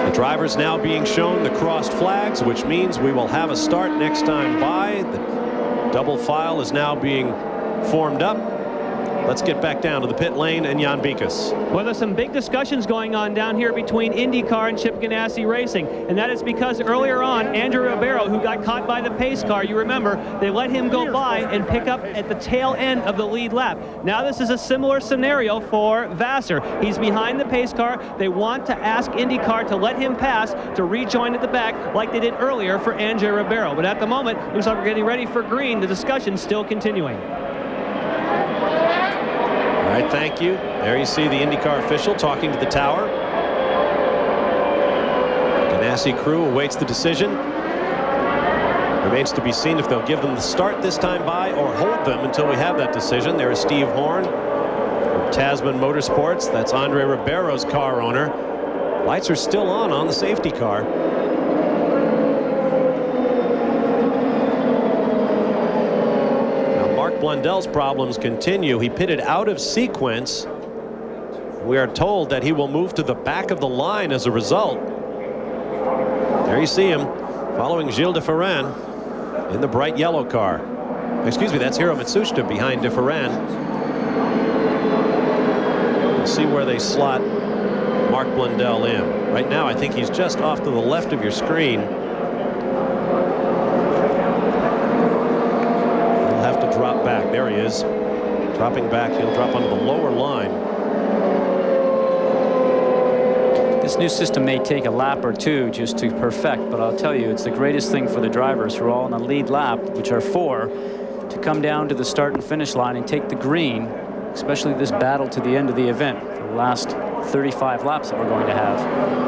S2: The drivers now being shown the crossed flags, which means we will have a start next time by. The double file is now being formed up. Let's get back down to the pit lane and Jan Bikas.
S8: Well, there's some big discussions going on down here between IndyCar and Chip Ganassi Racing, and that is because earlier on, Andrew Ribeiro, who got caught by the pace car, you remember, they let him go by and pick up at the tail end of the lead lap. Now this is a similar scenario for Vasser. He's behind the pace car. They want to ask IndyCar to let him pass to rejoin at the back like they did earlier for Andrew Ribeiro. But at the moment, looks like we're getting ready for green. The discussion's still continuing.
S2: All right, thank you. There you see the IndyCar official talking to the tower. Ganassi crew awaits the decision. Remains to be seen if they'll give them the start this time by or hold them until we have that decision. There is Steve Horn from Tasman Motorsports. That's Andre Ribeiro's car owner. Lights are still on the safety car. Blundell's problems continue. He pitted out of sequence. We are told that he will move to the back of the line as a result. There you see him following Gilles de Ferran in the bright yellow car. Excuse me, that's Hiro Matsushita behind de Ferran. We'll see where they slot Mark Mark Blundell in. Right now, I think he's just off to the left of your screen. He'll have to drop back. There he is. Dropping back. He'll drop onto the lower line.
S6: This new system may take a lap or two just to perfect, but I'll tell you, it's the greatest thing for the drivers who are all on the lead lap, which are 4, to come down to the start and finish line and take the green, especially this battle to the end of the event for the last 35 laps that we're going to have.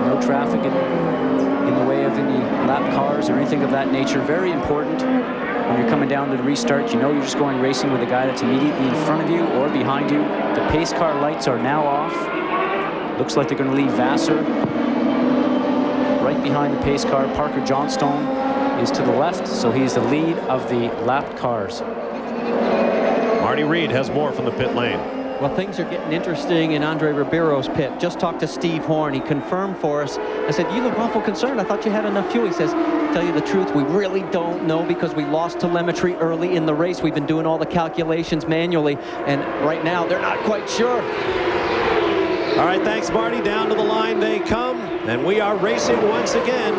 S6: No traffic in the way of any lap cars or anything of that nature. Very important when you're coming down to the restart. You know you're just going racing with a guy that's immediately in front of you or behind you. The pace car lights are now off. Looks like they're going to leave Vassar right behind the pace car. Parker Johnstone is to the left, so he's the lead of the lapped cars.
S2: Marty Reed has more from the pit lane.
S11: Well, things are getting interesting in Andre Ribeiro's pit. Just talked to Steve Horn. He confirmed for us. I said, you look awful concerned. I thought you had enough fuel. He says, tell you the truth, we really don't know because we lost telemetry early in the race. We've been doing all the calculations manually, and right now they're not quite sure.
S2: All right, thanks, Marty. Down to the line they come, and we are racing once again.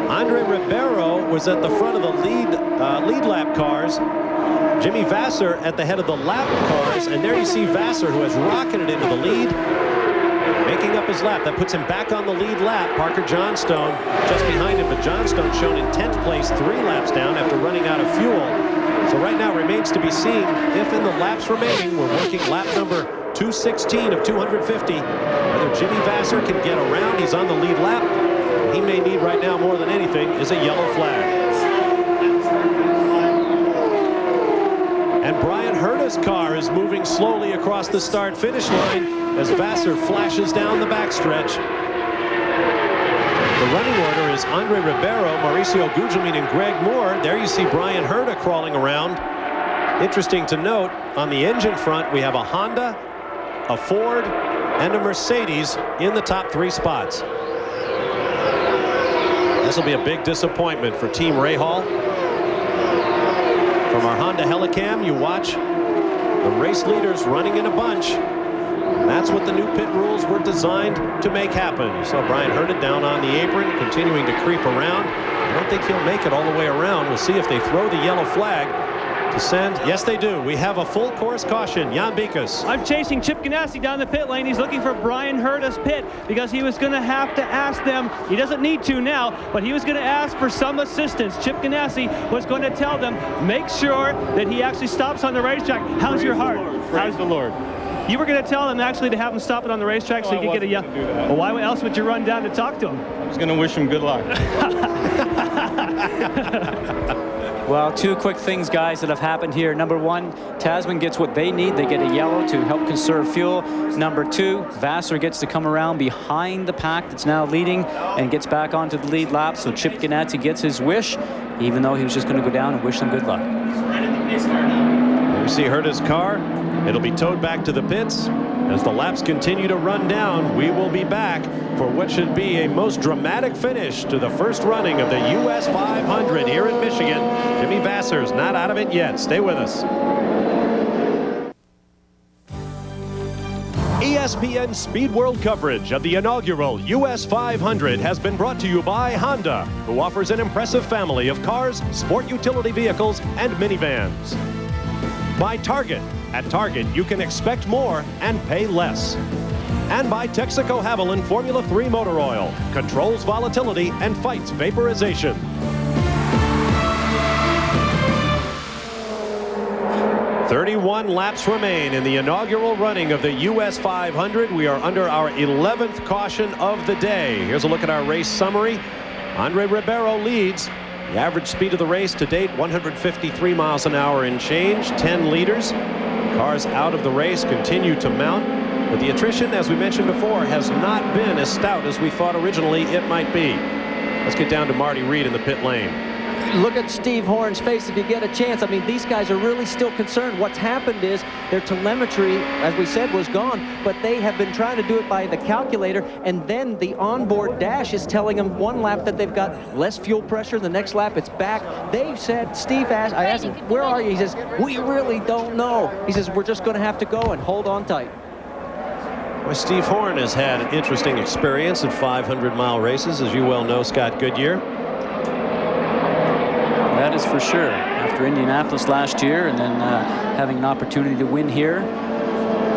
S2: Andre Ribeiro was at the front of the lead lap cars. Jimmy Vassar at the head of the lap cars, and there you see Vassar, who has rocketed into the lead, making up his lap. That puts him back on the lead lap. Parker Johnstone just behind him, but Johnstone shown in 10th place, 3 laps down after running out of fuel. So right now remains to be seen if in the laps remaining, we're working lap number 216 of 250, whether Jimmy Vassar can get around. He's on the lead lap. He may need right now more than anything is a yellow flag. And Brian Herta's car is moving slowly across the start-finish line as Vassar flashes down the backstretch. The running order is Andre Ribeiro, Mauricio Gugelmin, and Greg Moore. There you see Brian Herta crawling around. Interesting to note, on the engine front, we have a Honda, a Ford, and a Mercedes in the top 3 spots. This will be a big disappointment for Team Rahal. From our Honda Helicam, you watch the race leaders running in a bunch. That's what the new pit rules were designed to make happen. You saw Brian Herta down on the apron, continuing to creep around. I don't think he'll make it all the way around. We'll see if they throw the yellow flag to send. Yes, they do. We have a full course caution. Jan Bikus.
S8: I'm chasing Chip Ganassi down the pit lane. He's looking for Brian Herta's pit because he was going to have to ask them. He doesn't need to now, but he was going to ask for some assistance. Chip Ganassi was going to tell them, make sure that he actually stops on the racetrack. How's your heart?
S15: Praise the Lord.
S8: You were going to tell them actually to have him stop it on the racetrack so he could get a yell. Well, why else would you run down to talk to him?
S15: I was going to wish him good luck.
S6: Well, 2 quick things, guys, that have happened here. Number 1, Tasman gets what they need. They get a yellow to help conserve fuel. Number 2, Vassar gets to come around behind the pack that's now leading and gets back onto the lead lap. So Chip Ganassi gets his wish, even though he was just going to go down and wish them good luck.
S2: There you see Herta's car. It'll be towed back to the pits. As the laps continue to run down, we will be back for what should be a most dramatic finish to the first running of the U.S. 500 here in Michigan. Jimmy Vassar's not out of it yet. Stay with us. ESPN Speed World coverage of the inaugural U.S. 500 has been brought to you by Honda, who offers an impressive family of cars, sport utility vehicles, and minivans. By Target. At Target, you can expect more and pay less. And by Texaco Haviland Formula 3 motor oil. Controls volatility and fights vaporization. "31 laps remain in the inaugural running of the U.S. 500. We are under our 11th caution of the day. Here's a look at our race summary. Andre Ribeiro leads. The average speed of the race to date, 153 miles an hour and change, 10 leaders. Cars out of the race continue to mount, but the attrition, as we mentioned before, has not been as stout as we thought originally it might be. Let's get down to Marty Reed in the pit lane.
S11: Look at Steve Horn's face if you get a chance. I mean, these guys are really still concerned. What's happened is their telemetry, as we said, was gone, but they have been trying to do it by the calculator, and then the onboard dash is telling them one lap that they've got less fuel pressure, the next lap it's back. They said, Steve asked, I asked him, where are you? He says, we really don't know. He says, we're just going to have to go and hold on tight.
S2: Well, Steve Horn has had an interesting experience in 500-mile races, as you well know, Scott Goodyear.
S6: That is for sure. After Indianapolis last year and then having an opportunity to win here.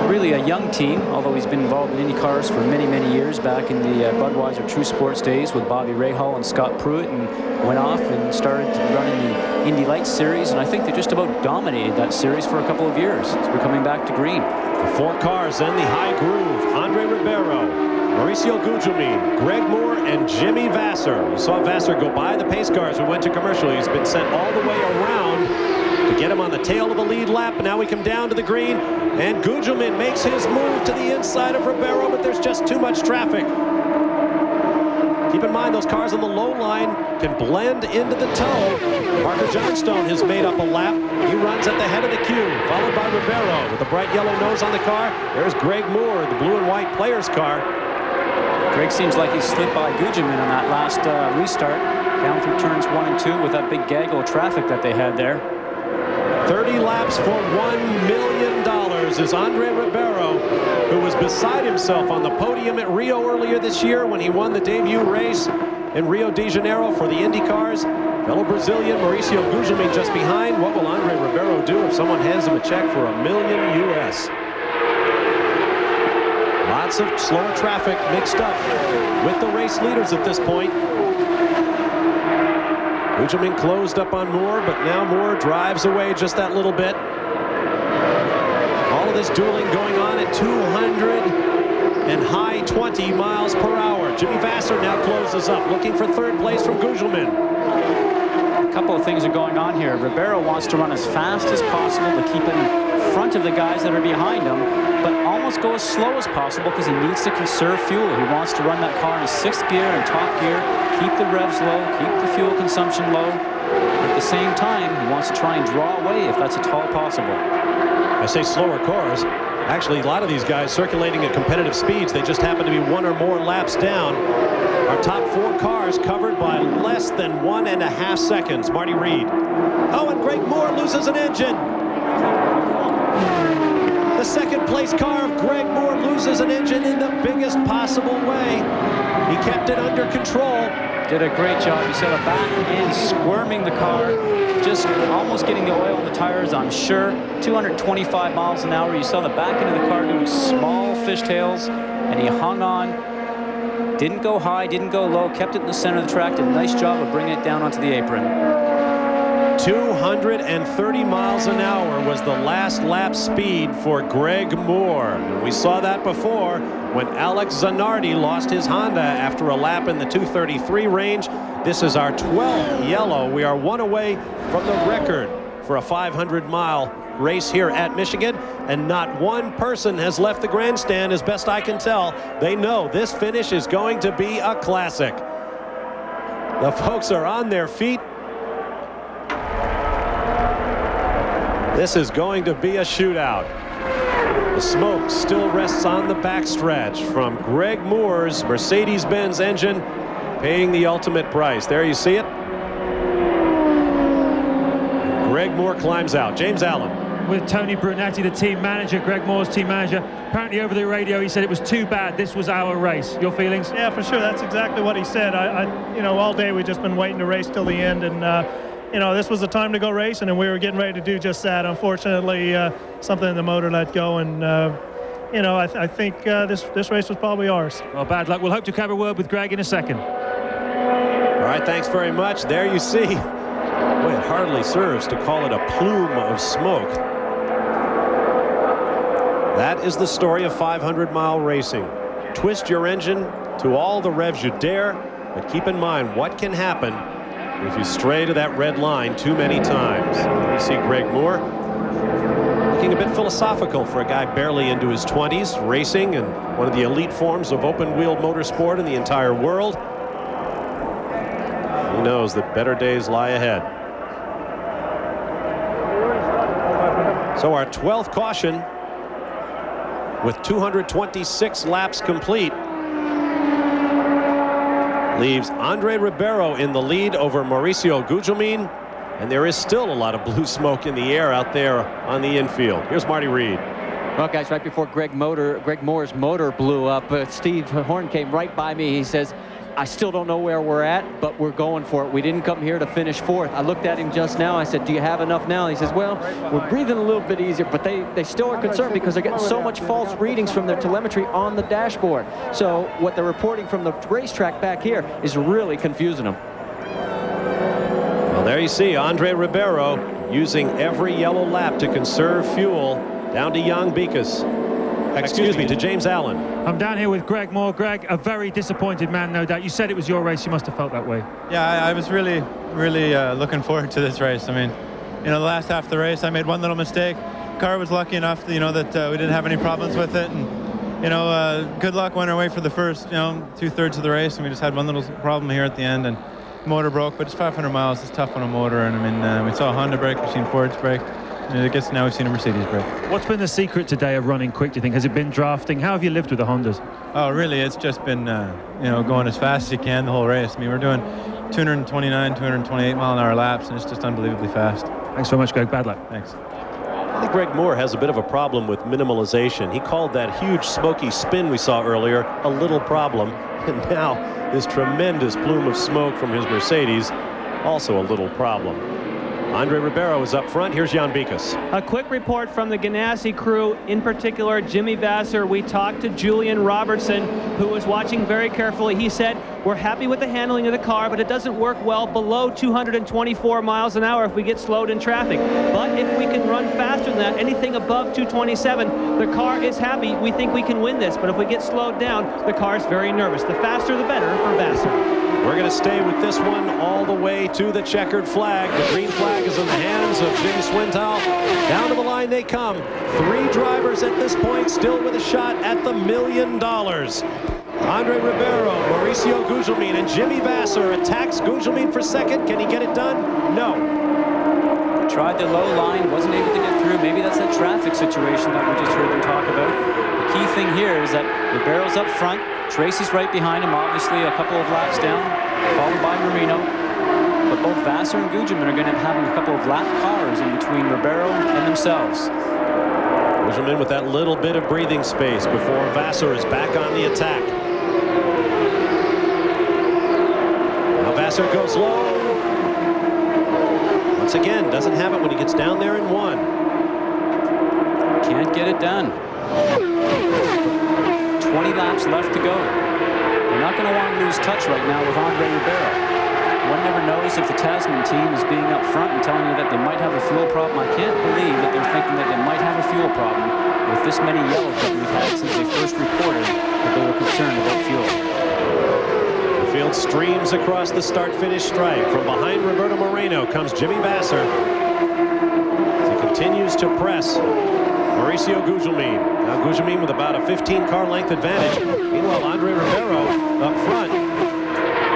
S6: Really a young team, although he's been involved in IndyCars for many, many years, back in the Budweiser True Sports days with Bobby Rahal and Scott Pruitt, and went off and started running the Indy Lights series, and I think they just about dominated that series for a couple of years. So we're coming back to green.
S2: The 4 cars in the high groove. Andre Ribeiro, Mauricio Gugelmin, Greg Moore, and Jimmy Vasser. We saw Vasser go by the pace cars who went to commercial. He's been sent all the way around to get him on the tail of the lead lap, and now we come down to the green, and Gugelmin makes his move to the inside of Ribeiro, but there's just too much traffic. Keep in mind, those cars on the low line can blend into the toe. Parker Johnstone has made up a lap. He runs at the head of the queue, followed by Ribeiro with a bright yellow nose on the car. There's Greg Moore, the blue and white player's car.
S6: Greg seems like he slipped by Gugelmin on that last restart, down through turns 1 and 2 with that big gaggle of traffic that they had there.
S2: 30 laps for $1 million is Andre Ribeiro, who was beside himself on the podium at Rio earlier this year when he won the debut race in Rio de Janeiro for the IndyCars. Fellow Brazilian Mauricio Gugelmin just behind. What will Andre Ribeiro do if someone hands him a check for $1 million U.S.? Lots of slower traffic mixed up with the race leaders at this point. Gugelmin closed up on Moore, but now Moore drives away just that little bit. All of this dueling going on at 200 and high 20 miles per hour. Jimmy Vasser now closes up, looking for third place from Gugelmin.
S6: A couple of things are going on here. Ribeiro wants to run as fast as possible to keep in front of the guys that are behind him, but almost go as slow as possible because he needs to conserve fuel. He wants to run that car in 6th gear and top gear, keep the revs low, keep the fuel consumption low. At the same time, he wants to try and draw away if that's at all possible.
S2: I say slower cars. Actually, a lot of these guys circulating at competitive speeds, they just happen to be 1 or more laps down. Our top 4 cars covered by less than 1.5 seconds. Marty Reed. Oh, and Greg Moore loses an engine. The second place car of Greg Moore loses an engine in the biggest possible way. He kept it under control.
S6: Did a great job. He set a back end, squirming the car, just almost getting the oil in the tires, I'm sure. 225 miles an hour. You saw the back end of the car doing small fishtails, and he hung on. Didn't go high, didn't go low, kept it in the center of the track. Did a nice job of bringing it down onto the apron.
S2: 230 miles an hour was the last lap speed for Greg Moore. We saw that before when Alex Zanardi lost his Honda after a lap in the 233 range. This is our 12th yellow. We are 1 away from the record for a 500-mile race here at Michigan, and not one person has left the grandstand, as best I can tell. They know this finish is going to be a classic. The folks are on their feet. This is going to be a shootout. The smoke still rests on the backstretch from Greg Moore's Mercedes-Benz engine, paying the ultimate price. There you see it. Greg Moore climbs out. James Allen.
S4: With Tony Brunetti, the team manager, Greg Moore's team manager. Apparently over the radio he said it was too bad. This was our race. Your feelings?
S17: Yeah, for sure. That's exactly what he said. You know, all day we've just been waiting to race till the end, and you know, this was the time to go racing, and we were getting ready to do just that. Unfortunately, something in the motor let go, and you know, I think this race was probably ours.
S4: Well, bad luck. We'll hope to have a word with Greg in a second.
S2: All right, thanks very much. There you see. Boy, it hardly serves to call it a plume of smoke. That is the story of 500-mile racing. Twist your engine to all the revs you dare, but keep in mind what can happen if you stray to that red line too many times. You see Greg Moore looking a bit philosophical for a guy barely into his 20s, racing in one of the elite forms of open-wheel motorsport in the entire world. He knows that better days lie ahead. So our 12th caution, with 226 laps complete, leaves Andre Ribeiro in the lead over Mauricio Gugelmin, and there is still a lot of blue smoke in the air out there on the infield. Here's Marty Reed.
S11: Well, guys, right before Greg Moore's motor blew up, Steve Horn came right by me. He says, I still don't know where we're at, but we're going for it. We didn't come here to finish fourth. I looked at him just now. I said, do you have enough now? He says, well, we're breathing a little bit easier, but they still are concerned because they're getting so much false readings from their telemetry on the dashboard. So what they're reporting from the racetrack back here is really confusing them.
S2: Well, there you see Andre Ribeiro using every yellow lap to conserve fuel, down to Jan Bikus. Excuse me, to James Allen.
S4: I'm down here with Greg Moore. Greg, a very disappointed man, no doubt. You said it was your race. You must have felt that way.
S1: Yeah, I was really looking forward to this race. I mean, you know, the last half of the race, I made one little mistake. Car was lucky enough, you know, that we didn't have any problems with it. And, you know, good luck went our way for the first, you know, 2/3 of the race. And we just had one little problem here at the end. And motor broke, but it's 500 miles. It's tough on a motor. And, I mean, we saw a Honda brake, we've seen Ford's brake. And I guess now we've seen a Mercedes brake.
S4: What's been the secret today of running quick, do you think? Has it been drafting? How have you lived with the Hondas?
S1: Oh, really, it's just been, you know, going as fast as you can the whole race. I mean, we're doing 229, 228 mile-an-hour laps, and it's just unbelievably fast.
S4: Thanks so much, Greg. Bad luck.
S1: Thanks.
S2: I think Greg Moore has a bit of a problem with minimalization. He called that huge smoky spin we saw earlier a little problem, and now this tremendous plume of smoke from his Mercedes, also a little problem. Andre Ribeiro is up front. Here's Jan Bikus.
S8: A quick report from the Ganassi crew, in particular Jimmy Vasser. We talked to Julian Robertson, who was watching very carefully. He said, we're happy with the handling of the car, but it doesn't work well below 224 miles an hour if we get slowed in traffic. But if we can run faster than that, anything above 227, the car is happy. We think we can win this, but if we get slowed down, the car is very nervous. The faster, the better for Vasser.
S2: We're going to stay with this one all the way to the checkered flag. The green flag is in the hands of Jim Swintal. Down to the line they come. 3 drivers at this point still with a shot at the $1 million. Andre Ribeiro, Mauricio Gugelmin, and Jimmy Vasser attacks Gugelmin for second. Can he get it done? No.
S6: Tried the low line, wasn't able to get through. Maybe that's that traffic situation that we just heard them talk about. The key thing here is that Ribeiro's up front. Tracy's right behind him, obviously a couple of laps down, followed by Marino. But both Vasser and Gugelmin are going to have a couple of lap cars in between Ribeiro and themselves.
S2: Gugelmin with that little bit of breathing space before Vasser is back on the attack. Now Vasser goes low. Once again, doesn't have it when he gets down there in 1.
S6: Can't get it done. 20 laps left to go. They're not going to want to lose touch right now with Andre Ribeiro. One never knows if the Tasman team is being up front and telling you that they might have a fuel problem. I can't believe that they're thinking that they might have a fuel problem with this many yellows that we've had since they first reported that they were concerned about fuel.
S2: The field streams across the start-finish stripe. From behind Roberto Moreno comes Jimmy Vasser. As he continues to press Mauricio Gugelmin. Now Gugelmin with about a 15-car length advantage. Meanwhile, Andre Ribeiro up front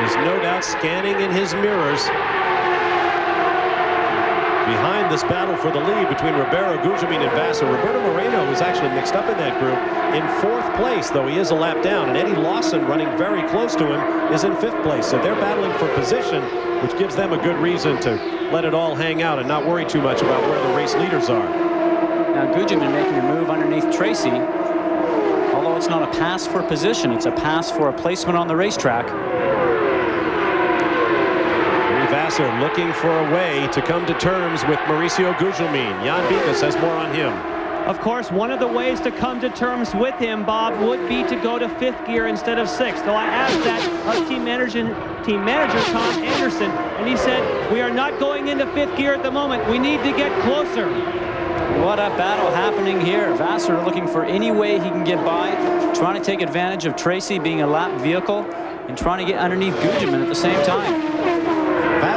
S2: is no doubt scanning in his mirrors. Behind this battle for the lead between Ribeiro, Gugelmin, and Vasser, Roberto Moreno, who's actually mixed up in that group, in 4th place, though he is a lap down. And Eddie Lawson, running very close to him, is in 5th place. So they're battling for position, which gives them a good reason to let it all hang out and not worry too much about where the race leaders are.
S6: Now Gugelmin making a move underneath Tracy. Although it's not a pass for position, it's a pass for a placement on the racetrack.
S2: Vasser looking for a way to come to terms with Mauricio Gugelmin. Jan Bikus has more on him.
S8: Of course, one of the ways to come to terms with him, Bob, would be to go to 5th gear instead of 6th. Though I asked that our team manager Tom Anderson, and he said, we are not going into 5th gear at the moment. We need to get closer.
S6: What a battle happening here. Vasser looking for any way he can get by, trying to take advantage of Tracy being a lap vehicle and trying to get underneath Gugelmin at the same time.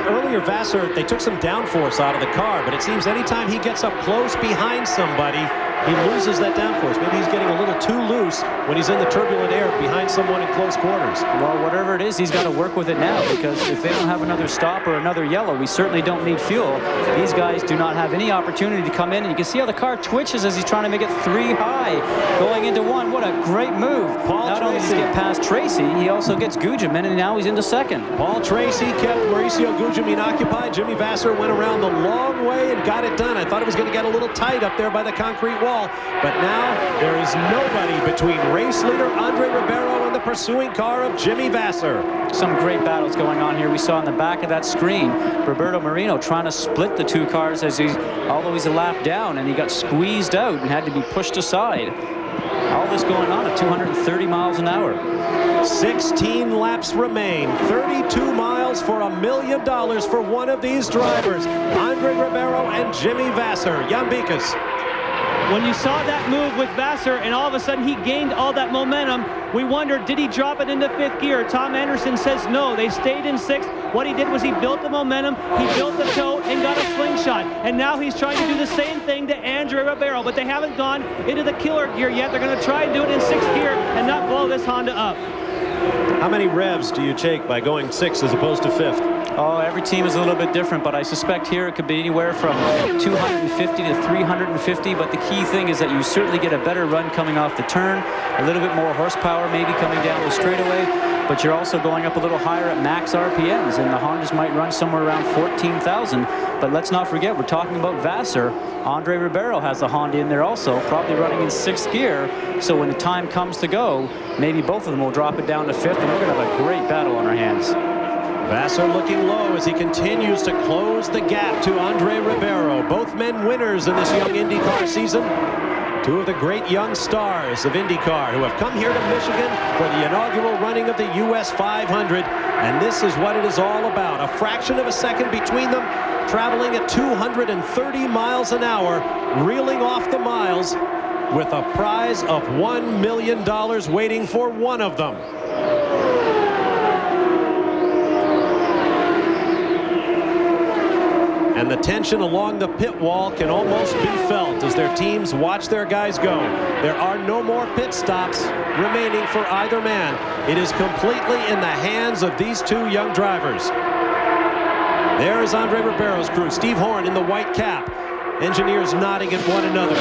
S2: Earlier, Vasser, they took some downforce out of the car, but it seems anytime he gets up close behind somebody, he loses that downforce. Maybe he's getting a little too loose when he's in the turbulent air behind someone in close quarters.
S6: Well, whatever it is, he's got to work with it now, because if they don't have another stop or another yellow, we certainly don't need fuel. These guys do not have any opportunity to come in, and you can see how the car twitches as he's trying to make it 3 high going into 1. What a great move. Not only does he get past Tracy, he also gets Gugelmin, and now he's into 2nd.
S2: Paul Tracy kept Mauricio Gugelmin occupied. Jimmy Vasser went around the long way and got it done. I thought it was going to get a little tight up there by the concrete wall. wall. But now there is nobody between race leader Andre Ribeiro and the pursuing car of Jimmy Vasser.
S6: Some great battles going on here. We saw in the back of that screen Roberto Marino trying to split the two cars although he's a lap down, and he got squeezed out and had to be pushed aside. All this going on at 230 miles an hour.
S2: 16 laps remain. 32 miles for $1 million for one of these drivers. Andre Ribeiro and Jimmy Vasser. Jan Bikas.
S8: When you saw that move with Vasser and all of a sudden he gained all that momentum, we wondered, did he drop it into 5th gear? Tom Anderson says no, they stayed in 6th. What he did was he built the momentum, he built the toe, and got a slingshot. And now he's trying to do the same thing to Andre Ribeiro, but they haven't gone into the killer gear yet. They're going to try and do it in 6th gear and not blow this Honda up.
S2: How many revs do you take by going 6th as opposed to 5th?
S6: Oh, every team is a little bit different, but I suspect here it could be anywhere from 250 to 350. But the key thing is that you certainly get a better run coming off the turn, a little bit more horsepower maybe coming down the straightaway, but you're also going up a little higher at max RPMs, and the Hondas might run somewhere around 14,000. But let's not forget, we're talking about Vasser. Andre Ribeiro has the Honda in there also, probably running in 6th gear. So when the time comes to go, maybe both of them will drop it down to 5th, and we're going to have a great battle on our hands.
S2: Vasser looking low as he continues to close the gap to Andre Ribeiro. Both men winners in this young IndyCar season. Two of the great young stars of IndyCar who have come here to Michigan for the inaugural running of the U.S. 500. And this is what it is all about. A fraction of a second between them, traveling at 230 miles an hour, reeling off the miles with a prize of $1 million waiting for one of them. And the tension along the pit wall can almost be felt as their teams watch their guys go. There are no more pit stops remaining for either man. It is completely in the hands of these two young drivers. There is Andre Ribeiro's crew. Steve Horn in the white cap. Engineers nodding at one another.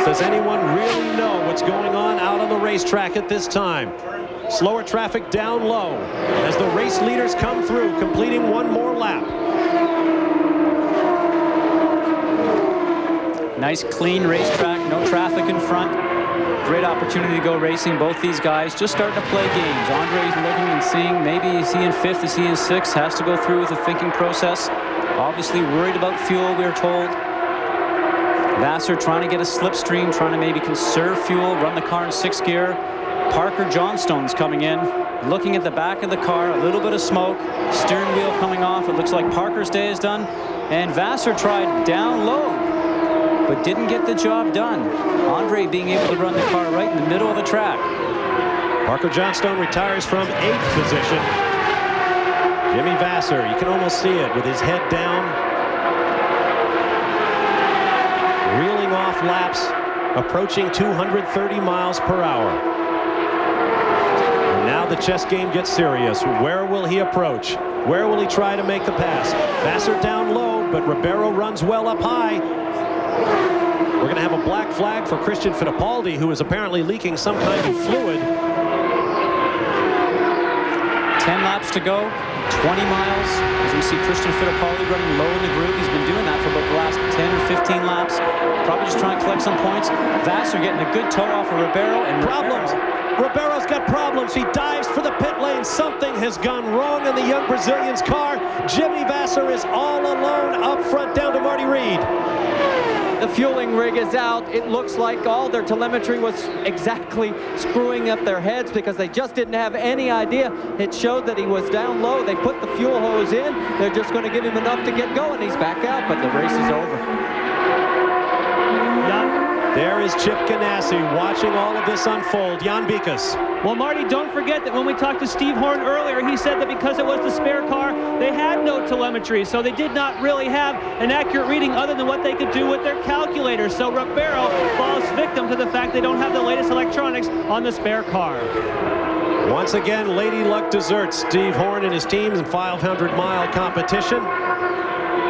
S2: Does anyone really know what's going on out on the racetrack at this time? Slower traffic down low as the race leaders come through, completing one more lap.
S6: Nice clean racetrack, no traffic in front. Great opportunity to go racing. Both these guys just starting to play games. Andre's looking and seeing, maybe is he in 5th, is he in 6th, has to go through the thinking process. Obviously worried about fuel, we're told. Vasser trying to get a slipstream, trying to maybe conserve fuel, run the car in 6th gear. Parker Johnstone's coming in, looking at the back of the car, a little bit of smoke, steering wheel coming off. It looks like Parker's day is done. And Vasser tried down low, but didn't get the job done. Andre being able to run the car right in the middle of the track.
S2: Parker Johnstone retires from 8th position. Jimmy Vasser, you can almost see it with his head down, reeling off laps, approaching 230 miles per hour. Now the chess game gets serious. Where will he approach? Where will he try to make the pass? Vasser down low, but Ribeiro runs well up high. We're going to have a black flag for Christian Fittipaldi, who is apparently leaking some kind of fluid.
S6: 10 laps to go, 20 miles. As we see Christian Fittipaldi running low in the group. He's been doing that for about the last 10 or 15 laps. Probably just trying to collect some points. Vasser getting a good toe off of Ribeiro. And
S2: problems. Ribeiro's got problems. He dives for the pit lane. Something has gone wrong in the young Brazilian's car. Jimmy Vasser is all alone up front down to Marty Reed.
S11: The fueling rig is out. It looks like all their telemetry was exactly screwing up their heads because they just didn't have any idea. It showed that he was down low. They put the fuel hose in. They're just going to give him enough to get going. He's back out, but the race is over.
S2: There is Chip Ganassi watching all of this unfold. Jan Bikas.
S8: Well, Marty, don't forget that when we talked to Steve Horn earlier, he said that because it was the spare car, they had no telemetry, so they did not really have an accurate reading other than what they could do with their calculator. So Ribeiro falls victim to the fact they don't have the latest electronics on the spare car.
S2: Once again, Lady Luck deserts Steve Horn and his team in 500-mile competition.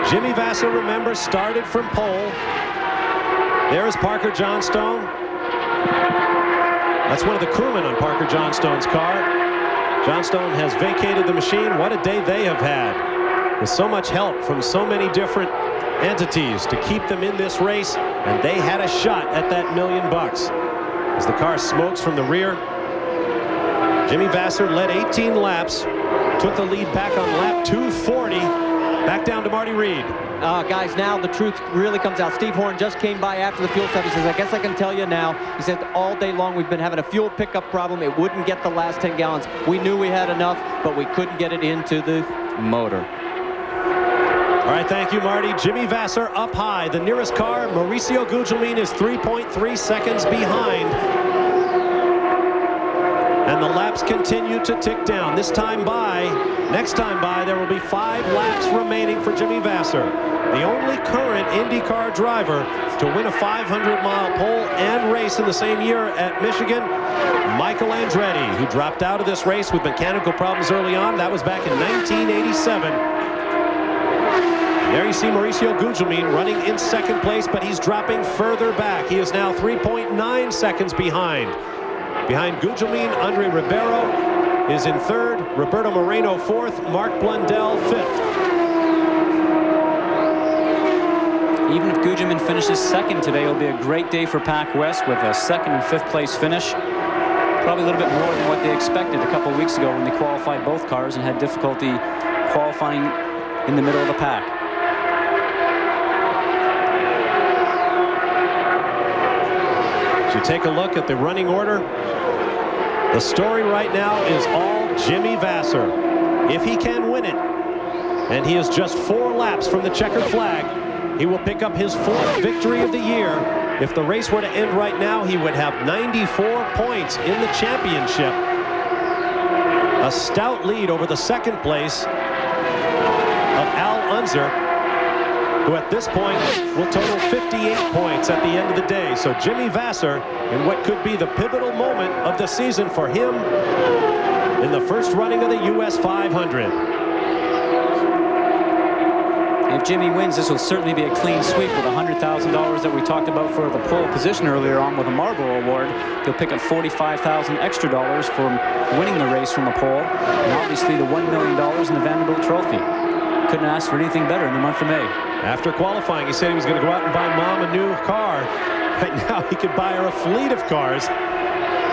S2: Jimmy Vasser, remember, started from pole. There is Parker Johnstone. That's one of the crewmen on Parker Johnstone's car. Johnstone has vacated the machine. What a day they have had, with so much help from so many different entities to keep them in this race, and they had a shot at that $1 million. As the car smokes from the rear, Jimmy Vasser led 18 laps, took the lead back on lap 240, back down to Marty Reed.
S11: Guys, now the truth really comes out. Steve Horn just came by after the fuel stop. He says, I guess I can tell you now. He said, all day long we've been having a fuel pickup problem. It wouldn't get the last 10 gallons. We knew we had enough, but we couldn't get it into the motor.
S2: All right, thank you, Marty. Jimmy Vasser up high. The nearest car, Mauricio Gugelmin, is 3.3 seconds behind. And the laps continue to tick down. Next time by, there will be 5 laps remaining for Jimmy Vasser, the only current IndyCar driver to win a 500-mile pole and race in the same year at Michigan. Michael Andretti, who dropped out of this race with mechanical problems early on. That was back in 1987. There you see Mauricio Gugelmin running in second place, but he's dropping further back. He is now 3.9 seconds behind. Behind Gugelmin, Andre Ribeiro is in third, Roberto Moreno fourth, Mark Blundell fifth.
S6: Even if Gugelmin finishes second today, it'll be a great day for Pac West with a second and fifth place finish. Probably a little bit more than what they expected a couple of weeks ago when they qualified both cars and had difficulty qualifying in the middle of the pack.
S2: As you take a look at the running order, the story right now is all Jimmy Vasser. If he can win it, and he is just 4 laps from the checkered flag, he will pick up his 4th victory of the year. If the race were to end right now, he would have 94 points in the championship. A stout lead over the second place of Al Unser, who at this point will total 58 points at the end of the day. So Jimmy Vasser in what could be the pivotal moment of the season for him in the first running of the U.S. 500.
S6: If Jimmy wins, this will certainly be a clean sweep with $100,000 that we talked about for the pole position earlier on with a Marlboro Award. He'll pick up $45,000 extra from winning the race from a pole, and obviously the $1 million in the Vanderbilt Trophy. Couldn't ask for anything better in the month of May.
S2: After qualifying, he said he was going to go out and buy Mom a new car. Right now, he could buy her a fleet of cars.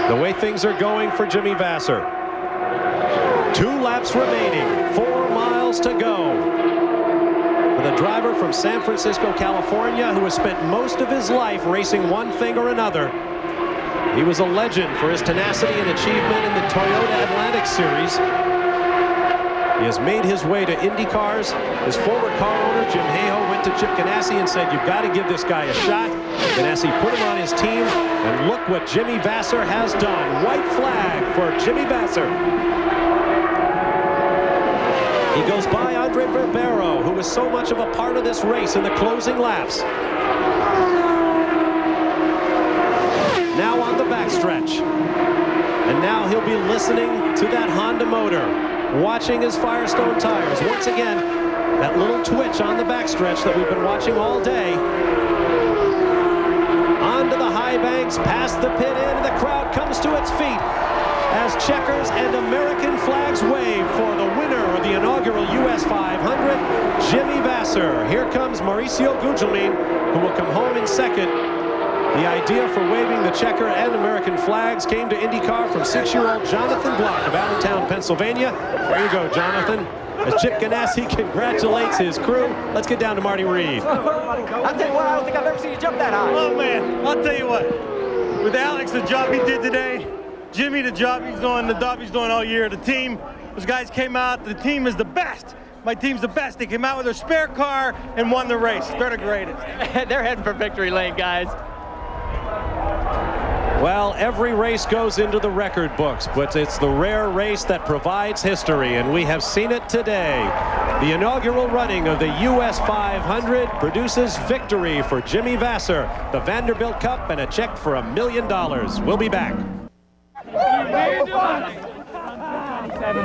S2: The way things are going for Jimmy Vasser. 2 laps remaining, 4 miles to go. For the driver from San Francisco, California, who has spent most of his life racing one thing or another. He was a legend for his tenacity and achievement in the Toyota Atlantic Series. He has made his way to IndyCars. His former car owner, Jim Hayhoe, went to Chip Ganassi and said, you've got to give this guy a shot. Ganassi put him on his team, and look what Jimmy Vasser has done. White flag for Jimmy Vasser. He goes by Andre Ribeiro, who was so much of a part of this race in the closing laps. Now on the backstretch. And now he'll be listening to that Honda motor, watching his Firestone tires. Once again, that little twitch on the backstretch that we've been watching all day. Onto the high banks, past the pit end, and the crowd comes to its feet as checkers and American flags wave for the winner of the inaugural U.S. 500, Jimmy Vasser. Here comes Mauricio Gugelmin, who will come home in second. The idea for waving the checker and American flags came to IndyCar from 6-year-old Jonathan Block of Allentown, Pennsylvania. There you go, Jonathan. As Chip Ganassi congratulates his crew. Let's get down to Marty Reed.
S11: I'll tell you what, I don't think I've ever seen you jump that high.
S14: Oh, man, I'll tell you what. With Alex, the job he did today, Jimmy, the job he's doing, all year, the team, those guys came out, the team is the best. My team's the best. They came out with their spare car and won the race. They're the greatest.
S11: They're heading for victory lane, guys.
S2: Well, every race goes into the record books, but it's the rare race that provides history, and we have seen it today. The inaugural running of the U.S. 500 produces victory for Jimmy Vasser, the Vanderbilt Cup, and a check for $1 million. We'll be back.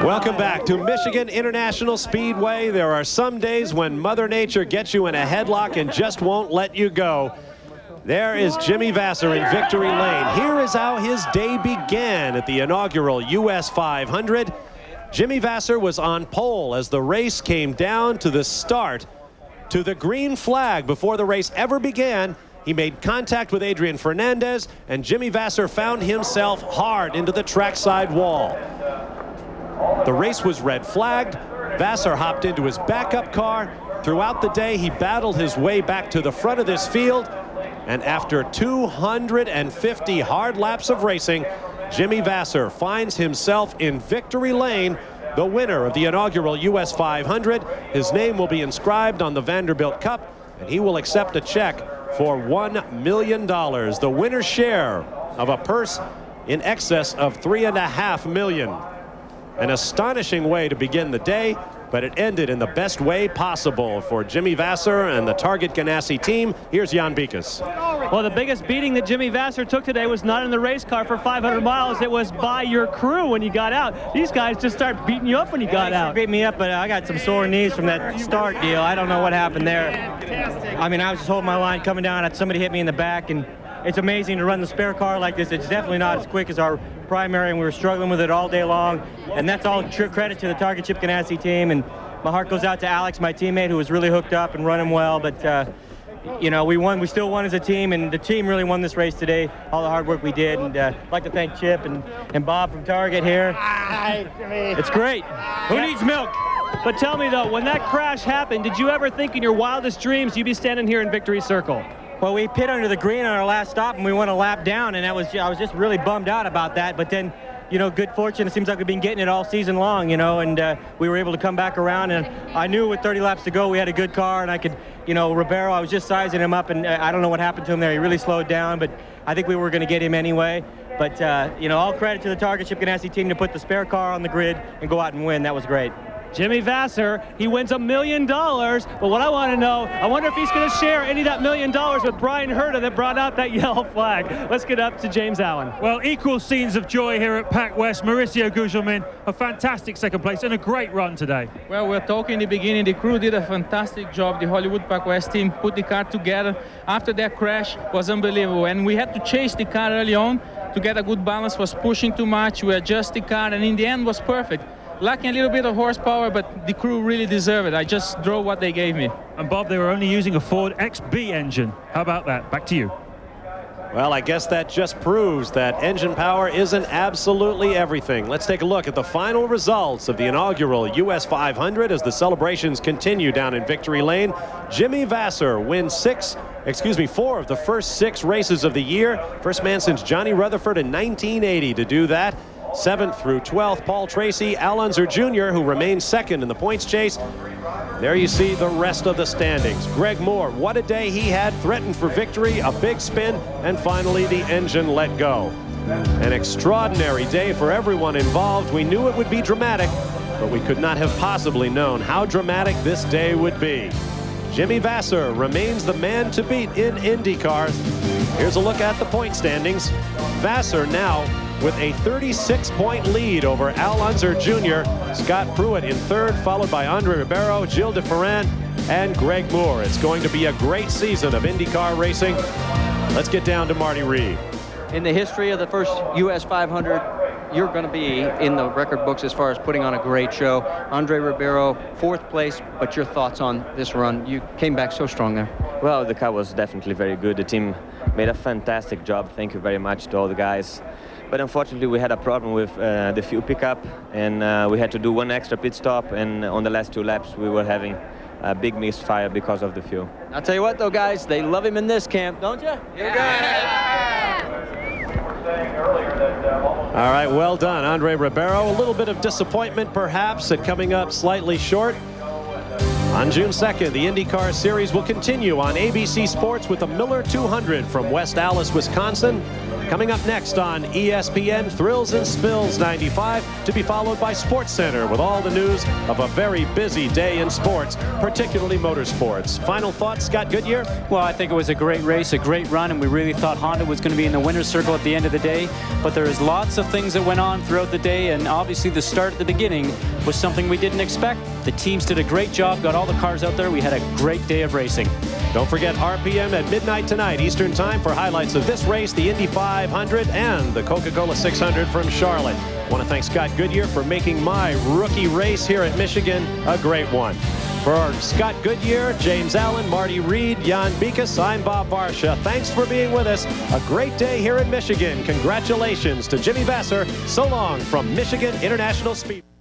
S2: Welcome back to Michigan International Speedway. There are some days when Mother Nature gets you in a headlock and just won't let you go. There is Jimmy Vasser in victory lane. Here is how his day began at the inaugural U.S. 500. Jimmy Vasser was on pole as the race came down to the start. to the green flag before the race ever began. He made contact with Adrian Fernandez, and Jimmy Vasser found himself hard into the trackside wall. The race was red flagged. Vasser hopped into his backup car. Throughout the day, he battled his way back to the front of this field. And after 250 hard laps of racing, Jimmy Vasser finds himself in victory lane, the winner of the inaugural U.S. 500. His name will be inscribed on the Vanderbilt Cup, and he will accept a check for $1 million, the winner's share of a purse in excess of $3.5 million. An astonishing way to begin the day, but it ended in the best way possible for Jimmy Vasser and the Target Ganassi team. Here's Jan Bikas.
S8: Well, the biggest beating that Jimmy Vasser took today was not in the race car for 500 miles. It was by your crew when you got out. These guys just start beating you up when you got out.
S18: Beat me up, but I got some sore knees from that start deal. I don't know what happened there. I mean, I was just holding my line coming down. Somebody hit me in the back, and it's amazing to run the spare car like this. It's definitely not as quick as our primary, and we were struggling with it all day long. And that's all credit to the Target Chip Ganassi team. And my heart goes out to Alex, my teammate, who was really hooked up and running well. But, you know, we won. We still won as a team, and the team really won this race today, all the hard work we did. And I'd like to thank Chip and Bob from Target here. It's great. Who needs milk?
S8: But tell me, though, when that crash happened, did you ever think in your wildest dreams you'd be standing here in Victory Circle?
S18: Well, we pit under the green on our last stop, and we went a lap down, and I was just really bummed out about that. But then, you know, good fortune. It seems like we've been getting it all season long, you know, and we were able to come back around. And I knew with 30 laps to go, we had a good car, and I could, you know, Ribeiro, I was just sizing him up, and I don't know what happened to him there. He really slowed down, but I think we were going to get him anyway. But, you know, all credit to the Target Chip Ganassi team to put the spare car on the grid and go out and win. That was great.
S8: Jimmy Vasser, he wins $1 million. But what I want to know, I wonder if he's going to share any of that $1 million with Brian Herta that brought out that yellow flag. Let's get up to James Allen.
S4: Well, equal scenes of joy here at Pac West. Mauricio Gugelmin, a fantastic second place and a great run today.
S19: Well, we're talking in the beginning. The crew did a fantastic job. The Hollywood Pac West team put the car together. After that crash was unbelievable. And we had to chase the car early on to get a good balance. Was pushing too much. We adjusted the car, and in the end was perfect. Lacking a little bit of horsepower, but the crew really deserve it. I just drove what they gave me.
S4: And Bob, they were only using a Ford XB engine. How about that? Back to you.
S2: Well, I guess that just proves that engine power isn't absolutely everything. Let's take a look at the final results of the inaugural U.S. 500 as the celebrations continue down in Victory Lane. Jimmy Vasser wins 4 of the first 6 races of the year. First man since Johnny Rutherford in 1980 to do that. 7th through 12th, Paul Tracy, Al Unser Jr., who remains second in the points chase. There you see the rest of the standings. Greg Moore, what a day he had, threatened for victory, a big spin, and finally the engine let go. An extraordinary day for everyone involved. We knew it would be dramatic, but we could not have possibly known how dramatic this day would be. Jimmy Vasser remains the man to beat in IndyCar. Here's a look at the point standings. Vasser now with a 36-point lead over Al Unser Jr., Scott Pruitt in 3rd, followed by Andre Ribeiro, Gilles de Ferran, and Greg Moore. It's going to be a great season of IndyCar racing. Let's get down to Marty Reed.
S11: In the history of the first U.S. 500, you're going to be in the record books as far as putting on a great show. Andre Ribeiro, 4th place, but your thoughts on this run? You came back so strong there.
S20: Well, the car was definitely very good. The team made a fantastic job. Thank you very much to all the guys. But unfortunately, we had a problem with the fuel pickup, and we had to do one extra pit stop, and on the last 2 laps, we were having a big misfire because of the fuel.
S11: I'll tell you what, though, guys, they love him in this camp, don't you?
S2: All right, well done, Andre Ribeiro. A little bit of disappointment, perhaps, at coming up slightly short. On June 2nd, the IndyCar Series will continue on ABC Sports with the Miller 200 from West Allis, Wisconsin. Coming up next on ESPN, Thrills and Spills 95, to be followed by SportsCenter with all the news of a very busy day in sports, particularly motorsports. Final thoughts, Scott Goodyear?
S6: Well, I think it was a great race, a great run, and we really thought Honda was going to be in the winner's circle at the end of the day. But there is lots of things that went on throughout the day, and obviously the start at the beginning was something we didn't expect. The teams did a great job, got all the cars out there. We had a great day of racing.
S2: Don't forget RPM at midnight tonight Eastern Time for highlights of this race, the Indy 500 and the Coca-Cola 600 from Charlotte. I want to thank Scott Goodyear for making my rookie race here at Michigan a great one. For Scott Goodyear, James Allen, Marty Reed, Jan Bikas, I'm Bob Varsha. Thanks for being with us. A great day here in Michigan. Congratulations to Jimmy Vasser. So long from Michigan International Speedway.